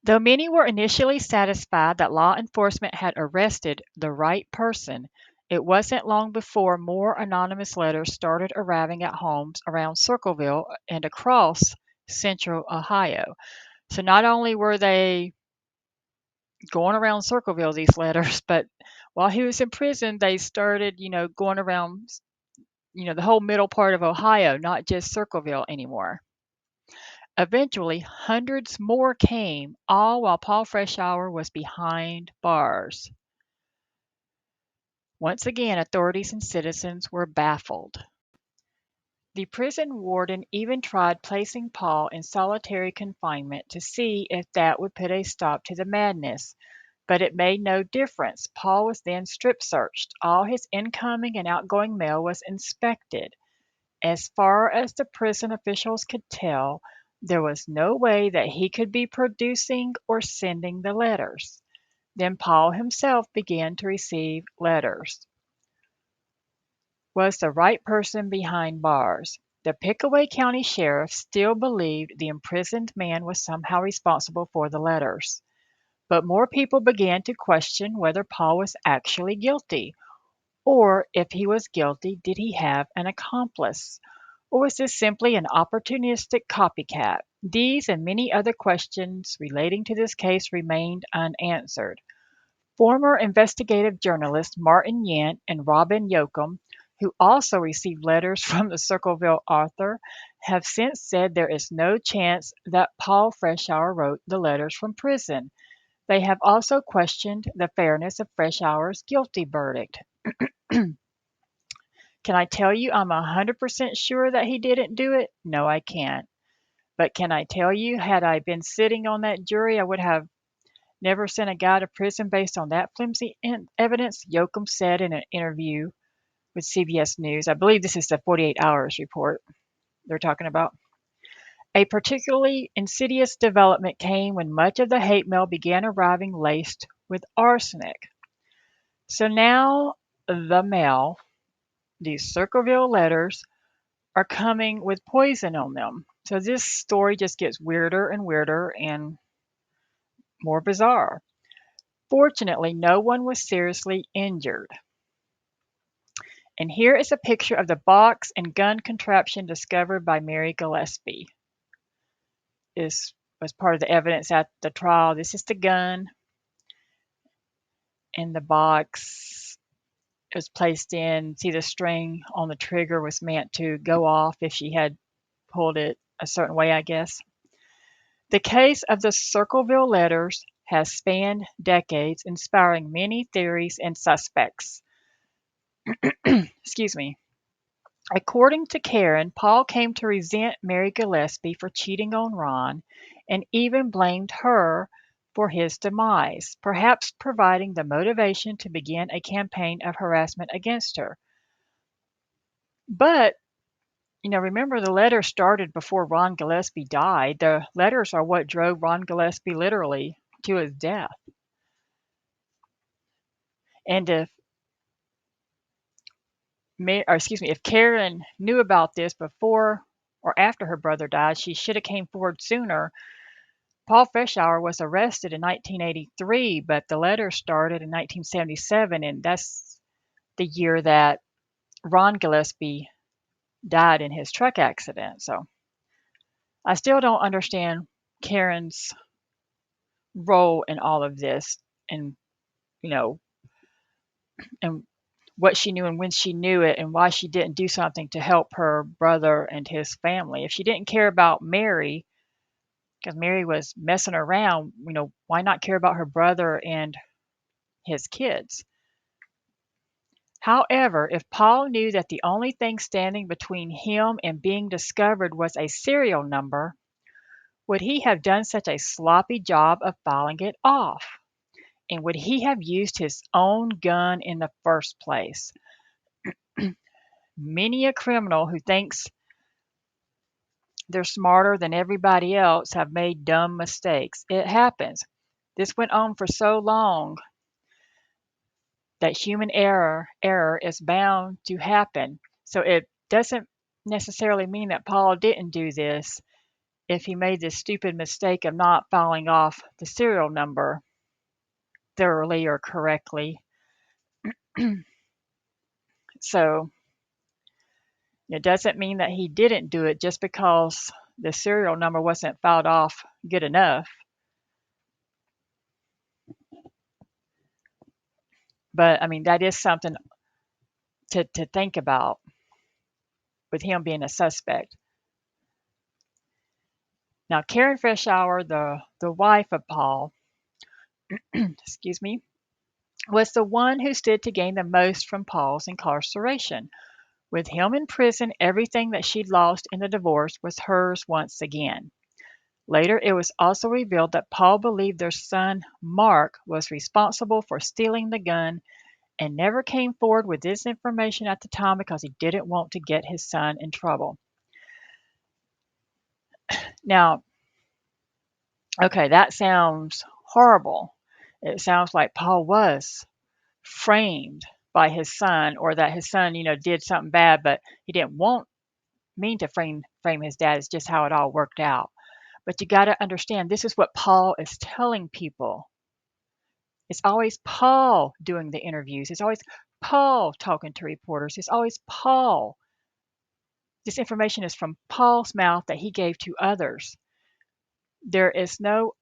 Though many were initially satisfied that law enforcement had arrested the right person, it wasn't long before more anonymous letters started arriving at homes around Circleville and across central Ohio. So not only were they going around Circleville, these letters, but while he was in prison, they started, going around, the whole middle part of Ohio, not just Circleville anymore. Eventually, hundreds more came, all while Paul Freshour was behind bars. Once again, authorities and citizens were baffled. The prison warden even tried placing Paul in solitary confinement to see if that would put a stop to the madness, but it made no difference. Paul was then strip searched. All his incoming and outgoing mail was inspected. As far as the prison officials could tell, there was no way that he could be producing or sending the letters. Then Paul himself began to receive letters. Was the right person behind bars? The Pickaway County Sheriff still believed the imprisoned man was somehow responsible for the letters. But more people began to question whether Paul was actually guilty, or if he was guilty, did he have an accomplice? Or was this simply an opportunistic copycat? These and many other questions relating to this case remained unanswered. Former investigative journalists Martin Yent and Robin Yoakum, who also received letters from the Circleville author, have since said there is no chance that Paul Freshour wrote the letters from prison. They have also questioned the fairness of Freshour's guilty verdict. Can I tell you I'm 100% sure that he didn't do it? No, I can't. But can I tell you, had I been sitting on that jury, I would have never sent a guy to prison based on that flimsy evidence, Yoakum said in an interview with CBS News. I believe this is the 48 Hours report. they're talking about. A particularly insidious development came when much of the hate mail began arriving laced with arsenic. So now the mail, these Circleville letters, are coming with poison on them. So this story just gets weirder and weirder and more bizarre. Fortunately, no one was seriously injured. And here is a picture of the box and gun contraption discovered by Mary Gillespie. This was part of the evidence at the trial. This is the gun, and the box was placed in. See, the string on the trigger was meant to go off if she had pulled it a certain way, I guess. The case of the Circleville letters has spanned decades, inspiring many theories and suspects. Excuse me. According to Karen, Paul came to resent Mary Gillespie for cheating on Ron and even blamed her for his demise, perhaps providing the motivation to begin a campaign of harassment against her. But, remember the letter started before Ron Gillespie died. The letters are what drove Ron Gillespie literally to his death. And if Karen knew about this before or after her brother died, she should have came forward sooner. Paul Feshauer was arrested in 1983, but the letter started in 1977, and that's the year that Ron Gillespie died in his truck accident. So I still don't understand Karen's role in all of this, and you know, and what she knew and when she knew it, and why she didn't do something to help her brother and his family. If she didn't care about Mary, because Mary was messing around, why not care about her brother and his kids? However, if Paul knew that the only thing standing between him and being discovered was a serial number, would he have done such a sloppy job of filing it off? And would he have used his own gun in the first place? Many a criminal who thinks they're smarter than everybody else have made dumb mistakes. It happens. This went on for so long that human error is bound to happen. So it doesn't necessarily mean that Paul didn't do this if he made this stupid mistake of not filing off the serial number thoroughly or correctly. So it doesn't mean that he didn't do it just because the serial number wasn't filed off good enough. But I mean, that is something to think about with him being a suspect. Now, Karen Feshauer, the wife of Paul, excuse me, was the one who stood to gain the most from Paul's incarceration. With him in prison, everything that she'd lost in the divorce was hers once again. Later, it was also revealed that Paul believed their son, Mark, was responsible for stealing the gun and never came forward with this information at the time because he didn't want to get his son in trouble. Now, okay, that sounds horrible. It sounds like Paul was framed by his son, or that his son, did something bad, but he didn't mean to frame his dad. It's just how it all worked out. But you got to understand, this is what Paul is telling people. It's always Paul doing the interviews. It's always Paul talking to reporters. It's always Paul. This information is from Paul's mouth that he gave to others. There is no,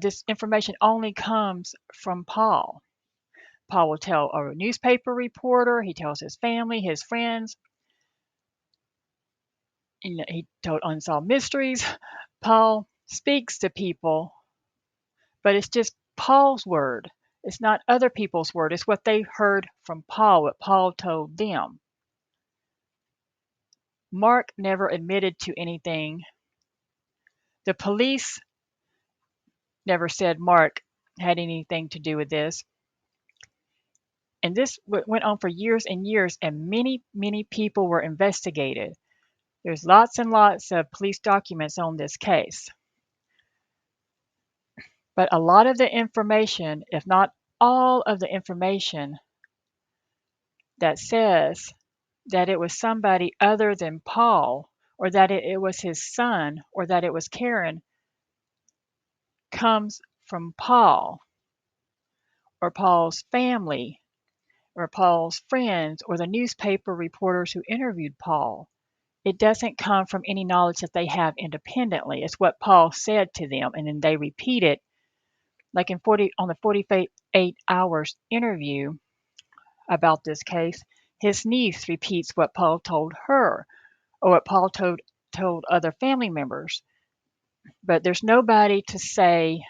this information only comes from Paul. Paul will tell a newspaper reporter, he tells his family, his friends. He told Unsolved Mysteries. Paul speaks to people, but it's just Paul's word. It's not other people's word. It's what they heard from Paul, what Paul told them. Mark never admitted to anything. The police never said Mark had anything to do with this. And this went on for years and years, and many, many people were investigated. There's lots and lots of police documents on this case. But a lot of the information, if not all of the information that says that it was somebody other than Paul, or that it was his son, or that it was Karen, comes from Paul, or Paul's family, or Paul's friends, or the newspaper reporters who interviewed Paul. It doesn't come from any knowledge that they have independently. It's what Paul said to them, and then they repeat it. Like on the 48 hours interview about this case, his niece repeats what Paul told her, or what Paul told other family members. But there's nobody to say,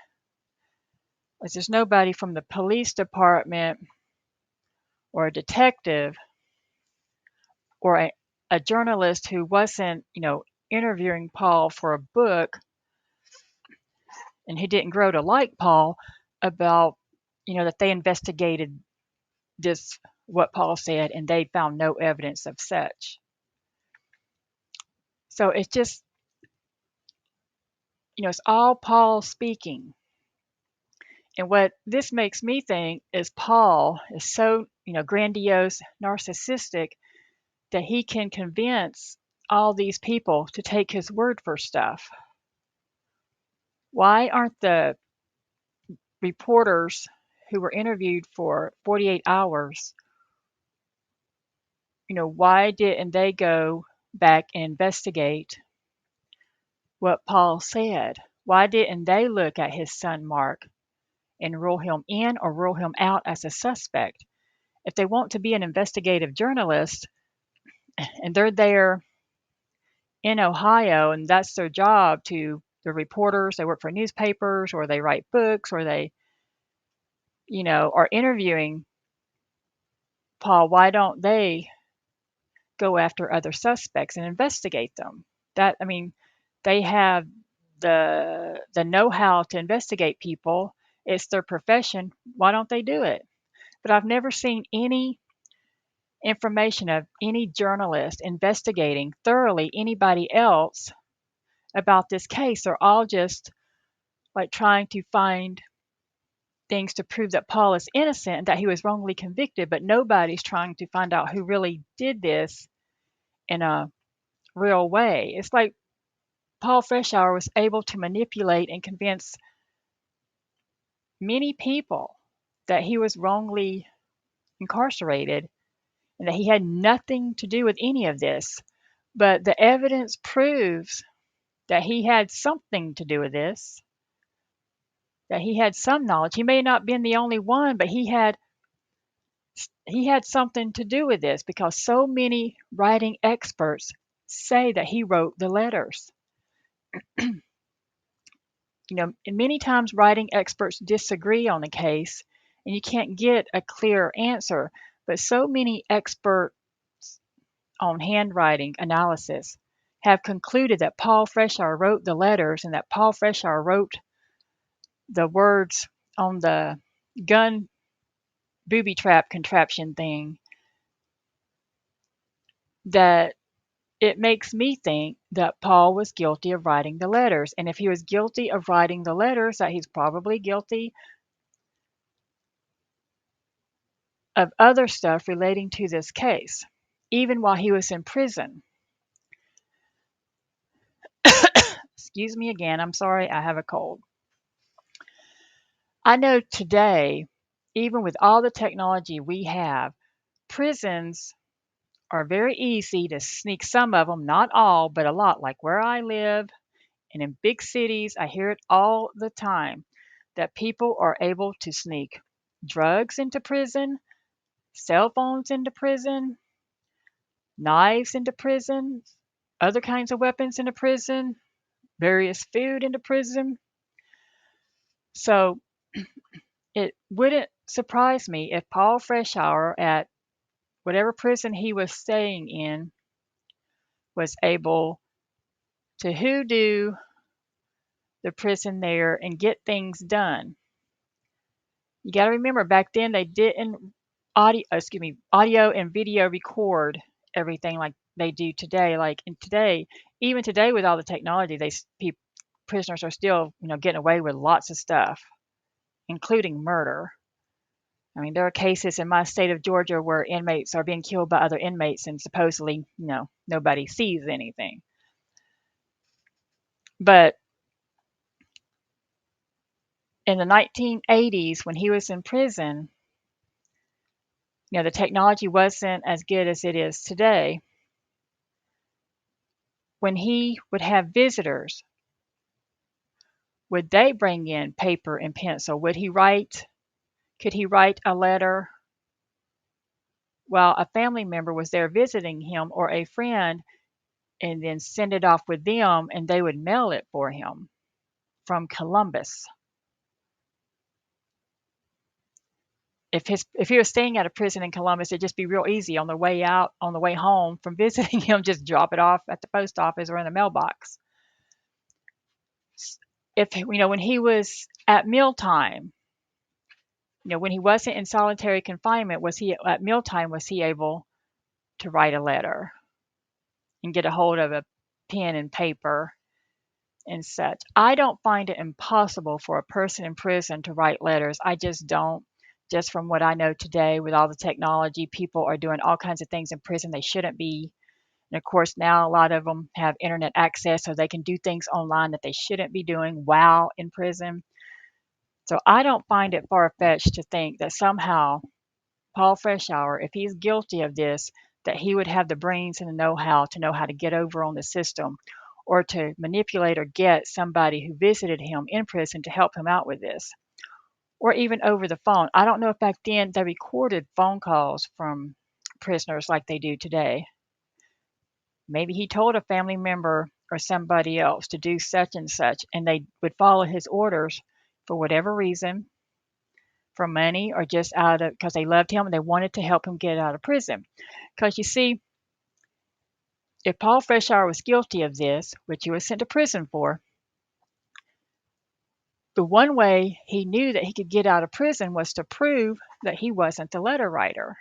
there's nobody from the police department or a detective or a journalist who wasn't, interviewing Paul for a book and who didn't grow to like Paul about, that they investigated this, what Paul said, and they found no evidence of such. So it's just, it's all Paul speaking. And what this makes me think is Paul is so, grandiose, narcissistic, that he can convince all these people to take his word for stuff. Why aren't the reporters who were interviewed for 48 hours, why didn't they go back and investigate what Paul said? Why didn't they look at his son Mark and rule him in or rule him out as a suspect? If they want to be an investigative journalist and they're there in Ohio and that's their job, the reporters, they work for newspapers or they write books or they, are interviewing Paul, why don't they go after other suspects and investigate them? They have the know-how to investigate people. It's their profession. Why don't they do it? But I've never seen any information of any journalist investigating thoroughly anybody else about this case. They're all just like trying to find things to prove that Paul is innocent and that he was wrongly convicted, but nobody's trying to find out who really did this in a real way. It's like Paul Freshour was able to manipulate and convince many people that he was wrongly incarcerated and that he had nothing to do with any of this. But the evidence proves that he had something to do with this, that he had some knowledge. He may not have been the only one, but he had something to do with this because so many writing experts say that he wrote the letters. And many times writing experts disagree on the case and you can't get a clear answer, but so many experts on handwriting analysis have concluded that Paul Freshour wrote the letters and that Paul Freshour wrote the words on the gun booby trap contraption thing, that it makes me think that Paul was guilty of writing the letters. And if he was guilty of writing the letters, that he's probably guilty of other stuff relating to this case, even while he was in prison. Excuse me again, I'm sorry, I have a cold. I know today, even with all the technology we have, prisons are very easy to sneak some of them, not all, but a lot, like where I live and in big cities, I hear it all the time that people are able to sneak drugs into prison, cell phones into prison, knives into prison, other kinds of weapons into prison, various food into prison. So it wouldn't surprise me if Paul Freshour, at whatever prison he was staying in, was able to hoodoo the prison there and get things done. You got to remember, back then they didn't audio and video record everything like they do today. Like in today, even today with all the technology, prisoners are still, getting away with lots of stuff, including murder. I mean, there are cases in my state of Georgia where inmates are being killed by other inmates and supposedly, nobody sees anything. But in the 1980s, when he was in prison, the technology wasn't as good as it is today. When he would have visitors, would they bring in paper and pencil? Could he write a letter while a family member was there visiting him or a friend and then send it off with them and they would mail it for him from Columbus? If he was staying at a prison in Columbus, it'd just be real easy on the way out, on the way home from visiting him, just drop it off at the post office or in the mailbox. If when he was at mealtime, when he wasn't in solitary confinement, was he at mealtime? Was he able to write a letter and get a hold of a pen and paper and such? I don't find it impossible for a person in prison to write letters. I just don't. Just from what I know today, with all the technology, people are doing all kinds of things in prison they shouldn't be. And of course, now a lot of them have internet access, so they can do things online that they shouldn't be doing while in prison. So I don't find it far fetched to think that somehow Paul Freshour, if he's guilty of this, that he would have the brains and the know-how to know how to get over on the system or to manipulate or get somebody who visited him in prison to help him out with this, or even over the phone. I don't know if back then they recorded phone calls from prisoners like they do today. Maybe he told a family member or somebody else to do such and such, and they would follow his orders for whatever reason, for money or just out of because they loved him and they wanted to help him get out of prison. Because you see, if Paul Freshour was guilty of this, which he was sent to prison for, the one way he knew that he could get out of prison was to prove that he wasn't the letter writer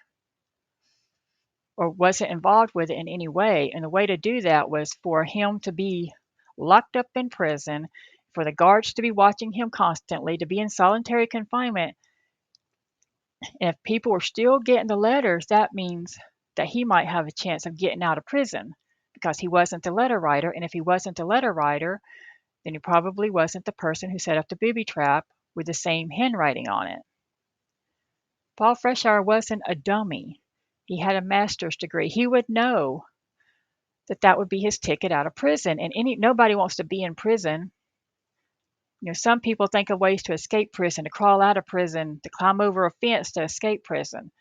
or wasn't involved with it in any way. And the way to do that was for him to be locked up in prison, for the guards to be watching him constantly, to be in solitary confinement. And if people were still getting the letters, that means that he might have a chance of getting out of prison because he wasn't the letter writer. And if he wasn't the letter writer, then he probably wasn't the person who set up the booby trap with the same handwriting on it. Paul Freshour wasn't a dummy. He had a master's degree. He would know that that would be his ticket out of prison. And nobody wants to be in prison. Some people think of ways to escape prison, to crawl out of prison, to climb over a fence to escape prison.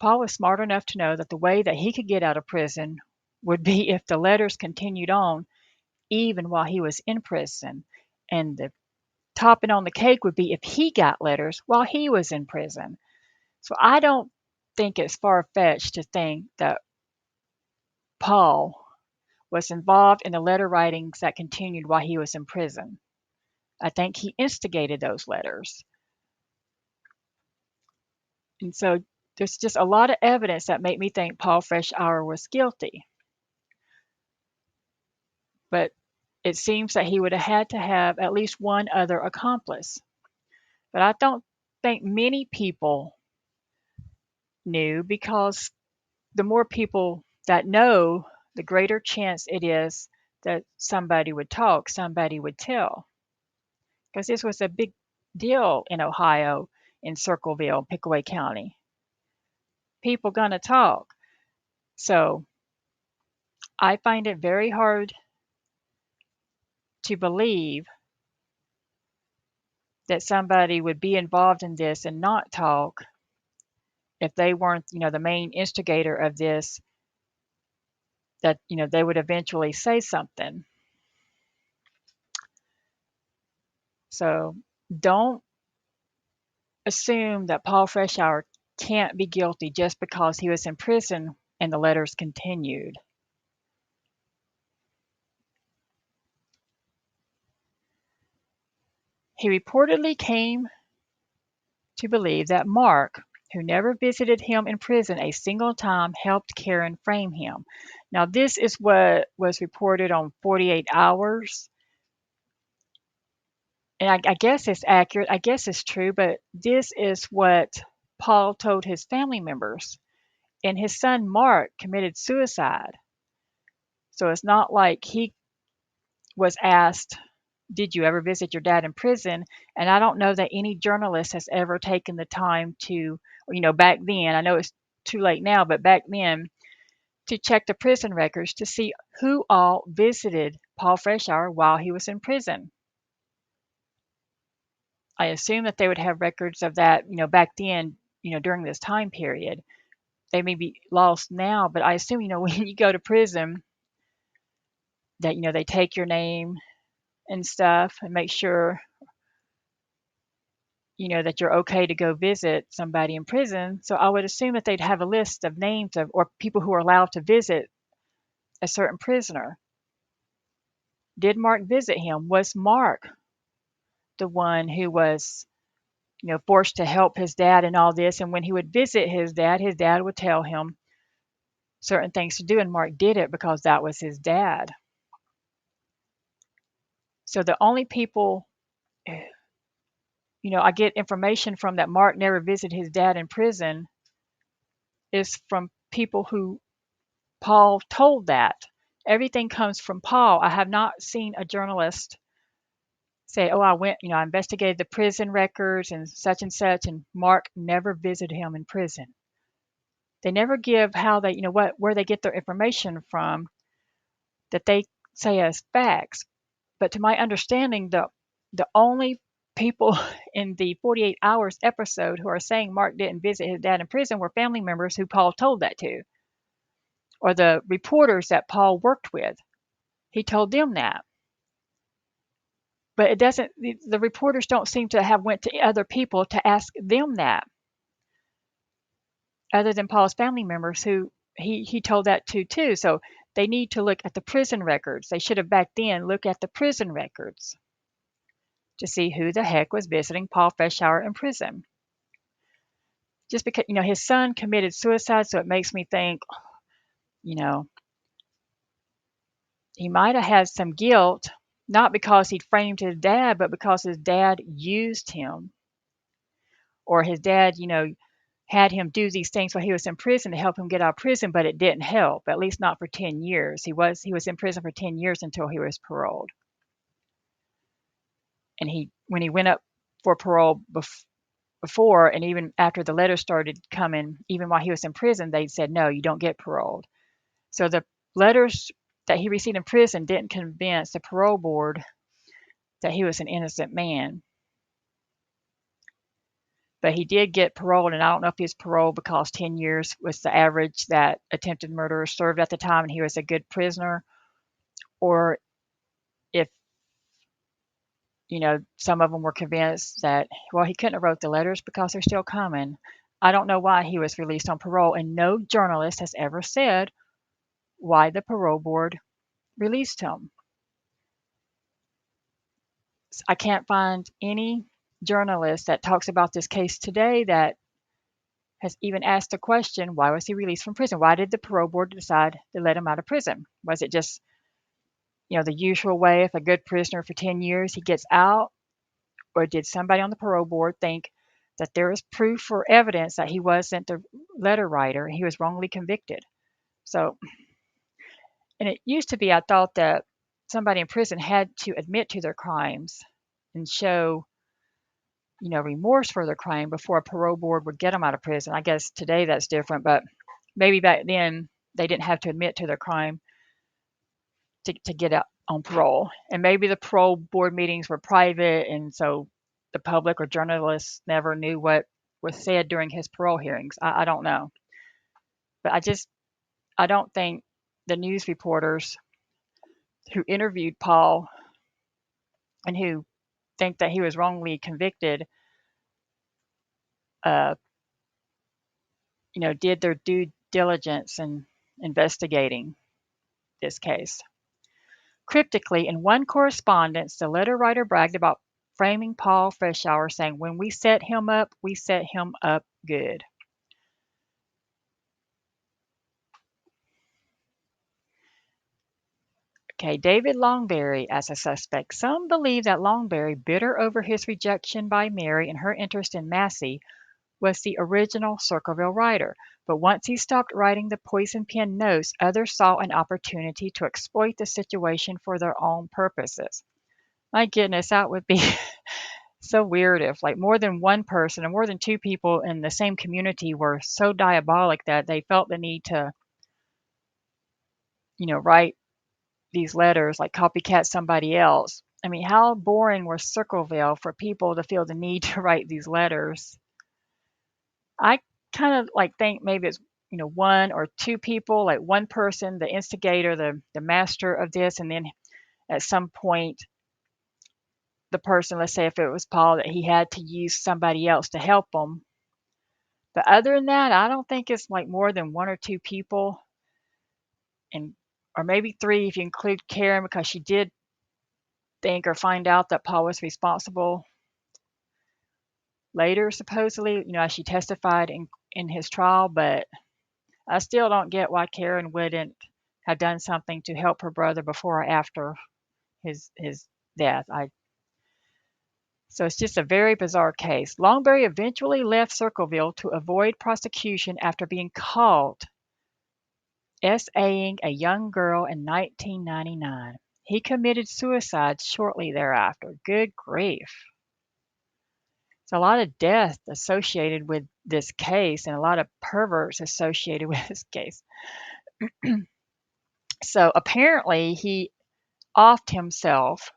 Paul was smart enough to know that the way that he could get out of prison would be if the letters continued on even while he was in prison. And the topping on the cake would be if he got letters while he was in prison. So I don't think it's far fetched to think that Paul was involved in the letter writings that continued while he was in prison. I think he instigated those letters. And so there's just a lot of evidence that make me think Paul Freshour was guilty. But it seems that he would have had to have at least one other accomplice. But I don't think many people knew, because the more people that know, the greater chance it is that somebody would talk, somebody would tell. Because this was a big deal in Ohio, in Circleville, Pickaway County. People gonna talk. So I find it very hard to believe that somebody would be involved in this and not talk if they weren't, the main instigator of this, that, they would eventually say something. So don't assume that Paul Freshour can't be guilty just because he was in prison and the letters continued. He reportedly came to believe that Mark, who never visited him in prison a single time, helped Karen frame him. Now, this is what was reported on 48 Hours. And I guess it's accurate. I guess it's true, but this is what Paul told his family members. And his son Mark committed suicide. So it's not like he was asked, "Did you ever visit your dad in prison?" And I don't know that any journalist has ever taken the time to, back then, I know it's too late now, but back then, to check the prison records to see who all visited Paul Freshour while he was in prison. I assume that they would have records of that, back then, during this time period. They may be lost now, but I assume, when you go to prison, that, they take your name and stuff and make sure, that you're okay to go visit somebody in prison. So I would assume that they'd have a list of names of or people who are allowed to visit a certain prisoner. Did Mark visit him? Was Mark the one who was, forced to help his dad in all this? And when he would visit his dad would tell him certain things to do, and Mark did it because that was his dad. So the only people, I get information from that Mark never visited his dad in prison is from people who Paul told that. Everything comes from Paul. I have not seen a journalist say, "Oh, I went, I investigated the prison records and such, and Mark never visited him in prison." They never give how they, where they get their information from that they say as facts. But to my understanding, the only people in the 48 Hours episode who are saying Mark didn't visit his dad in prison were family members who Paul told that to, or the reporters that Paul worked with. He told them that. But it doesn't, the reporters don't seem to have went to other people to ask them that, other than Paul's family members who he told that to too. So they need to look at the prison records. They should have back then looked at the prison records to see who the heck was visiting Paul Freshour in prison. Just because, his son committed suicide, so it makes me think, you know, he might have had some guilt, not because he framed his dad, but because his dad used him, or his dad, had him do these things while he was in prison to help him get out of prison, but it didn't help, at least not for 10 years. He was in prison for 10 years until he was paroled. And when he went up for parole before, and even after the letters started coming, even while he was in prison, they said, "No, you don't get paroled." So the letters that he received in prison didn't convince the parole board that he was an innocent man. But he did get paroled, and I don't know if he was paroled because 10 years was the average that attempted murderers served at the time, and he was a good prisoner, or if, some of them were convinced that, well, he couldn't have wrote the letters because they're still coming. I don't know why he was released on parole, and no journalist has ever said why the parole board released him. I can't find any journalist that talks about this case today that has even asked the question, why was he released from prison? Why did the parole board decide to let him out of prison? Was it just, the usual way, if a good prisoner for 10 years, he gets out? Or did somebody on the parole board think that there is proof or evidence that he wasn't the letter writer and he was wrongly convicted? So, and it used to be, I thought that somebody in prison had to admit to their crimes and show, remorse for their crime before a parole board would get them out of prison. I guess today that's different, but maybe back then they didn't have to admit to their crime to get out on parole. And maybe the parole board meetings were private, and so the public or journalists never knew what was said during his parole hearings. I don't know. But I don't think the news reporters who interviewed Paul and who think that he was wrongly convicted, uh, did their due diligence in investigating this case. Cryptically, in one correspondence, the letter writer bragged about framing Paul Freshour, saying, "When we set him up good." Okay, David Longberry as a suspect. Some believe that Longberry, bitter over his rejection by Mary and her interest in Massey, was the original Circleville writer. But once he stopped writing the poison pen notes, others saw an opportunity to exploit the situation for their own purposes. My goodness, that would be so weird if like more than one person or more than two people in the same community were so diabolic that they felt the need to, write these letters, like copycat somebody else. I mean, how boring was Circleville for people to feel the need to write these letters? I kind of like think maybe it's one or two people, like one person, the instigator, the master of this, and then at some point the person, let's say if it was Paul, that he had to use somebody else to help him. But other than that, I don't think it's like more than one or two people, and or maybe three if you include Karen, because she did think or find out that Paul was responsible later, supposedly, as she testified in his trial. But I still don't get why Karen wouldn't have done something to help her brother before or after his death. So it's just a very bizarre case. Longberry eventually left Circleville to avoid prosecution after being caught SAing a young girl in 1999. He committed suicide shortly thereafter. Good grief. There's a lot of death associated with this case and a lot of perverts associated with this case. So apparently he offed himself,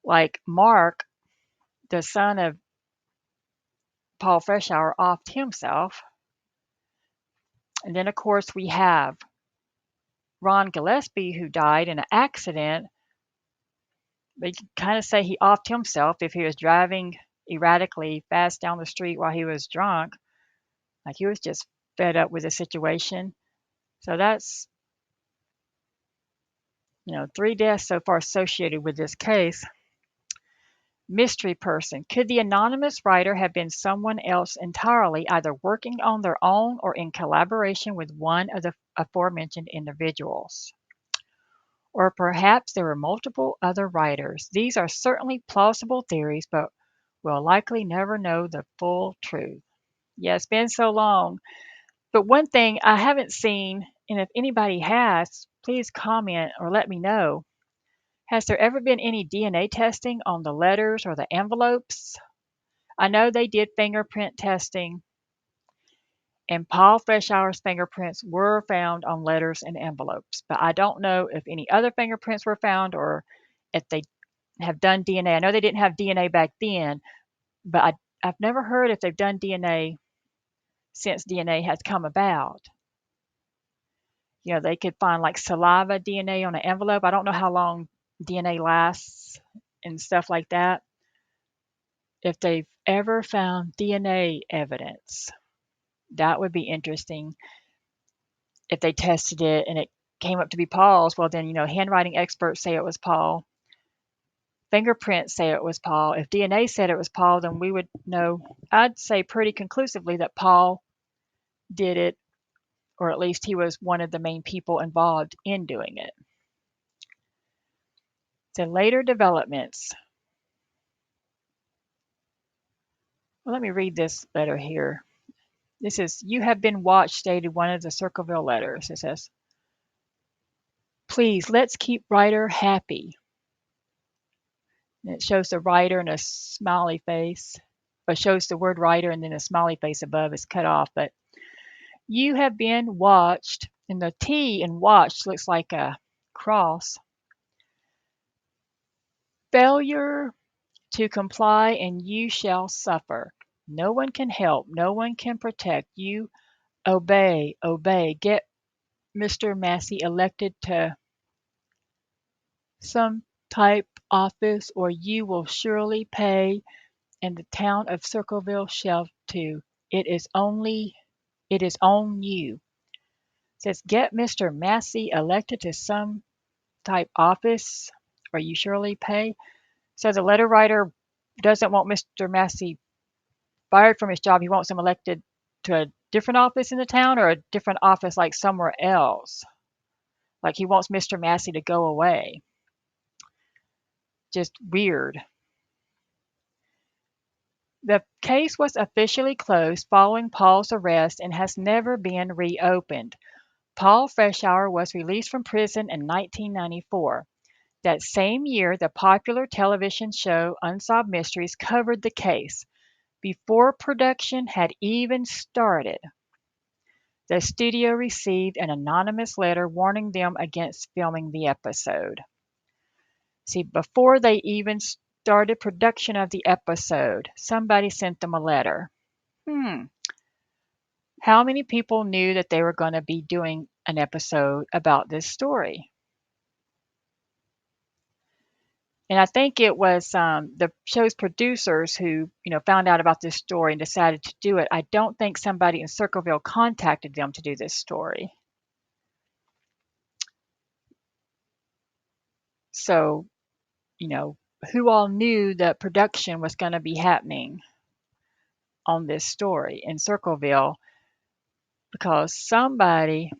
like Mark, the son of Paul Freshour, offed himself. And then, of course, we have Ron Gillespie, who died in an accident. But you can kind of say he offed himself if he was driving erratically fast down the street while he was drunk. Like he was just fed up with the situation. So that's, three deaths so far associated with this case. Mystery person. Could the anonymous writer have been someone else entirely, either working on their own or in collaboration with one of the aforementioned individuals? Or perhaps there were multiple other writers. These are certainly plausible theories, but we'll likely never know the full truth. Yeah, it's been so long. But one thing I haven't seen, and if anybody has, please comment or let me know. Has there ever been any DNA testing on the letters or the envelopes? I know they did fingerprint testing, and Paul Freshour's fingerprints were found on letters and envelopes, but I don't know if any other fingerprints were found or if they have done DNA. I know they didn't have DNA back then, but I've never heard if they've done DNA since DNA has come about. They could find like saliva DNA on an envelope. I don't know how long DNA lasts and stuff like that. If they've ever found DNA evidence, that would be interesting. If they tested it and it came up to be Paul's, well, then, handwriting experts say it was Paul. Fingerprints say it was Paul. If DNA said it was Paul, then we would know, I'd say pretty conclusively that Paul did it, or at least he was one of the main people involved in doing it. The later developments. Well, let me read this letter here. This is, "You have been watched," stated one of the Circleville letters. It says, "Please, let's keep writer happy." And it shows the writer and a smiley face. It shows the word writer and then a smiley face above is cut off. But "You have been watched," and the T in watched looks like a cross. "Failure to comply and you shall suffer. No one can help, no one can protect you. Obey, obey. Get Mr. Massey elected to some type office or you will surely pay, and the town of Circleville shall too. It is on you." It says, "Get Mr. Massey elected to some type office or you surely pay." So the letter writer doesn't want Mr. Massey fired from his job. He wants him elected to a different office in the town or a different office like somewhere else. Like he wants Mr. Massey to go away. Just weird. The case was officially closed following Paul's arrest and has never been reopened. Paul Freshour was released from prison in 1994. That same year, the popular television show Unsolved Mysteries covered the case. Before production had even started, the studio received an anonymous letter warning them against filming the episode. See, before they even started production of the episode, somebody sent them a letter. How many people knew that they were going to be doing an episode about this story? And I think it was the show's producers who, found out about this story and decided to do it. I don't think somebody in Circleville contacted them to do this story. So, who all knew that production was going to be happening on this story in Circleville? Because somebody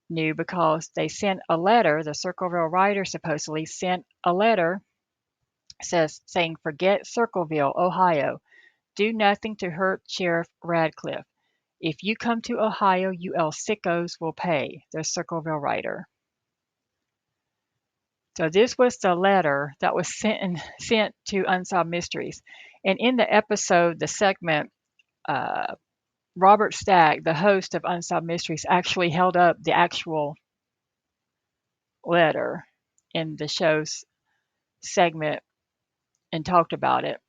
knew, because they sent a letter. The Circleville writer supposedly sent a letter saying, "Forget Circleville, Ohio. Do nothing to hurt Sheriff Radcliffe. If you come to Ohio, you El Sickos will pay." The Circleville writer. So this was the letter that was sent to Unsolved Mysteries. And in the episode, the segment, Robert Stack, the host of Unsolved Mysteries, actually held up the actual letter in the show's segment and talked about it.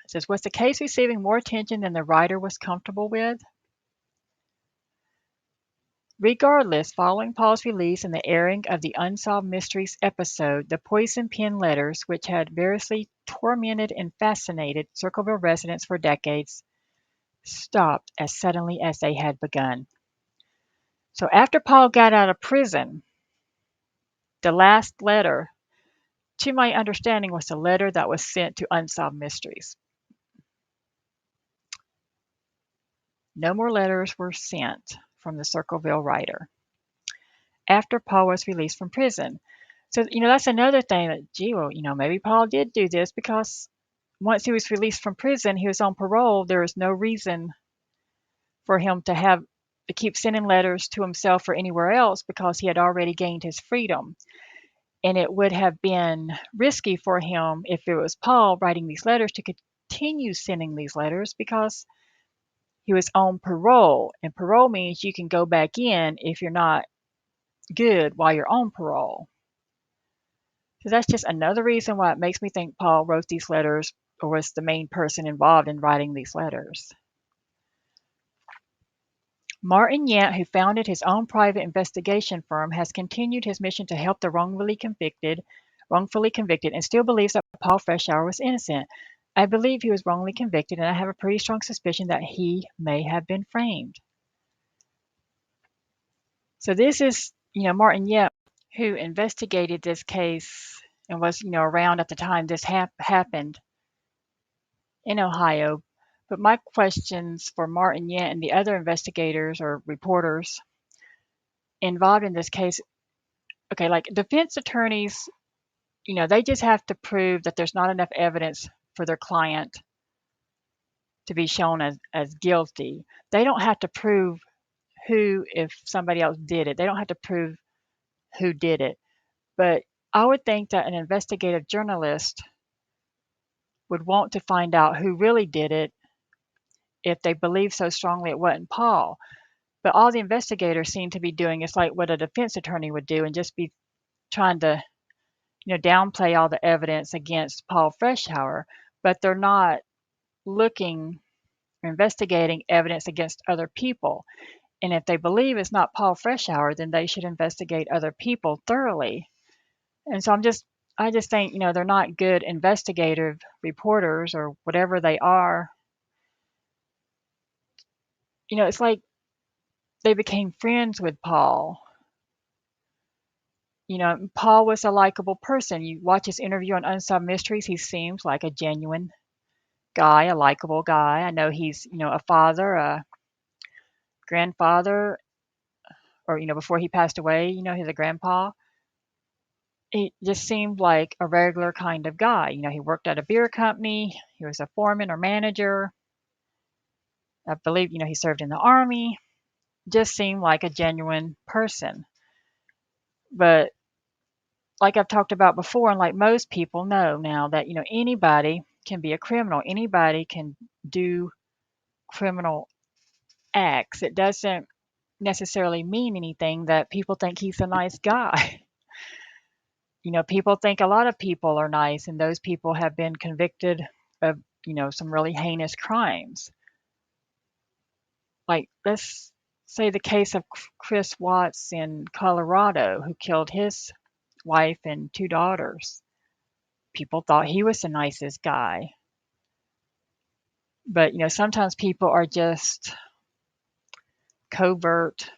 It says, "Was the case receiving more attention than the writer was comfortable with?" Regardless, following Paul's release and the airing of the Unsolved Mysteries episode, the Poison Pen letters, which had variously tormented and fascinated Circleville residents for decades, stopped as suddenly as they had begun. So after Paul got out of prison, the last letter, to my understanding, was the letter that was sent to Unsolved Mysteries. No more letters were sent from the Circleville writer after Paul was released from prison. So, that's another thing that, maybe Paul did do this because once he was released from prison, he was on parole. There was no reason for him to keep sending letters to himself or anywhere else because he had already gained his freedom. And it would have been risky for him if it was Paul writing these letters to continue sending these letters because he was on parole. And parole means you can go back in if you're not good while you're on parole. So that's just another reason why it makes me think Paul wrote these letters or was the main person involved in writing these letters. Martin Yant, who founded his own private investigation firm, has continued his mission to help the wrongfully convicted, and still believes that Paul Freshour was innocent. I believe he was wrongly convicted, and I have a pretty strong suspicion that he may have been framed. So this is, Martin Yant, who investigated this case and was, around at the time this happened in Ohio. But my questions for Martin Yant and the other investigators or reporters involved in this case, okay, like defense attorneys, they just have to prove that there's not enough evidence for their client to be shown as guilty. They don't have to prove who, if somebody else did it, they don't have to prove who did it. But I would think that an investigative journalist would want to find out who really did it if they believe so strongly it wasn't Paul. But all the investigators seem to be doing is like what a defense attorney would do and just be trying to, downplay all the evidence against Paul Freshour, but they're not looking or investigating evidence against other people. And if they believe it's not Paul Freshour, then they should investigate other people thoroughly. And so I just think, they're not good investigative reporters or whatever they are. It's like they became friends with Paul. Paul was a likable person. You watch his interview on Unsolved Mysteries, he seems like a genuine guy, a likable guy. I know he's, a father, a grandfather, or before he passed away, his grandpa, he just seemed like a regular kind of guy. He worked at a beer company, he was a foreman or manager. I believe, he served in the army, just seemed like a genuine person. But like I've talked about before, and like most people know now, that anybody can be a criminal, anybody can do criminal acts. It doesn't necessarily mean anything that people think he's a nice guy. People think a lot of people are nice, and those people have been convicted of, some really heinous crimes. Like, let's say the case of Chris Watts in Colorado, who killed his wife and 2 daughters. People thought he was the nicest guy. But, sometimes people are just covert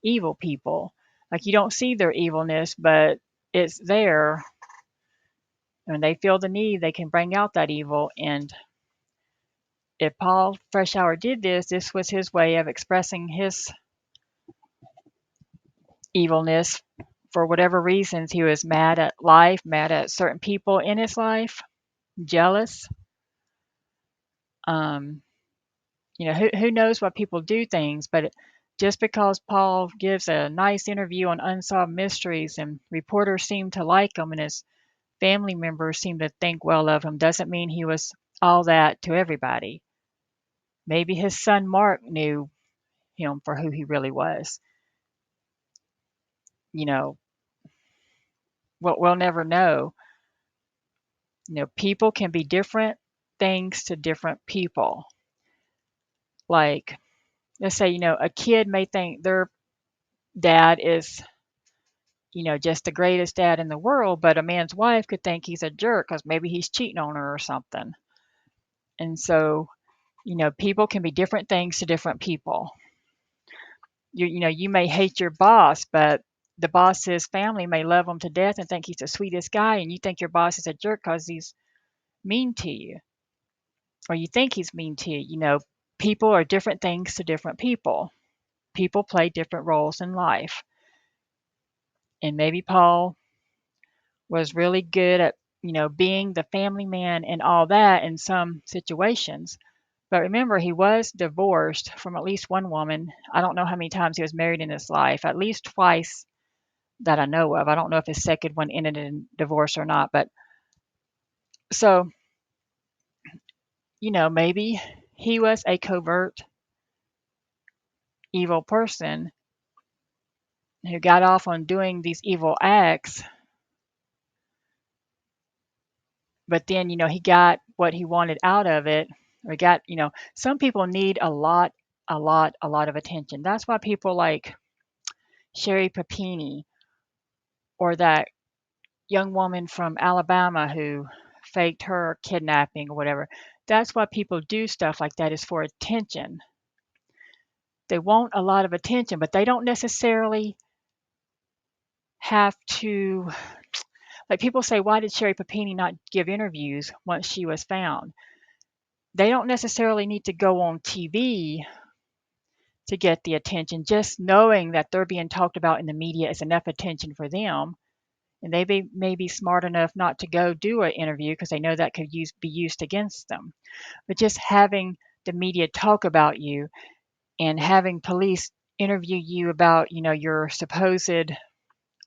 evil people. Like, you don't see their evilness, but it's there. When they feel the need, they can bring out that evil. And if Paul Freshour did this was his way of expressing his evilness for whatever reasons. He was mad at life, mad at certain people in his life, jealous. Um, who knows why people do things, but just because Paul gives a nice interview on unsolved mysteries and reporters seem to like him and his family members seem to think well of him doesn't mean he was all that to everybody. Maybe his son Mark knew him for who he really was. You know, we'll never know. People can be different things to different people. Like, let's say, a kid may think their dad is, just the greatest dad in the world, but a man's wife could think he's a jerk because maybe he's cheating on her or something. And so, people can be different things to different people. You may hate your boss, but the boss's family may love him to death and think he's the sweetest guy, and you think your boss is a jerk because he's mean to you, or you think he's mean to you. People are different things to different people. People play different roles in life. And maybe Paul was really good at, being the family man and all that in some situations. But remember, he was divorced from at least one woman. I don't know how many times he was married in his life, at least twice that I know of. I don't know if his second one ended in divorce or not. But so, maybe he was a covert evil person who got off on doing these evil acts, but then, he got what he wanted out of it. Or got, some people need a lot of attention. That's why people like Sherry Papini, or that young woman from Alabama who faked her kidnapping or whatever. That's why people do stuff like that, is for attention. They want a lot of attention, but they don't necessarily have to. Like, people say, why did Sherry Papini not give interviews once she was found? They don't necessarily need to go on TV to get the attention. Just knowing that they're being talked about in the media is enough attention for them. And they may be smart enough not to go do an interview because they know that could be used against them. But just having the media talk about you and having police interview you about, your supposed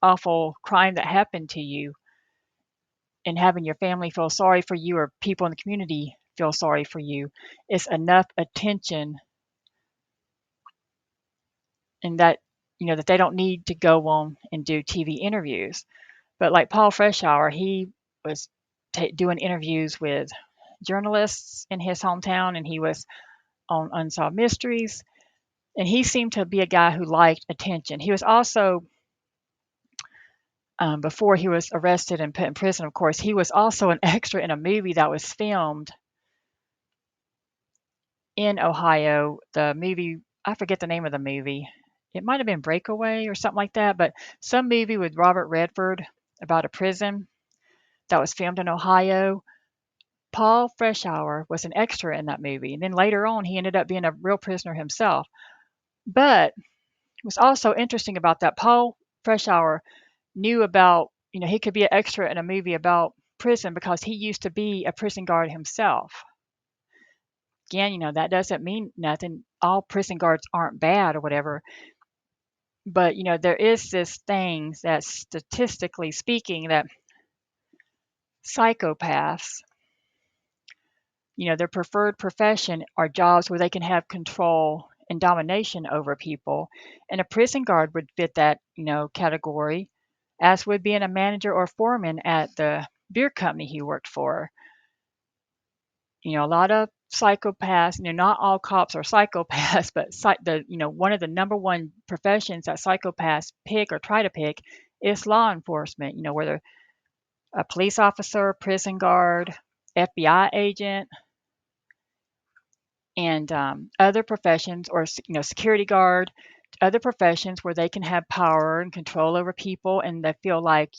awful crime that happened to you, and having your family feel sorry for you or people in the community feel sorry for you, is enough attention, and that, that they don't need to go on and do TV interviews. But like Paul Freshour, he was doing interviews with journalists in his hometown, and he was on Unsolved Mysteries. And he seemed to be a guy who liked attention. He was also, before he was arrested and put in prison, of course, he was also an extra in a movie that was filmed in Ohio. The movie, I forget the name of the movie. It might have been Breakaway or something like that, but some movie with Robert Redford about a prison that was filmed in Ohio. Paul Freshour was an extra in that movie. And then later on, he ended up being a real prisoner himself. But What's also interesting about that, Paul Freshour knew about, he could be an extra in a movie about prison because he used to be a prison guard himself. Again, that doesn't mean nothing. All prison guards aren't bad or whatever. But, there is this thing that statistically speaking that psychopaths, their preferred profession are jobs where they can have control and domination over people. And a prison guard would fit that, category, as would being a manager or foreman at the beer company he worked for. A lot of psychopaths, not all cops are psychopaths, but one of the number one professions that psychopaths pick or try to pick is law enforcement, whether a police officer, prison guard, FBI agent, and other professions, or security guard, other professions where they can have power and control over people, and they feel like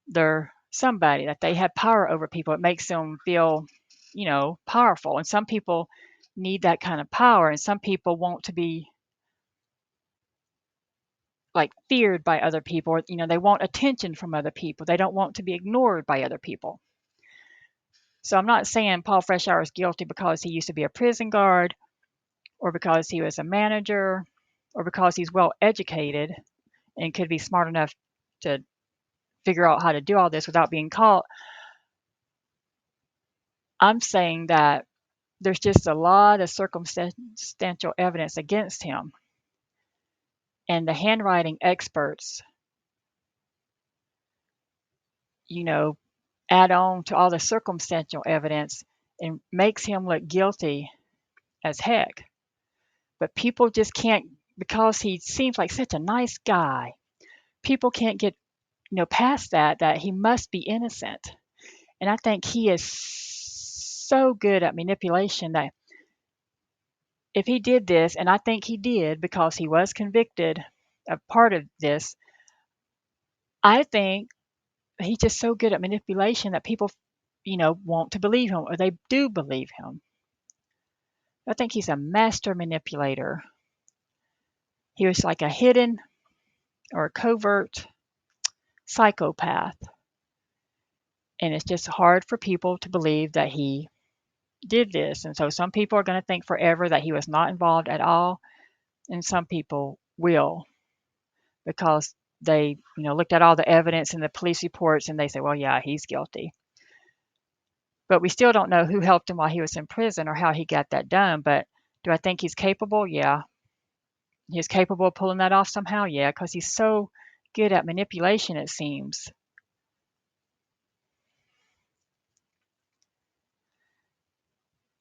they're somebody, that they have power over people. It makes them feel powerful, and some people need that kind of power, and some people want to be like feared by other people, or, they want attention from other people. They don't want to be ignored by other people. So I'm not saying Paul Freshour is guilty because he used to be a prison guard, or because he was a manager, or because he's well educated and could be smart enough to figure out how to do all this without being caught. I'm saying that there's just a lot of circumstantial evidence against him. And the handwriting experts, add on to all the circumstantial evidence and makes him look guilty as heck. But people just can't, because he seems like such a nice guy, people can't get, past that he must be innocent. And I think he is so good at manipulation that if he did this, and I think he did because he was convicted of part of this, I think he's just so good at manipulation that people, want to believe him, or they do believe him. I think he's a master manipulator. He was like a hidden or a covert psychopath. And it's just hard for people to believe that he did this. And so some people are going to think forever that he was not involved at all. And some people will, because they, looked at all the evidence and the police reports and they say, well, yeah, he's guilty. But we still don't know who helped him while he was in prison or how he got that done. But do I think he's capable? Yeah. He's capable of pulling that off somehow? Yeah, because he's so good at manipulation, it seems.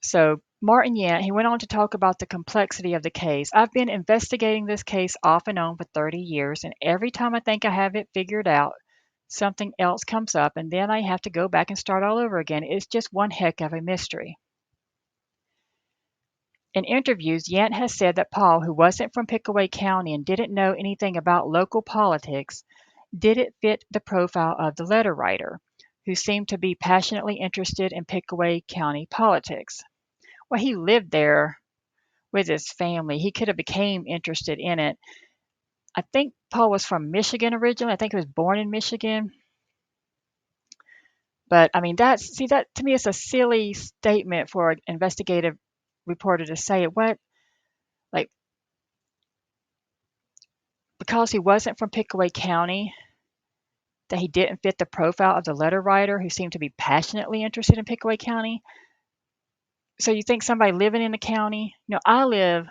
So Martin Yant, he went on to talk about the complexity of the case. I've been investigating this case off and on for 30 years, and every time I think I have it figured out, something else comes up, and then I have to go back and start all over again. It's just one heck of a mystery. In interviews, Yant has said that Paul, who wasn't from Pickaway County and didn't know anything about local politics, didn't fit the profile of the letter writer, who seemed to be passionately interested in Pickaway County politics. Well, he lived there with his family. He could have became interested in it. I think Paul was from Michigan originally. I think he was born in Michigan. But I mean, that to me is a silly statement for an investigative reporter to say. What, like, because he wasn't from Pickaway County, that he didn't fit the profile of the letter writer who seemed to be passionately interested in Pickaway County. So you think somebody living in the county? I live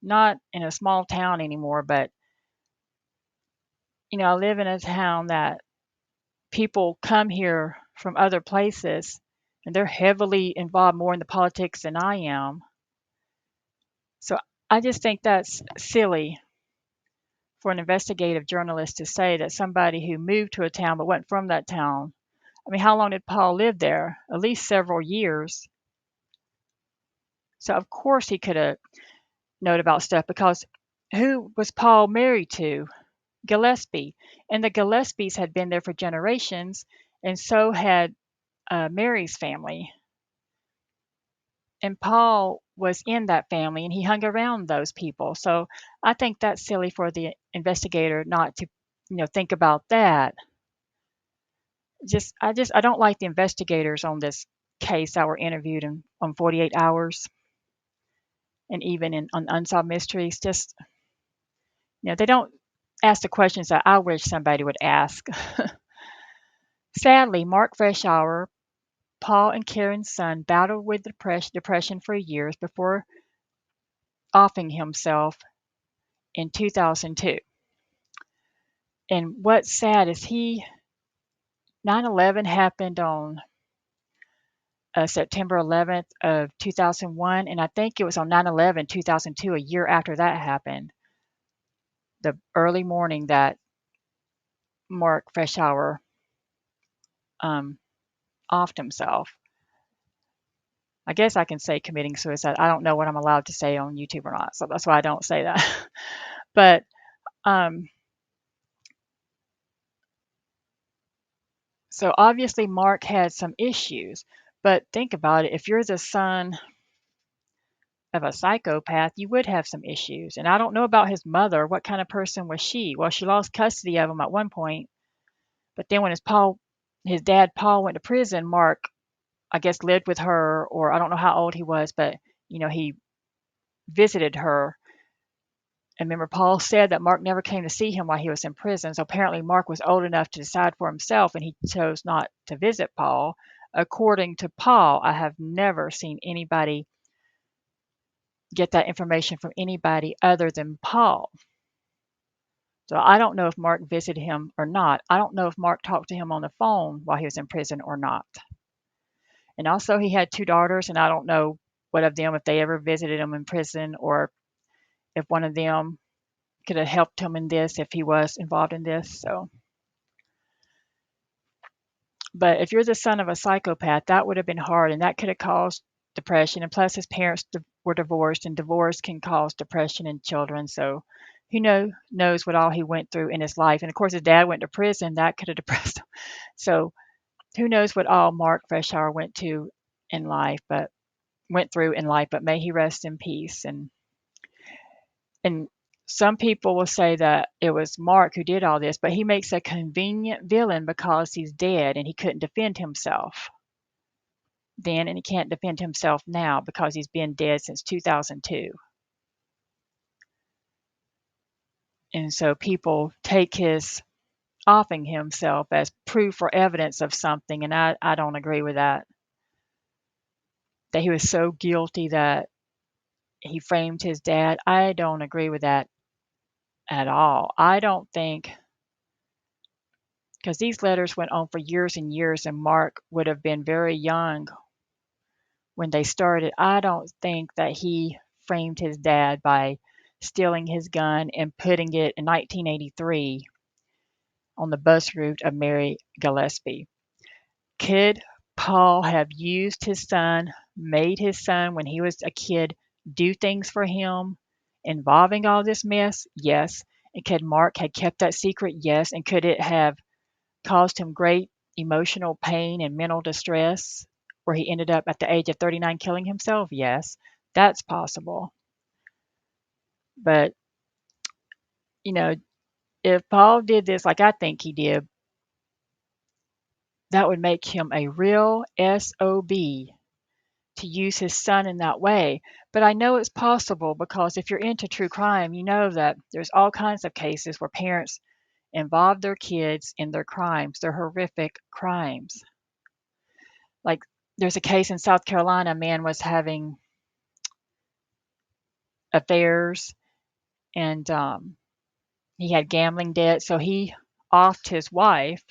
not in a small town anymore, but I live in a town that people come here from other places, and they're heavily involved more in the politics than I am. So I just think that's silly for an investigative journalist to say that somebody who moved to a town but wasn't from that town. I mean, how long did Paul live there? At least several years. So of course he could have known about stuff, because who was Paul married to? Gillespie. And the Gillespies had been there for generations, and so had Mary's family. And Paul was in that family and he hung around those people. So I think that's silly for the investigator not to, think about that. I don't like the investigators on this case that were interviewed on 48 hours and even on unsolved mysteries. Just, they don't ask the questions that I wish somebody would ask. Sadly, Mark Freshour, Paul and Karen's son, battled with depression for years before offing himself in 2002. And what's sad is 9/11 happened on September 11th of 2001, and I think it was on 9/11 2002, a year after that happened, the early morning that Mark Freshour um, offed himself. I guess I can say committing suicide. I don't know what I'm allowed to say on YouTube or not, so that's why I don't say that. But um, so obviously Mark had some issues. But think about it. If you're the son of a psychopath, you would have some issues. And I don't know about his mother. What kind of person was she? Well, she lost custody of him at one point, but then when his dad Paul went to prison, Mark, I guess, lived with her, or I don't know how old he was, but he visited her. And remember, Paul said that Mark never came to see him while he was in prison. So apparently, Mark was old enough to decide for himself, and he chose not to visit Paul. According to Paul, I have never seen anybody get that information from anybody other than Paul. So I don't know if Mark visited him or not. I don't know if Mark talked to him on the phone while he was in prison or not. And also, he had two daughters, and I don't know what of them, if they ever visited him in prison, or if one of them could have helped him in this if he was involved in this. So, but if you're the son of a psychopath, that would have been hard, and that could have caused depression. And plus, his parents were divorced, and divorce can cause depression in children. So, who knows what all he went through in his life. And of course, his dad went to prison. That could have depressed him. So, who knows what all Mark Freshour went through in life, but may he rest in peace. And some people will say that it was Mark who did all this, but he makes a convenient villain because he's dead and he couldn't defend himself then, and he can't defend himself now because he's been dead since 2002. And so people take his offing himself as proof or evidence of something, and I don't agree with that. That he was so guilty that he framed his dad. I don't agree with that at all. I don't think, because these letters went on for years and years, and Mark would have been very young when they started. I don't think that he framed his dad by stealing his gun and putting it in 1983 on the bus route of Mary Gillespie. Could Paul have used his son, made his son when he was a kid do things for him involving all this mess? Yes. And could Mark have kept that secret? Yes. And could it have caused him great emotional pain and mental distress where he ended up at the age of 39 killing himself? Yes, that's possible. But, you know, if Paul did this like I think he did, that would make him a real SOB to use his son in that way. But I know it's possible because if you're into true crime, you know that there's all kinds of cases where parents involve their kids in their crimes, their horrific crimes. Like there's a case in South Carolina, a man was having affairs and he had gambling debt, so he offed his wife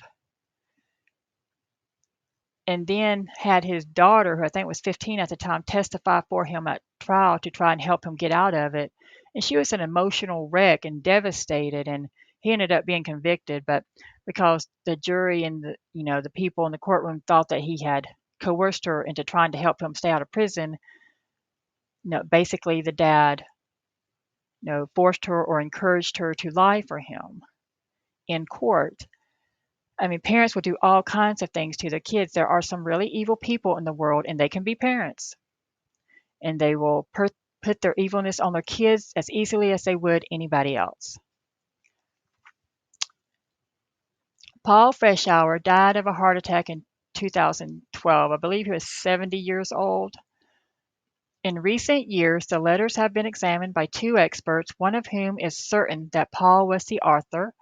and then had his daughter, who I think was 15 at the time, testify for him at trial to try and help him get out of it. And she was an emotional wreck and devastated, and he ended up being convicted, but because the jury and the people in the courtroom thought that he had coerced her into trying to help him stay out of prison, basically the dad forced her or encouraged her to lie for him in court. I mean, parents will do all kinds of things to their kids. There are some really evil people in the world, and they can be parents. and they will put their evilness on their kids as easily as they would anybody else. Paul Freshour died of a heart attack in 2012. I believe he was 70 years old. In recent years, the letters have been examined by two experts, one of whom is certain that Paul was the author,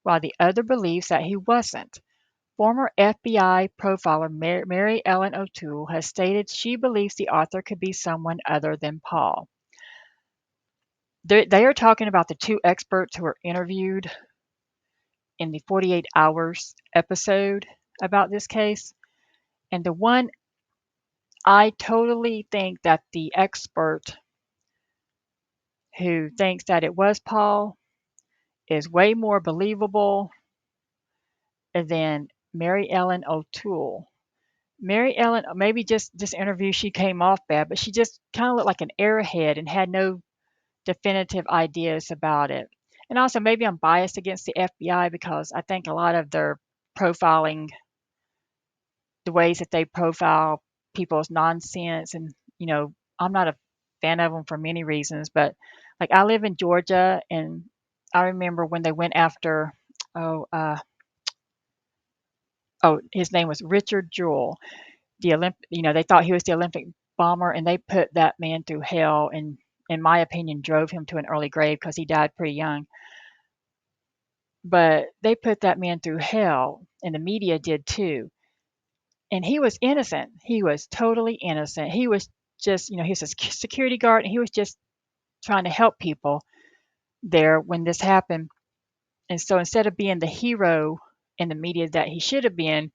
while the other believes that he wasn't. Former FBI profiler Mary Ellen O'Toole has stated she believes the author could be someone other than Paul. They are talking about the two experts who were interviewed in the 48 Hours episode about this case. And the one, I totally think that the expert who thinks that it was Paul is way more believable than Mary Ellen O'Toole. Mary Ellen, maybe just this interview, she came off bad, but she just kind of looked like an airhead and had no definitive ideas about it. And also, maybe I'm biased against the FBI because I think a lot of their profiling, the ways that they profile people's nonsense, and I'm not a fan of them for many reasons, but like I live in Georgia, and I remember when they went after, oh, his name was Richard Jewell, they thought he was the Olympic bomber, and they put that man through hell, and in my opinion, drove him to an early grave because he died pretty young. But they put that man through hell, and the media did too. And he was innocent. He was totally innocent. He was just, he was a security guard, and he was just trying to help people there when this happened. And so instead of being the hero in the media that he should have been,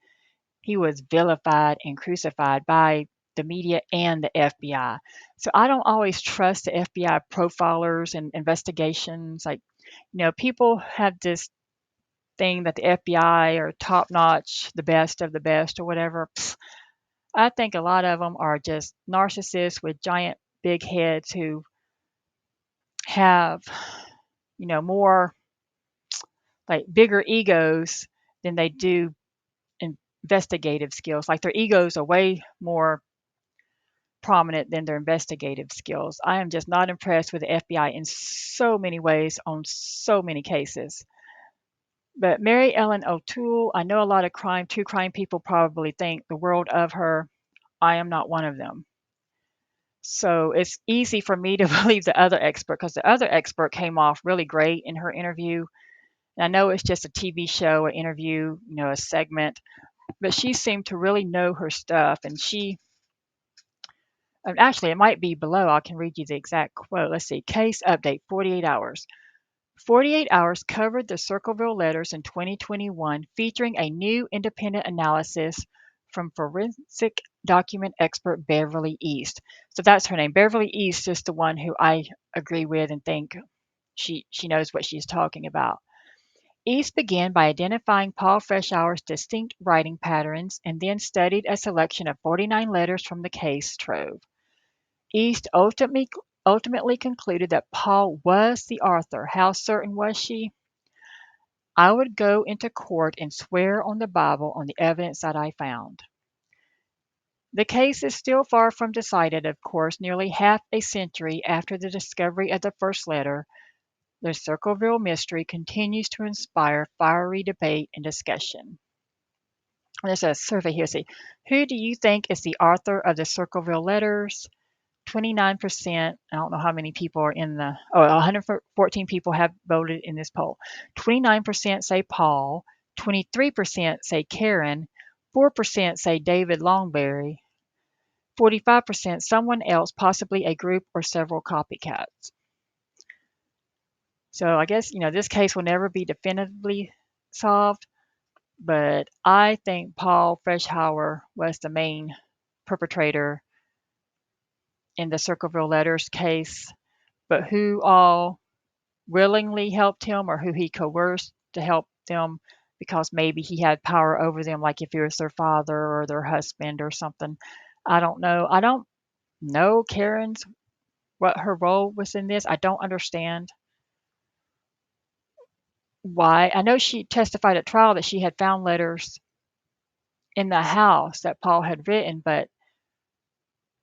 he was vilified and crucified by the media and the FBI. So I don't always trust the FBI profilers and investigations. Like, people have this thing that the FBI are top notch, the best of the best, or whatever. Psst, I think a lot of them are just narcissists with giant big heads who have, more like bigger egos than they do investigative skills. Like their egos are way more prominent than their investigative skills. I am just not impressed with the FBI in so many ways on so many cases. But Mary Ellen O'Toole, I know a lot of true crime people probably think the world of her. I am not one of them. So it's easy for me to believe the other expert because the other expert came off really great in her interview. And I know it's just a TV show, an interview, a segment, but she seemed to really know her stuff. And actually, it might be below. I can read you the exact quote. Let's see. Case update 48 hours. 48 Hours covered the Circleville Letters in 2021, featuring a new independent analysis from forensic document expert Beverly East. So that's her name. Beverly East is the one who I agree with and think she knows what she's talking about. East began by identifying Paul Freshour's distinct writing patterns and then studied a selection of 49 letters from the case trove. East ultimately concluded that Paul was the author. How certain was she? I would go into court and swear on the Bible on the evidence that I found. The case is still far from decided, of course. Nearly half a century after the discovery of the first letter, the Circleville mystery continues to inspire fiery debate and discussion. There's a survey here. See, who do you think is the author of the Circleville Letters? 29%. I don't know how many people are 114 people have voted in this poll. 29% say Paul, 23% say Karen, 4% say David Longberry, 45% someone else, possibly a group or several copycats. So I guess, this case will never be definitively solved, but I think Paul Freshour was the main perpetrator in the Circleville Letters case, but who all willingly helped him or who he coerced to help them because maybe he had power over them, like if he was their father or their husband or something. I don't know. I don't know Karen's, what her role was in this. I don't understand why. I know she testified at trial that she had found letters in the house that Paul had written, but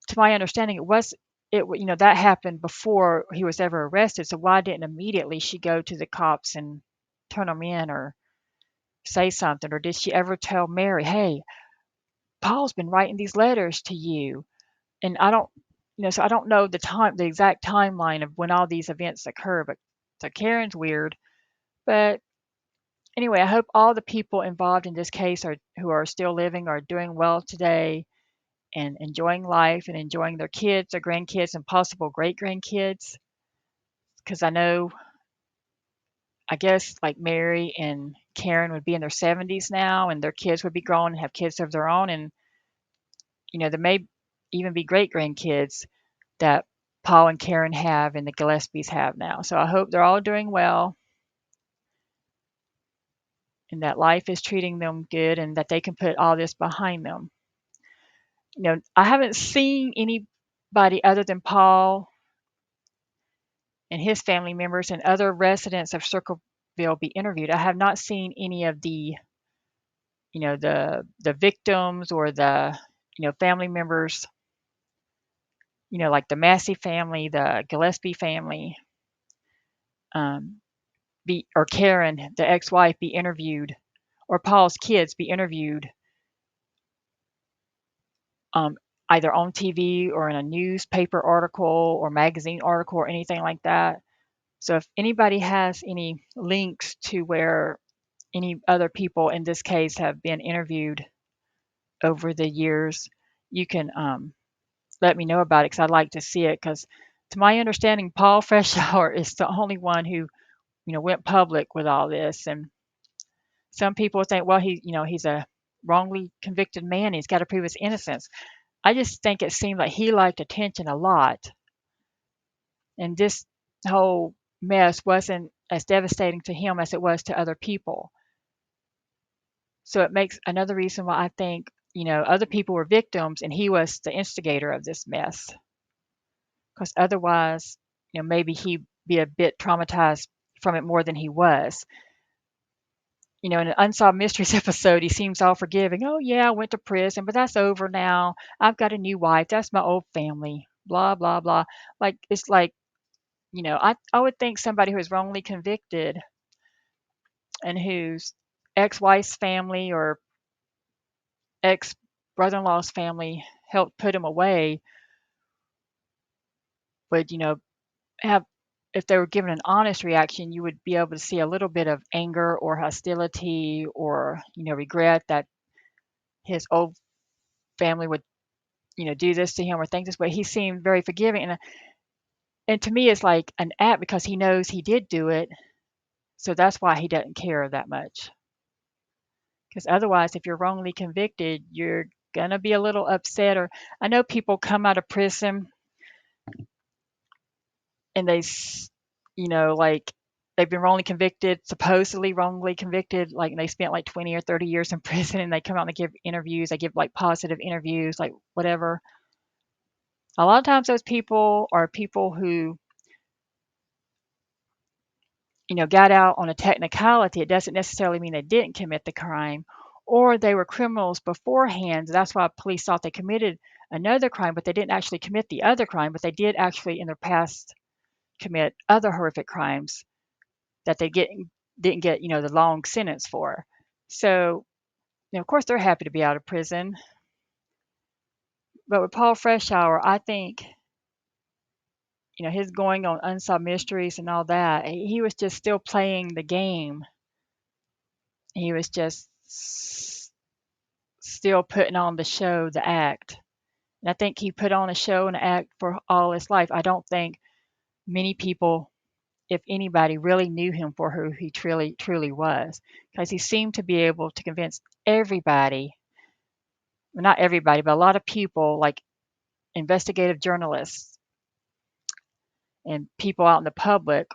to my understanding, that happened before he was ever arrested. So why didn't immediately she go to the cops and turn him in or say something? Or did she ever tell Mary, hey, Paul's been writing these letters to you? And I don't, so I don't know the exact timeline of when all these events occur, but so Karen's weird. But anyway, I hope all the people involved in this case who are still living are doing well today and enjoying life and enjoying their kids, their grandkids, and possible great grandkids. Because I guess like Mary and Karen would be in their 70s now, and their kids would be grown and have kids of their own. And, there may even be great grandkids that Paul and Karen have and the Gillespies have now. So I hope they're all doing well and that life is treating them good and that they can put all this behind them. I haven't seen anybody other than Paul and his family members and other residents of Circleville be interviewed. I have not seen any of the victims or the family members, like the Massey family, the Gillespie family, or Karen, the ex-wife, be interviewed, or Paul's kids be interviewed, either on TV or in a newspaper article or magazine article or anything like that. So if anybody has any links to where any other people in this case have been interviewed over the years, you can let me know about it because I'd like to see it. Because to my understanding, Paul Freshour is the only one who went public with all this. And some people think, well, he's a wrongly convicted man. He's got to prove his innocence. I just think it seemed like he liked attention a lot, and this whole mess wasn't as devastating to him as it was to other people. So it makes another reason why I think other people were victims and he was the instigator of this mess. Because otherwise, maybe he'd be a bit traumatized from it more than he was. In an Unsolved Mysteries episode, he seems all forgiving. Oh, yeah, I went to prison, but that's over now. I've got a new wife. That's my old family. Blah, blah, blah. Like, it's like, I would think somebody who is wrongly convicted and whose ex-wife's family or ex-brother-in-law's family helped put him away would, have, if they were given an honest reaction, you would be able to see a little bit of anger or hostility or, regret that his old family would, do this to him or think this way. He seemed very forgiving. And to me, it's like an act because he knows he did do it. So that's why he doesn't care that much. Because otherwise, if you're wrongly convicted, you're going to be a little upset. Or I know people come out of prison and like they've been wrongly convicted, supposedly wrongly convicted, like they spent like 20 or 30 years in prison and they come out and they give interviews, they give like positive interviews, like whatever. A lot of times those people are people who, got out on a technicality. It doesn't necessarily mean they didn't commit the crime, or they were criminals beforehand. That's why police thought they committed another crime, but they didn't actually commit the other crime, but they did actually in their past commit other horrific crimes that they didn't get, the long sentence for. So, of course, they're happy to be out of prison. But with Paul Freshour, I think, his going on Unsolved Mysteries and all that, he was just still playing the game. He was just still putting on the show, the act. And I think he put on a show and an act for all his life. I don't think many people, if anybody, really knew him for who he truly was, because he seemed to be able to convince everybody, well, not everybody, but a lot of people, like investigative journalists and people out in the public,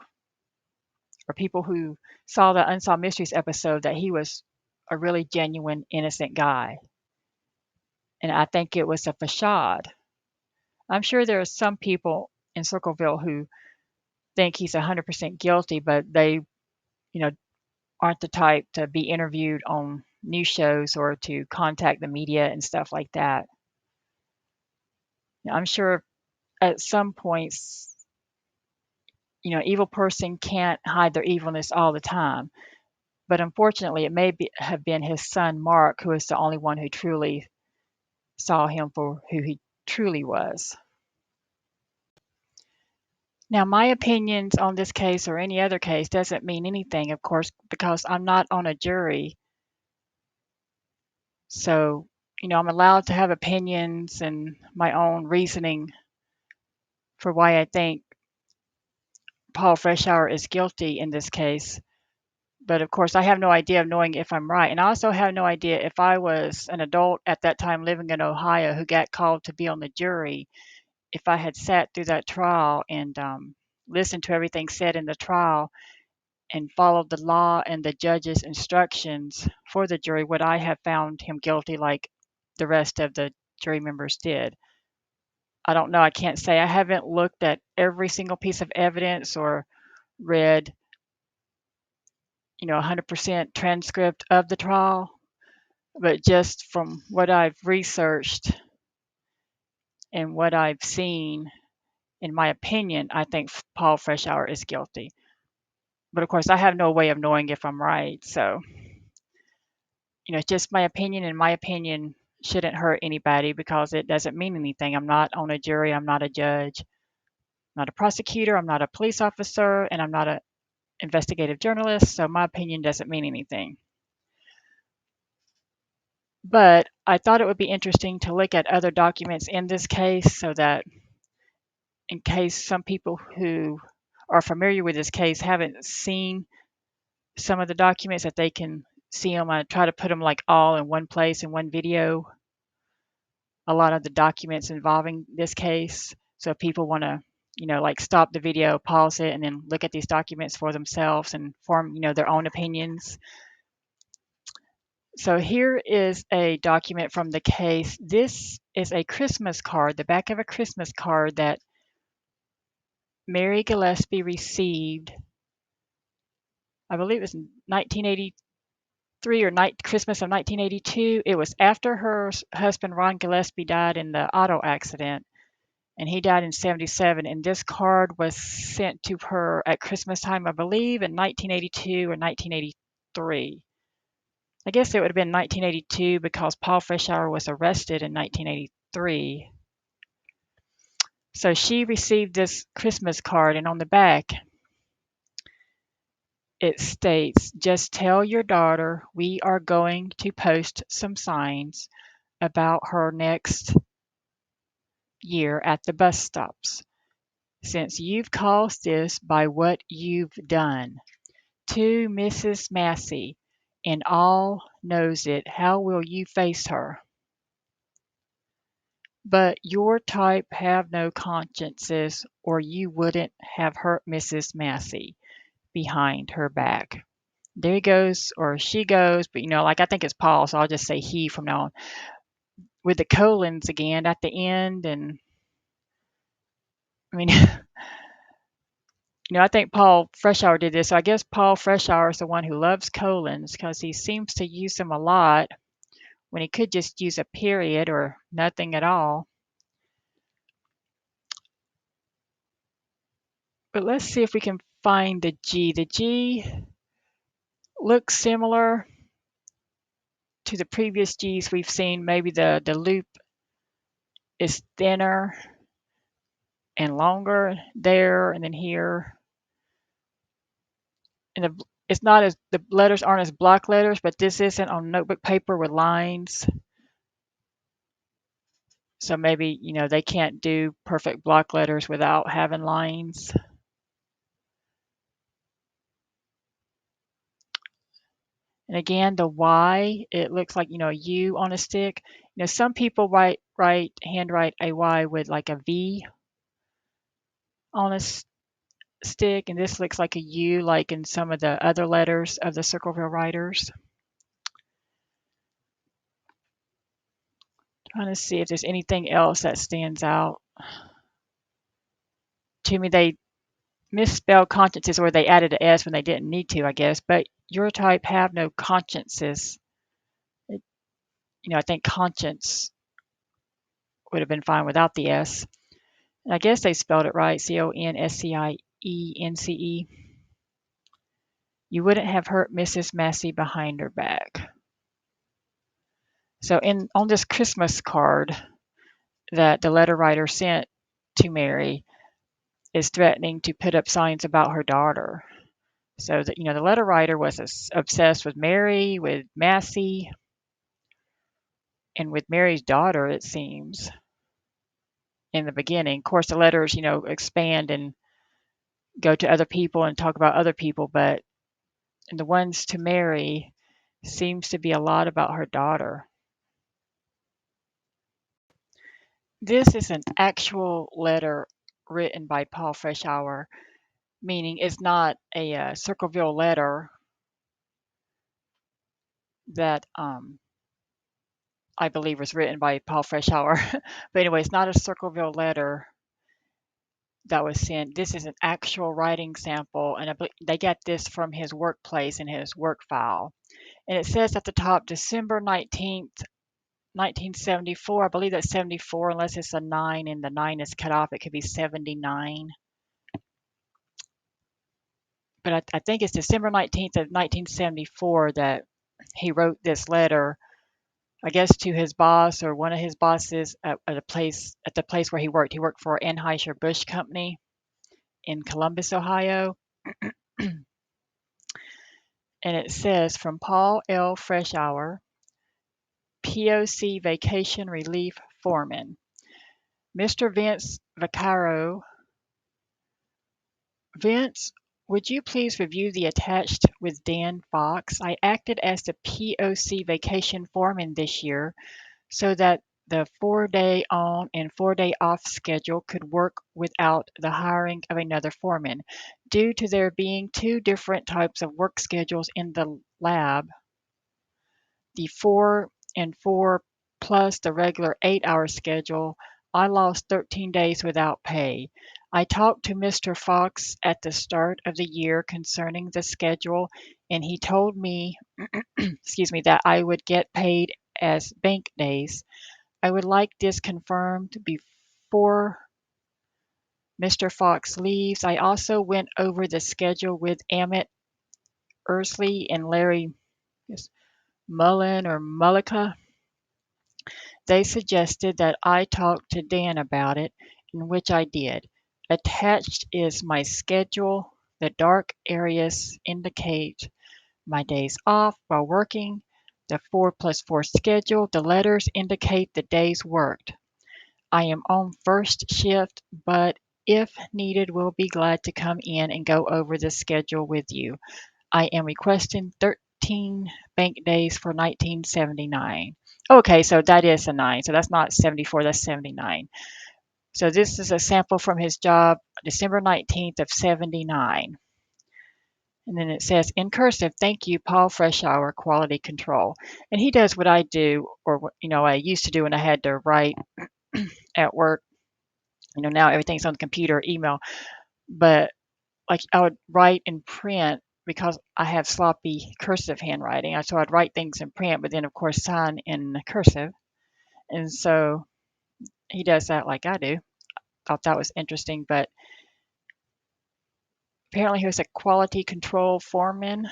or people who saw the Unsolved Mysteries episode, that he was a really genuine, innocent guy. And I think it was a facade. I'm sure there are some people in Circleville who think he's 100% guilty, but they, you know, aren't the type to be interviewed on news shows or to contact the media and stuff like that. I'm sure at some points, evil person can't hide their evilness all the time. But unfortunately, it may have been his son Mark who is the only one who truly saw him for who he truly was. Now, my opinions on this case or any other case doesn't mean anything, of course, because I'm not on a jury. So, I'm allowed to have opinions and my own reasoning for why I think Paul Freshour is guilty in this case. But of course, I have no idea of knowing if I'm right. And I also have no idea if I was an adult at that time living in Ohio who got called to be on the jury, if I had sat through that trial and listened to everything said in the trial and followed the law and the judge's instructions for the jury, would I have found him guilty like the rest of the jury members did? I don't know. I can't say. I haven't looked at every single piece of evidence or read 100% transcript of the trial, but just from what I've researched and what I've seen, in my opinion, I think Paul Freshour is guilty. But of course, I have no way of knowing if I'm right. So, it's just my opinion, and my opinion shouldn't hurt anybody because it doesn't mean anything. I'm not on a jury. I'm not a judge. I'm not a prosecutor. I'm not a police officer, and I'm not an investigative journalist. So my opinion doesn't mean anything. But I thought it would be interesting to look at other documents in this case so that in case some people who are familiar with this case haven't seen some of the documents, that they can see them. I try to put them like all in one place in one video, a lot of the documents involving this case. So if people want to, like stop the video, pause it, and then look at these documents for themselves and form, their own opinions. So here is a document from the case. This is a Christmas card, the back of a Christmas card that Mary Gillespie received, I believe it was 1983 or Christmas of 1982. It was after her husband Ron Gillespie died in the auto accident, and he died in 77. And this card was sent to her at Christmas time, I believe, in 1982 or 1983. I guess it would have been 1982 because Paul Freshour was arrested in 1983. So she received this Christmas card, and on the back it states, "Just tell your daughter we are going to post some signs about her next year at the bus stops. Since you've caused this by what you've done. To Mrs. Massey, and all knows it, how will you face her? But your type have no consciences, or you wouldn't have hurt Mrs. Massey behind her back." There he goes, or she goes, but like I think it's Paul, so I'll just say he from now on. With the colons again at the end, and I mean, I think Paul Freshour did this. So I guess Paul Freshour is the one who loves colons because he seems to use them a lot when he could just use a period or nothing at all. But let's see if we can find the G. The G looks similar to the previous G's we've seen. Maybe the loop is thinner and longer there and then here. And it's not as, the letters aren't as block letters, but this isn't on notebook paper with lines. So maybe, they can't do perfect block letters without having lines. And again, the Y, it looks like, a U on a stick. Some people handwrite a Y with like a V on a stick, and this looks like a U, like in some of the other letters of the Circleville writers. Trying to see if there's anything else that stands out. To me, they misspelled consciences, or they added an S when they didn't need to, I guess. But your type have no consciences. I think conscience would have been fine without the S. I guess they spelled it right, Conscience. You wouldn't have hurt Mrs. Massey behind her back. So on this Christmas card that the letter writer sent to Mary is threatening to put up signs about her daughter. So that the letter writer was obsessed with Mary, with Massey, and with Mary's daughter, it seems, in the beginning. Of course, the letters, expand and go to other people and talk about other people, but the ones to Mary seems to be a lot about her daughter. This is an actual letter written by Paul Freshour, meaning it's not a Circleville letter that I believe was written by Paul Freshour. But anyway, it's not a Circleville letter that was sent. This is an actual writing sample, and they got this from his workplace in his work file. And it says at the top, December 19th, 1974. I believe that's 74, unless it's a 9 and the 9 is cut off. It could be 79. But I think it's December 19th of 1974 that he wrote this letter, I guess, to his boss or one of his bosses at the place where he worked. He worked for Anheuser-Busch Company in Columbus, Ohio. And it says, from Paul L. Freshour, POC Vacation Relief Foreman. Mr. Vince Vaccaro. Vince, would you please review the attached with Dan Fox? I acted as the POC vacation foreman this year so that the 4-day on and 4-day off schedule could work without the hiring of another foreman. Due to there being two different types of work schedules in the lab, the 4 and 4 plus the regular 8-hour schedule, I lost 13 days without pay. I talked to Mr. Fox at the start of the year concerning the schedule, and he told me, that I would get paid as bank days. I would like this confirmed before Mr. Fox leaves. I also went over the schedule with Amit Ursley and Larry Mullen or Mullica. They suggested that I talk to Dan about it, in which I did. Attached is my schedule. The dark areas indicate my days off while working. The 4+4 schedule, the letters indicate the days worked. I am on first shift, but if needed, will be glad to come in and go over the schedule with you. I am requesting 13 bank days for 1979. Okay, so that is a 9. So that's not 74, that's 79. So this is a sample from his job, December 19th of 79. And then it says, in cursive, thank you, Paul Freshour, quality control. And he does what I do, or what I used to do when I had to write at work. Now everything's on the computer, email. But like I would write in print because I have sloppy cursive handwriting. So I'd write things in print, but then of course sign in cursive. And so he does that like I do. Thought that was interesting, but apparently he was a quality control foreman.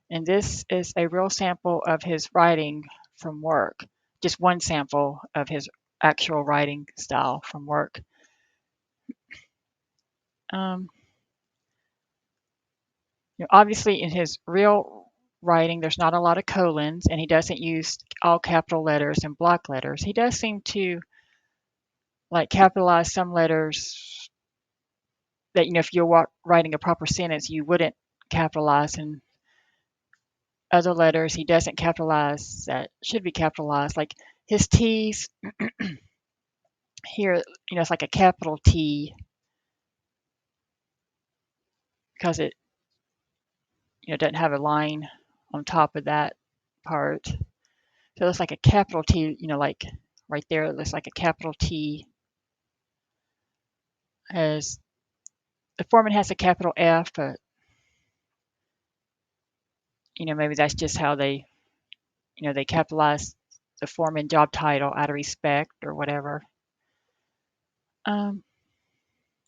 And this is a real sample of his writing from work. Just one sample of his actual writing style from work. Obviously in his real writing, there's not a lot of colons, and he doesn't use all capital letters and block letters. He does seem to like capitalize some letters that, if you're writing a proper sentence, you wouldn't capitalize, and other letters he doesn't capitalize that should be capitalized. Like his T's here, it's like a capital T because it, doesn't have a line on top of that part. So it's like a capital T, like right there, it looks like a capital T. As the foreman has a capital F, but maybe that's just how they capitalize the foreman job title out of respect or whatever. Um,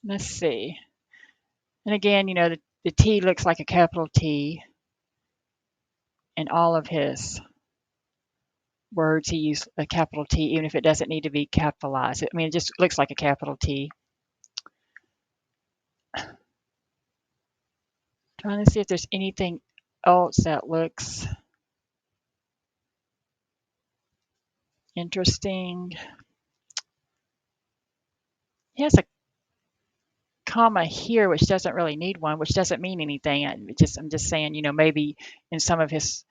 let's see. And again, the T looks like a capital T in all of his words. He used a capital T, even if it doesn't need to be capitalized. I mean, it just looks like a capital T. Trying to see if there's anything else that looks interesting. He has a comma here, which doesn't really need one, which doesn't mean anything. I'm just saying, maybe in some of his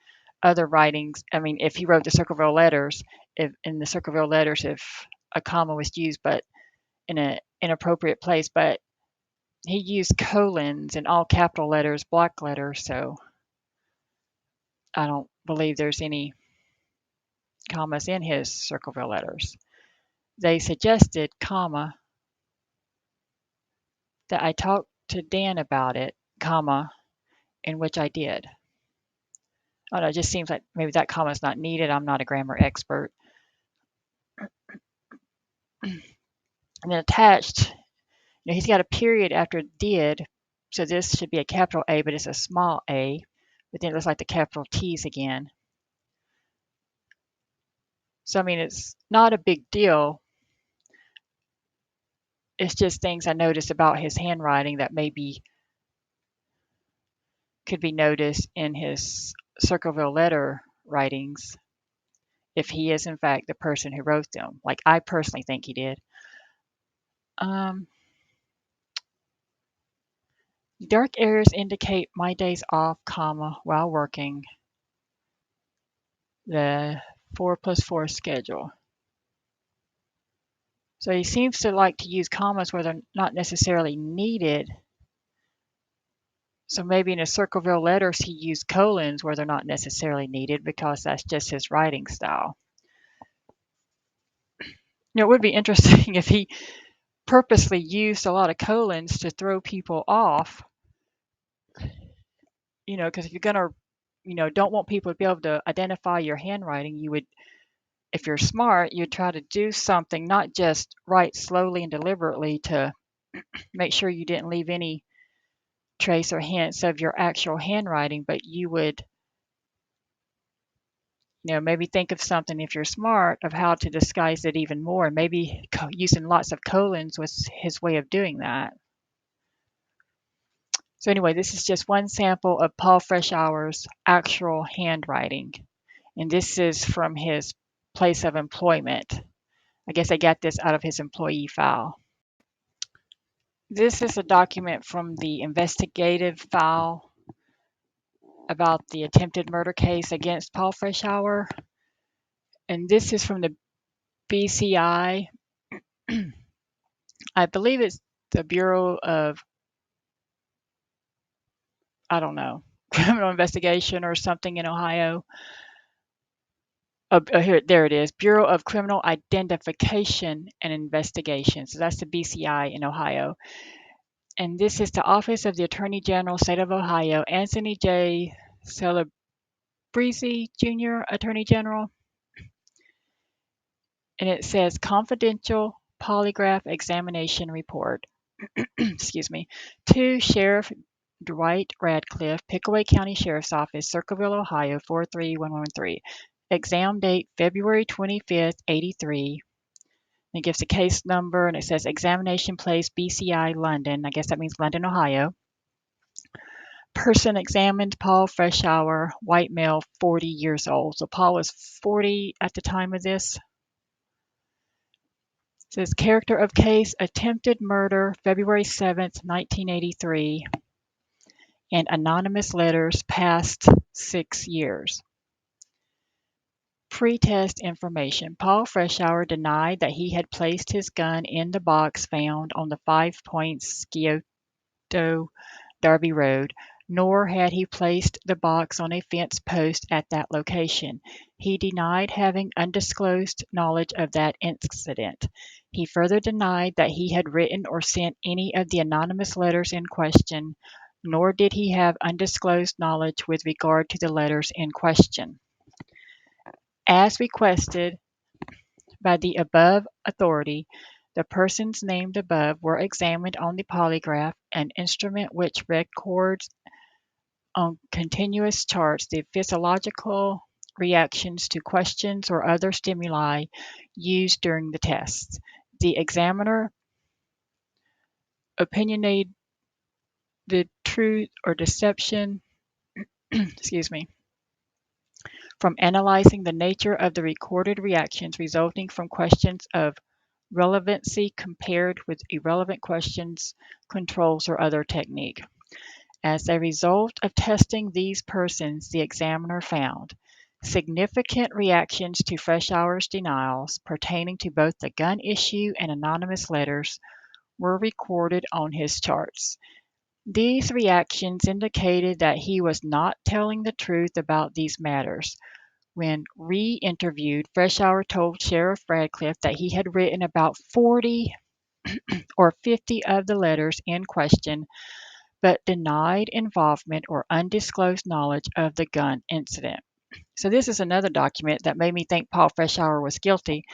other writings, I mean, if he wrote the Circleville Letters, if in the Circleville Letters, if a comma was used, but in an inappropriate place, but he used colons in all capital letters, block letters, so I don't believe there's any commas in his Circleville Letters. They suggested, comma, that I talked to Dan about it, comma, in which I did. Oh, no, it just seems like maybe that comma is not needed. I'm not a grammar expert. And then attached, he's got a period after did, so this should be a capital A, but it's a small a, but then it looks like the capital T's again. So, I mean, it's not a big deal. It's just things I noticed about his handwriting that maybe could be noticed in his Circleville letter writings if he is, in fact, the person who wrote them. Like, I personally think he did. Dark areas indicate my days off, comma, while working the 4+4 schedule. So he seems to like to use commas where they're not necessarily needed. So maybe in his Circleville letters, he used colons where they're not necessarily needed because that's just his writing style. It would be interesting if he purposely used a lot of colons to throw people off, because if you're going to, don't want people to be able to identify your handwriting, you would, if you're smart, you'd try to do something, not just write slowly and deliberately to make sure you didn't leave any trace or hints of your actual handwriting, but you would, maybe think of something, if you're smart, of how to disguise it even more. And maybe using lots of colons was his way of doing that. So anyway, this is just one sample of Paul Freshour's actual handwriting. And this is from his place of employment. I guess I got this out of his employee file. This is a document from the investigative file about the attempted murder case against Paul Freshour. And this is from the BCI. I believe it's the Bureau of, I don't know, criminal investigation or something in Ohio. Here, there it is, Bureau of Criminal Identification and Investigation. So that's the BCI in Ohio. And this is the Office of the Attorney General, State of Ohio, Anthony J. Celebrezzi, Jr., Attorney General. And it says confidential polygraph examination report. Excuse me. To Sheriff Dwight Radcliffe, Pickaway County Sheriff's Office, Circleville, Ohio, 43113. Exam date February 25th, 83. It gives a case number and it says examination place BCI London. I guess that means London, Ohio. Person examined Paul Freshour, white male, 40 years old. So Paul was 40 at the time of this. It says character of case, attempted murder, February 7th, 1983. And anonymous letters past 6 years. Pre-test information. Paul Freshour denied that he had placed his gun in the box found on the 5 Points Scioto Darby Road, nor had he placed the box on a fence post at that location. He denied having undisclosed knowledge of that incident. He further denied that he had written or sent any of the anonymous letters in question, nor did he have undisclosed knowledge with regard to the letters in question. As requested by the above authority, The persons named above were examined on the polygraph, an instrument which records on continuous charts the physiological reactions to questions or other stimuli used during the tests. The examiner opinionated the truth or deception, excuse me, from analyzing the nature of the recorded reactions resulting from questions of relevancy compared with irrelevant questions, controls, or other technique. As a result of testing these persons, the examiner found significant reactions to Freshour's denials pertaining to both the gun issue and anonymous letters were recorded on his charts. These reactions indicated that he was not telling the truth about these matters. When re-interviewed, Freshour told Sheriff Radcliffe that he had written about 40 or 50 of the letters in question, but denied involvement or undisclosed knowledge of the gun incident. So this is another document that made me think Paul Freshour was guilty,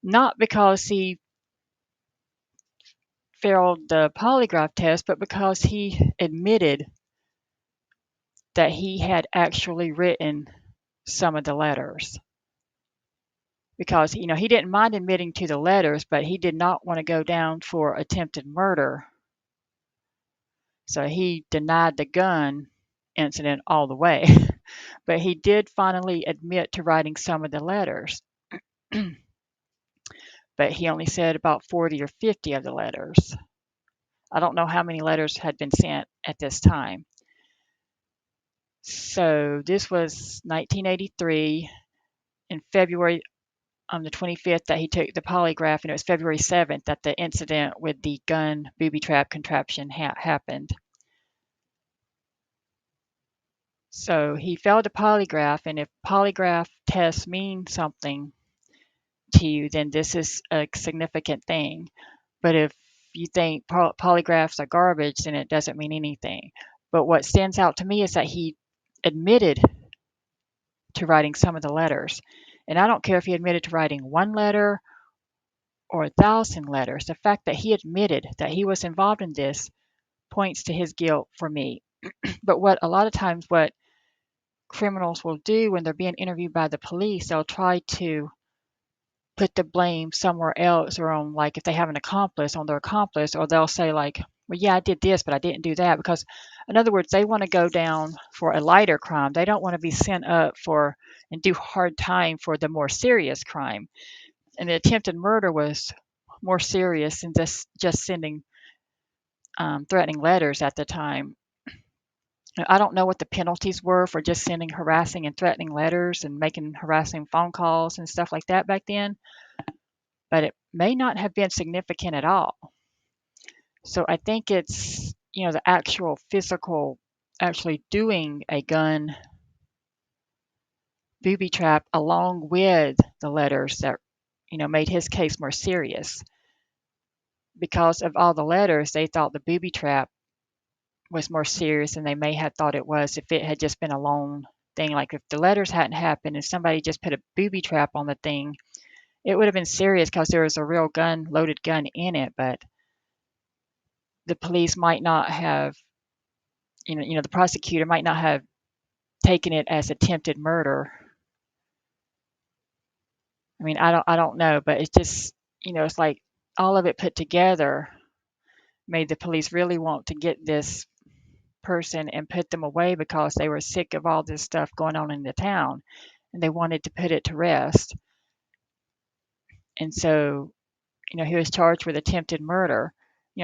not because he failed the polygraph test, but because he admitted that he had actually written some of the letters. Because, he didn't mind admitting to the letters, but he did not want to go down for attempted murder. So he denied the gun incident all the way. But he did finally admit to writing some of the letters. But he only said about 40 or 50 of the letters. I don't know how many letters had been sent at this time. So this was 1983 in February on the 25th that he took the polygraph, and it was February 7th that the incident with the gun booby trap contraption happened. So he failed the polygraph, and if polygraph tests mean something to you, then this is a significant thing. But if you think polygraphs are garbage, then it doesn't mean anything. But what stands out to me is that he admitted to writing some of the letters. And I don't care if he admitted to writing one letter or 1,000 letters. The fact that he admitted that he was involved in this points to his guilt for me. But what a lot of times what criminals will do when they're being interviewed by the police, they'll try to put the blame somewhere else, or on, like, if they have an accomplice, on their accomplice, or they'll say, like, well, yeah, I did this, but I didn't do that. Because, in other words, they want to go down for a lighter crime. They don't want to be sent up for and do hard time for the more serious crime. And the attempted murder was more serious than just sending threatening letters at the time. I don't know what the penalties were for just sending harassing and threatening letters and making harassing phone calls and stuff like that back then, but it may not have been significant at all. So I think it's, the actual physical, actually doing a gun booby trap along with the letters that, made his case more serious. Because of all the letters, they thought the booby trap was more serious than they may have thought it was if it had just been a lone thing. Like if the letters hadn't happened and somebody just put a booby trap on the thing, it would have been serious because there was a real loaded gun in it. But the police might not have, the prosecutor might not have taken it as attempted murder. I mean, I don't know, but it's just, it's like all of it put together made the police really want to get this person and put them away because they were sick of all this stuff going on in the town and they wanted to put it to rest. And so, he was charged with attempted murder.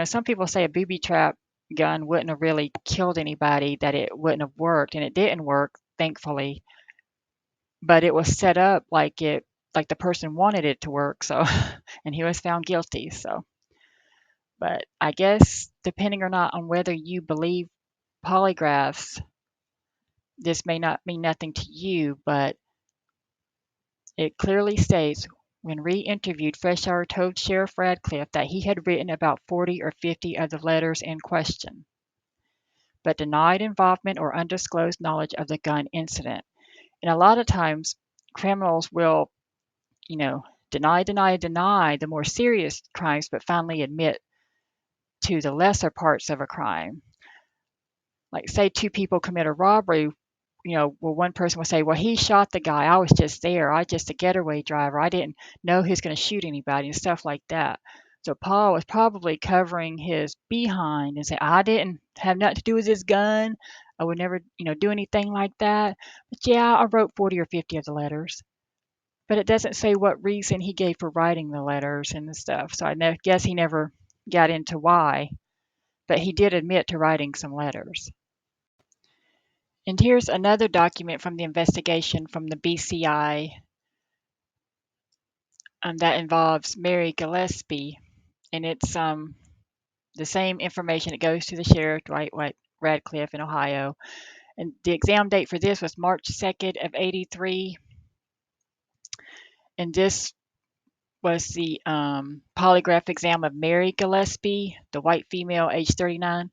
Some people say a booby trap gun wouldn't have really killed anybody, that it wouldn't have worked, and it didn't work, thankfully. But it was set up like the person wanted it to work, so and he was found guilty, so. But I guess depending or not on whether you believe polygraphs, this may not mean nothing to you, but it clearly states when re-interviewed, Freshour told Sheriff Radcliffe that he had written about 40 or 50 of the letters in question, but denied involvement or undisclosed knowledge of the gun incident. And a lot of times, criminals will, deny the more serious crimes, but finally admit to the lesser parts of a crime. Like, say two people commit a robbery, well, one person will say, well, he shot the guy. I was just there. I just a getaway driver. I didn't know he was going to shoot anybody and stuff like that. So Paul was probably covering his behind and say, I didn't have nothing to do with this gun. I would never, do anything like that. But yeah, I wrote 40 or 50 of the letters. But it doesn't say what reason he gave for writing the letters and the stuff. So I guess he never got into why. But he did admit to writing some letters. And here's another document from the investigation from the BCI that involves Mary Gillespie. And it's the same information that goes to the sheriff, Dwight Radcliffe in Ohio. And the exam date for this was March 2nd of 83. And this was the polygraph exam of Mary Gillespie, the white female, age 39.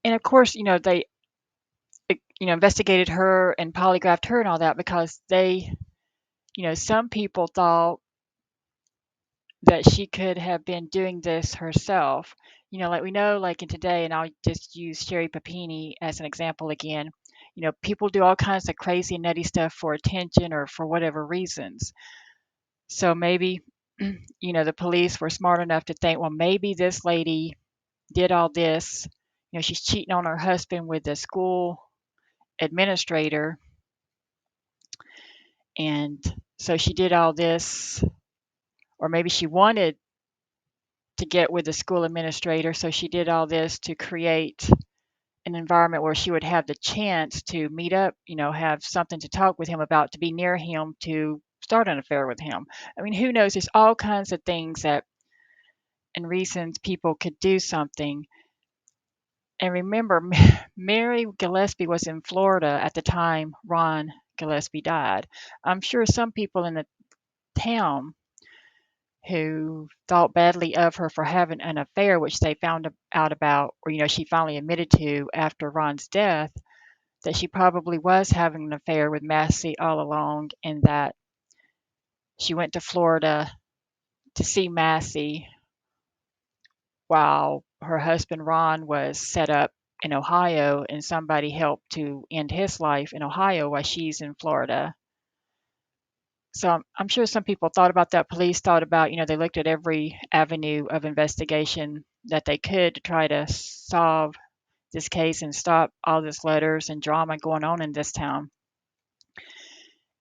And of course, they investigated her and polygraphed her and all that because they, some people thought that she could have been doing this herself. Like we know, like in today, and I'll just use Sherry Papini as an example again. People do all kinds of crazy, nutty stuff for attention or for whatever reasons. So maybe, the police were smart enough to think, well, maybe this lady did all this. She's cheating on her husband with the school administrator. And so she did all this, or maybe she wanted to get with the school administrator. So she did all this to create an environment where she would have the chance to meet up, have something to talk with him about, to be near him, to start an affair with him. I mean, who knows? There's all kinds of things that and reasons people could do something. And remember, Mary Gillespie was in Florida at the time Ron Gillespie died. I'm sure some people in the town who thought badly of her for having an affair, which they found out about, or she finally admitted to after Ron's death, that she probably was having an affair with Massey all along, and that she went to Florida to see Massey while her husband Ron was set up in Ohio, and somebody helped to end his life in Ohio while she's in Florida. So I'm sure some people thought about that. Police thought about, they looked at every avenue of investigation that they could to try to solve this case and stop all this letters and drama going on in this town.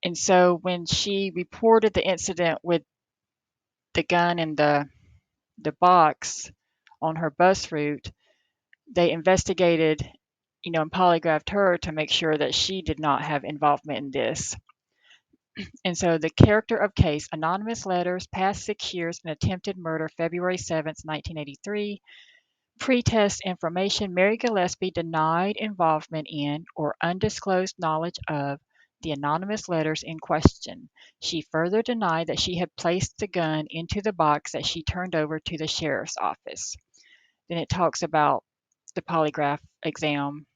And so when she reported the incident with the gun and the box on her bus route, they investigated, and polygraphed her to make sure that she did not have involvement in this. And so the character of case: anonymous letters, past 6 years, an attempted murder, February 7th, 1983. Pretest information: Mary Gillespie denied involvement in or undisclosed knowledge of the anonymous letters in question. She further denied that she had placed the gun into the box that she turned over to the sheriff's office. Then it talks about the polygraph exam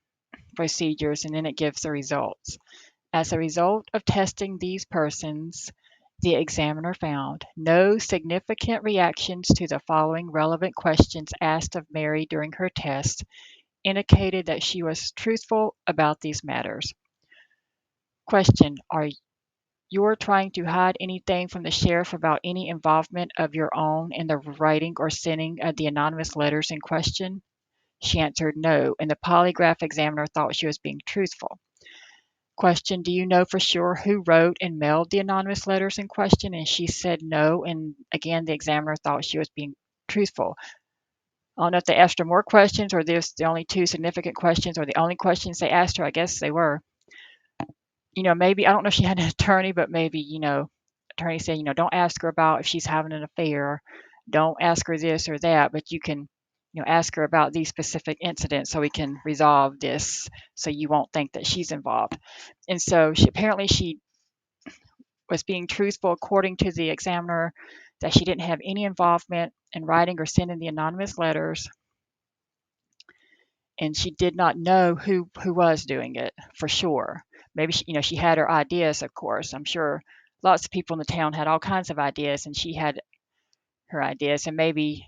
procedures, and then it gives the results. As a result of testing these persons, the examiner found no significant reactions to the following relevant questions asked of Mary during her test indicated that she was truthful about these matters. Question: are you trying to hide anything from the sheriff about any involvement of your own in the writing or sending of the anonymous letters in question? She answered no, and the polygraph examiner thought she was being truthful. Question: do you know for sure who wrote and mailed the anonymous letters in question? And she said no, and again the examiner thought she was being truthful. I don't know if they asked her more questions, or this the only two significant questions, or the only questions they asked her. I guess they were. Maybe, I don't know if she had an attorney, but maybe, attorney said, don't ask her about if she's having an affair. Don't ask her this or that, but you can, ask her about these specific incidents so we can resolve this, so you won't think that she's involved. And so she was being truthful according to the examiner, that she didn't have any involvement in writing or sending the anonymous letters, and she did not know who was doing it for sure. Maybe she had her ideas, of course. I'm sure lots of people in the town had all kinds of ideas, and she had her ideas. And maybe,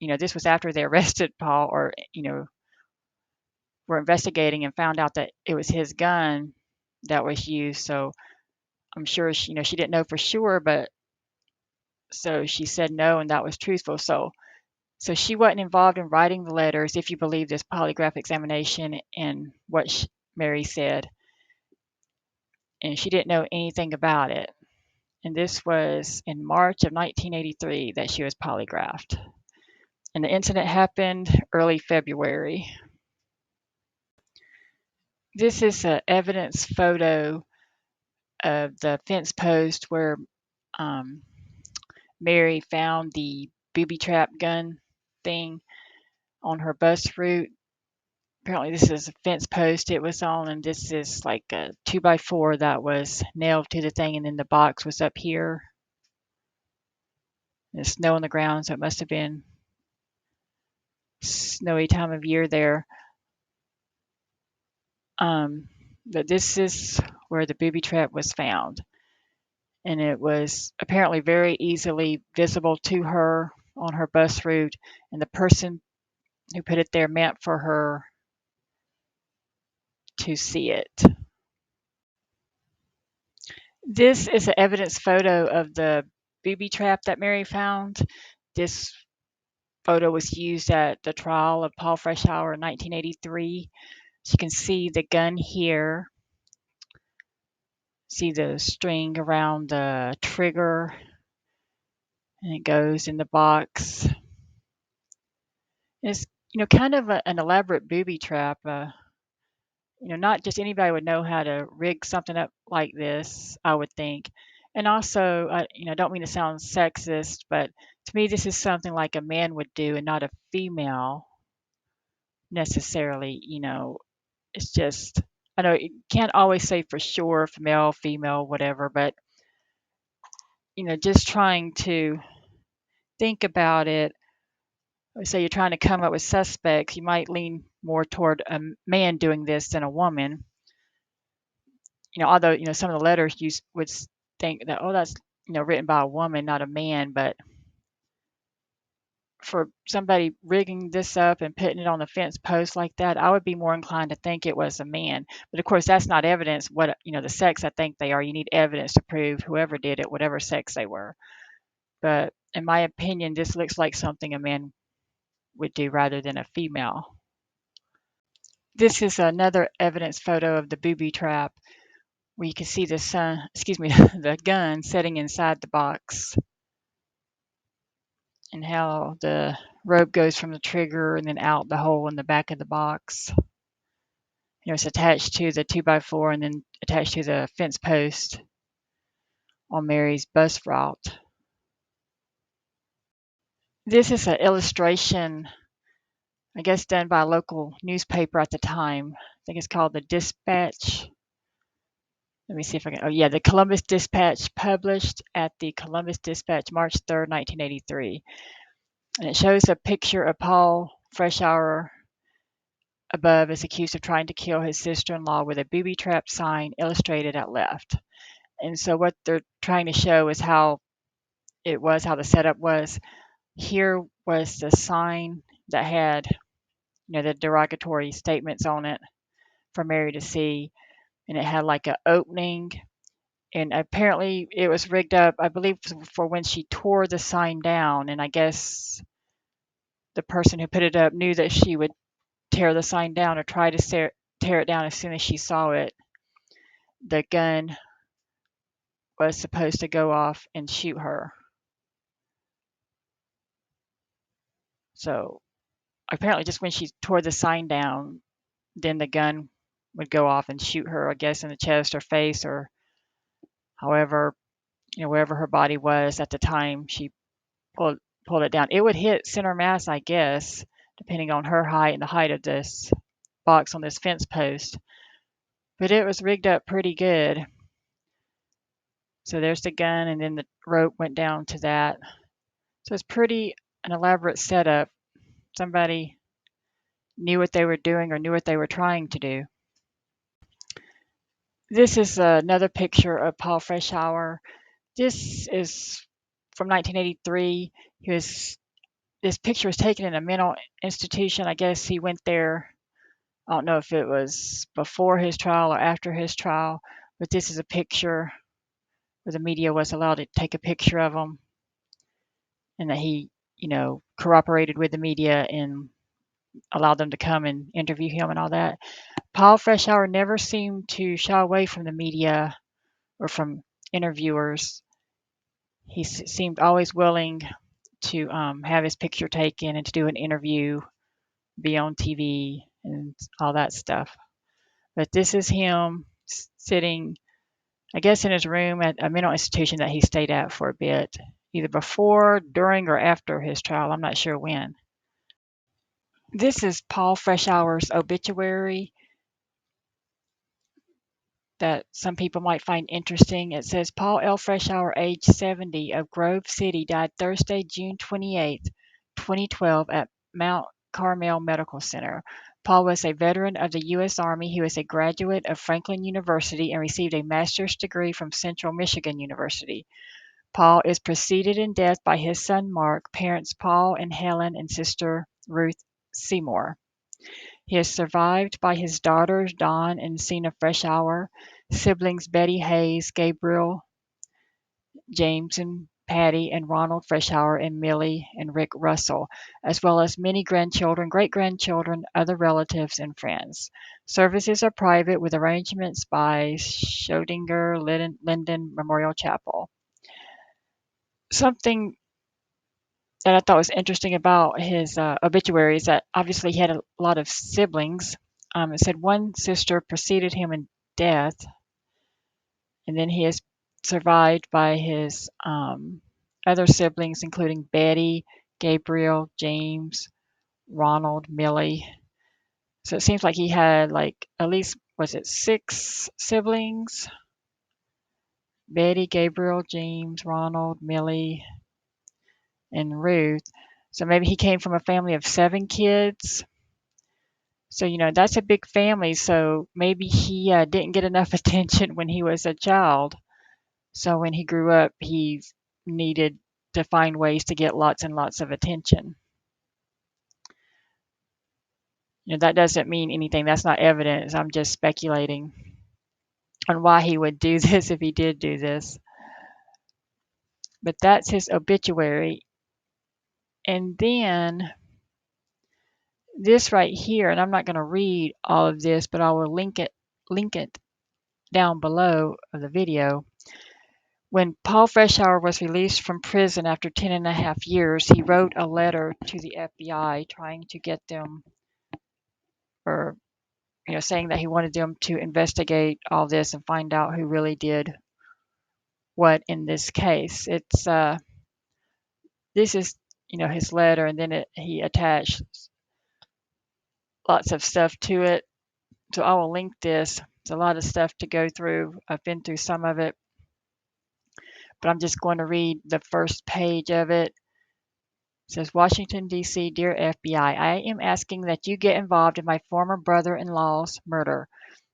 this was after they arrested Paul, or were investigating and found out that it was his gun that was used. So I'm sure she didn't know for sure, but so she said no, and that was truthful. So she wasn't involved in writing the letters, if you believe this polygraph examination and what Mary said, and she didn't know anything about it. And this was in March of 1983 that she was polygraphed. And the incident happened early February. This is an evidence photo of the fence post where um, Mary found the booby trap gun thing on her bus route. Apparently, this is a fence post it was on, and this is like a 2x4 that was nailed to the thing, and then the box was up here. There's snow on the ground, so it must have been snowy time of year there. But this is where the booby trap was found, and it was apparently very easily visible to her on her bus route, and the person who put it there meant for her to see it. This is an evidence photo of the booby trap that Mary found. This photo was used at the trial of Paul Freshour in 1983. So you can see the gun here, see the string around the trigger, and it goes in the box. It's kind of an elaborate booby trap. Not just anybody would know how to rig something up like this, I would think. And also, I don't mean to sound sexist, but to me, this is something like a man would do and not a female necessarily. It's just, I know you can't always say for sure if male, female, whatever, but, just trying to think about it. Say you're trying to come up with suspects, you might lean more toward a man doing this than a woman. Although some of the letters you would think that, oh, that's written by a woman, not a man, but for somebody rigging this up and putting it on the fence post like that, I would be more inclined to think it was a man. But of course, that's not evidence. What the sex I think they are. You need evidence to prove whoever did it, whatever sex they were. But in my opinion, this looks like something a man would do rather than a female. This is another evidence photo of the booby trap, where you can see the gun sitting inside the box, and how the rope goes from the trigger and then out the hole in the back of the box. It's attached to the 2x4 and then attached to the fence post on Mary's bus route. This is an illustration, I guess, done by a local newspaper at the time. I think it's called the Dispatch. Let me see if I can. Oh, yeah, the Columbus Dispatch, published at the Columbus Dispatch March 3rd, 1983. And it shows a picture of Paul Freshour above is accused of trying to kill his sister-in-law with a booby trap sign illustrated at left. And so what they're trying to show is how the setup was. Here was the sign that had, the derogatory statements on it for Mary to see, and it had like an opening, and apparently it was rigged up, I believe, for when she tore the sign down, and I guess the person who put it up knew that she would tear the sign down or try to tear it down as soon as she saw it. The gun was supposed to go off and shoot her. So apparently, just when she tore the sign down, then the gun would go off and shoot her, I guess, in the chest or face, or however, wherever her body was at the time she pulled it down. It would hit center mass, I guess, depending on her height and the height of this box on this fence post. But it was rigged up pretty good. So there's the gun, and then the rope went down to that. So it's pretty an elaborate setup. Somebody knew what they were doing or knew what they were trying to do. This is another picture of Paul Freshour. This is from 1983. This picture was taken in a mental institution. I guess he went there. I don't know if it was before his trial or after his trial, but this is a picture where the media was allowed to take a picture of him, and that he, cooperated with the media and allowed them to come and interview him and all that. Paul Freshour never seemed to shy away from the media or from interviewers. He seemed always willing to have his picture taken and to do an interview, be on TV, and all that stuff. But this is him sitting, I guess, in his room at a mental institution that he stayed at for a bit, either before, during, or after his trial. I'm not sure when. This is Paul Freshour's obituary that some people might find interesting. It says Paul L. Freshour, age 70, of Grove City, died Thursday, June 28, 2012, at Mount Carmel Medical Center. Paul was a veteran of the U.S. Army. He was a graduate of Franklin University and received a master's degree from Central Michigan University. Paul is preceded in death by his son Mark, parents Paul and Helen, and sister Ruth Seymour. He is survived by his daughters Dawn and Sina Freshour, siblings Betty Hayes, Gabriel, James and Patty, and Ronald Freshour, and Millie and Rick Russell, as well as many grandchildren, great-grandchildren, other relatives, and friends. Services are private with arrangements by Schrodinger Linden Memorial Chapel. Something that I thought was interesting about his obituary is that obviously he had a lot of siblings. It said one sister preceded him in death, and then he is survived by his other siblings, including Betty, Gabriel, James, Ronald, Millie. So it seems like he had like at least, was it 6 siblings? Betty, Gabriel, James, Ronald, Millie, and Ruth. So maybe he came from a family of 7 kids. So, that's a big family. So maybe he didn't get enough attention when he was a child. So when he grew up, he needed to find ways to get lots and lots of attention. That doesn't mean anything. That's not evidence. I'm just speculating on why he would do this if he did do this. But that's his obituary. And then this right here, and I'm not going to read all of this, but I will link it down below of the video. When Paul Freshour was released from prison after 10 and a half years, he wrote a letter to the FBI trying to get them, or saying that he wanted them to investigate all this and find out who really did what in this case. This is his letter, and then he attached lots of stuff to it. So I will link this. It's a lot of stuff to go through. I've been through some of it, but I'm just going to read the first page of it. It says, Washington, D.C., Dear FBI, I am asking that you get involved in my former brother-in-law's murder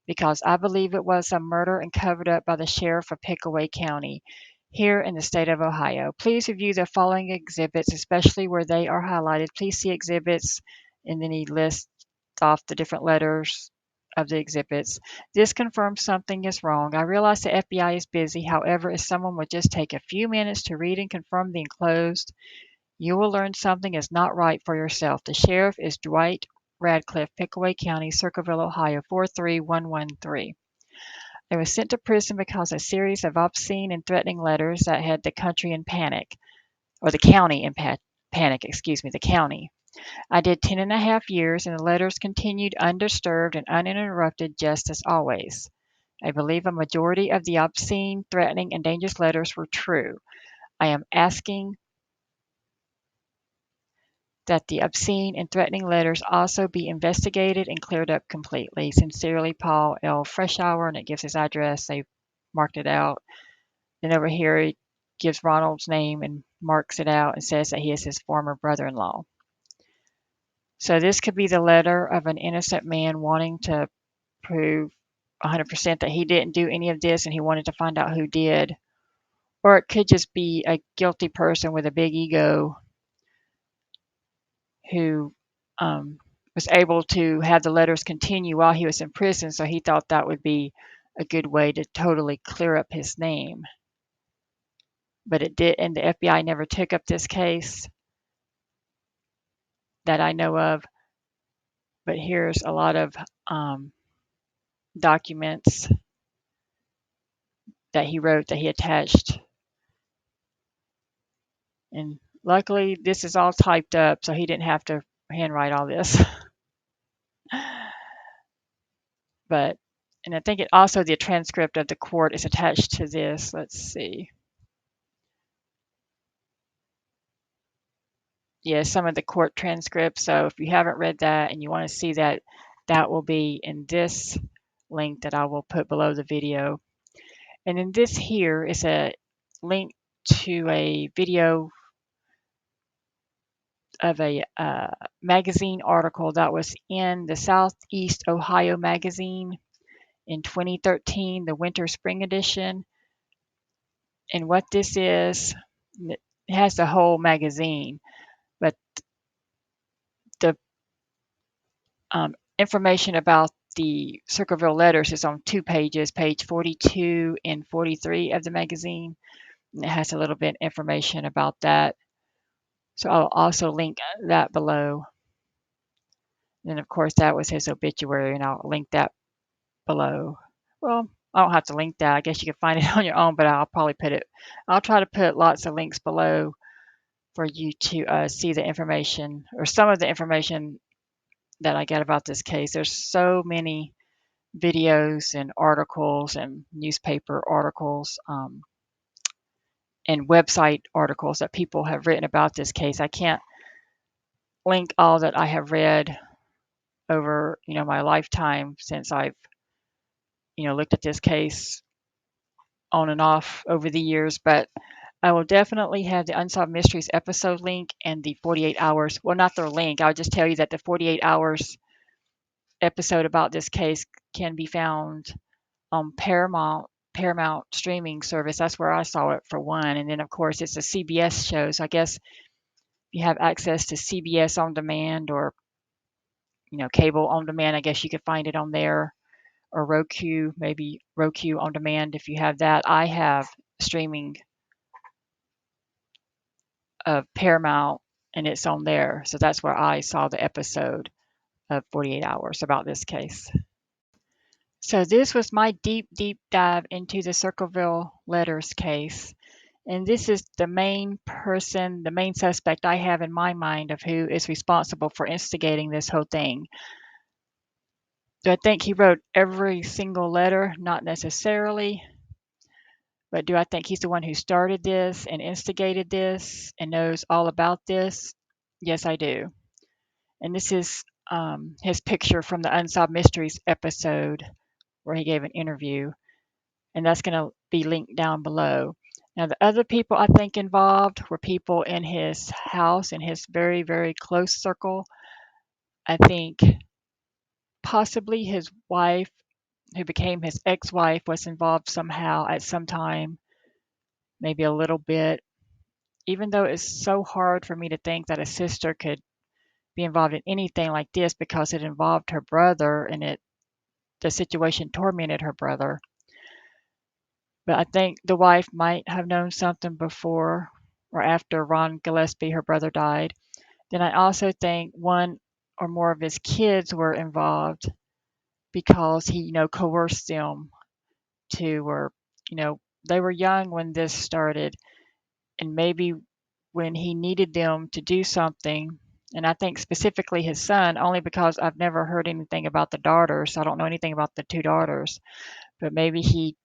because I believe it was a murder and covered up by the sheriff of Pickaway County here in the state of Ohio. Please review the following exhibits, especially where they are highlighted. Please see exhibits, and then he lists off the different letters of the exhibits. This confirms something is wrong. I realize the FBI is busy. However, if someone would just take a few minutes to read and confirm the enclosed, you will learn something is not right for yourself. The sheriff is Dwight Radcliffe, Pickaway County, Circleville, Ohio, 43113. I was sent to prison because a series of obscene and threatening letters that had the country in panic, or the county in panic, the county. I did 10 and a half years, and the letters continued undisturbed and uninterrupted just as always. I believe a majority of the obscene, threatening, and dangerous letters were true. I am asking that the obscene and threatening letters also be investigated and cleared up completely. Sincerely, Paul L. Freshour, and it gives his address. They marked it out. Then over here, it gives Ronald's name and marks it out and says that he is his former brother-in-law. So this could be the letter of an innocent man wanting to prove 100% that he didn't do any of this and he wanted to find out who did. Or it could just be a guilty person with a big ego who was able to have the letters continue while he was in prison, so he thought that would be a good way to totally clear up his name. But it did, and the FBI never took up this case that I know of. But here's a lot of documents that he wrote that he attached. And luckily, this is all typed up, so he didn't have to handwrite all this. But, and I think it also the transcript of the court is attached to this. Let's see. Yeah, some of the court transcripts. So if you haven't read that and you want to see that, that will be in this link that I will put below the video. And then this here is a link to a video of a magazine article that was in the Southeast Ohio magazine in 2013, the winter spring edition. And what this is, it has the whole magazine, but the information about the Circleville Letters is on 2 pages, page 42 and 43 of the magazine. And it has a little bit of information about that. So I'll also link that below. And of course, that was his obituary, and I'll link that below. Well, I don't have to link that. I guess you can find it on your own, but I'll probably put it, I'll try to put lots of links below for you to see the information or some of the information that I get about this case. There's so many videos and articles and newspaper articles and website articles that people have written about this case. I can't link all that I have read over my lifetime since I've looked at this case on and off over the years, but I will definitely have the Unsolved Mysteries episode link and the 48 hours. Well, not the link. I'll just tell you that the 48 hours episode about this case can be found on Paramount streaming service. That's where I saw it for one. And then of course it's a CBS show. So I guess if you have access to CBS on demand or cable on demand, I guess you could find it on there, or Roku, maybe Roku on demand if you have that. I have streaming of Paramount and it's on there. So that's where I saw the episode of 48 hours about this case. So this was my deep dive into the Circleville Letters case. And this is the main person, the main suspect I have in my mind of who is responsible for instigating this whole thing. Do I think he wrote every single letter? Not necessarily. But do I think he's the one who started this and instigated this and knows all about this? Yes, I do. And this is his picture from the Unsolved Mysteries episode where he gave an interview. And that's going to be linked down below. Now, the other people I think involved were people in his house, in his very, very close circle. I think possibly his wife, who became his ex-wife, was involved somehow at some time, maybe a little bit. Even though it's so hard for me to think that a sister could be involved in anything like this because it involved her brother and the situation tormented her brother. But I think the wife might have known something before or after Ron Gillespie, her brother, died. Then I also think one or more of his kids were involved because he, coerced them to, or, they were young when this started. And maybe when he needed them to do something, and I think specifically his son, only because I've never heard anything about the daughters. I don't know anything about the 2 daughters, but maybe he,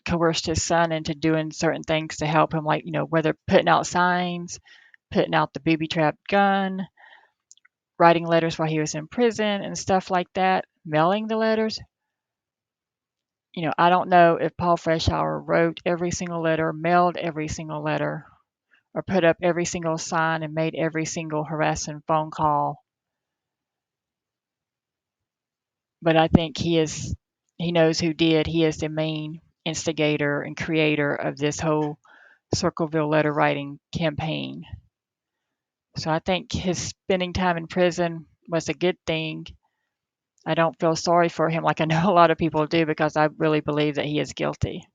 coerced his son into doing certain things to help him, like, whether putting out signs, putting out the booby trap gun, writing letters while he was in prison and stuff like that, mailing the letters. I don't know if Paul Freshour wrote every single letter, mailed every single letter, or put up every single sign and made every single harassing phone call. but I think he knows who did. He is the main instigator and creator of this whole Circleville letter writing campaign. So I think his spending time in prison was a good thing. I don't feel sorry for him like I know a lot of people do because I really believe that he is guilty.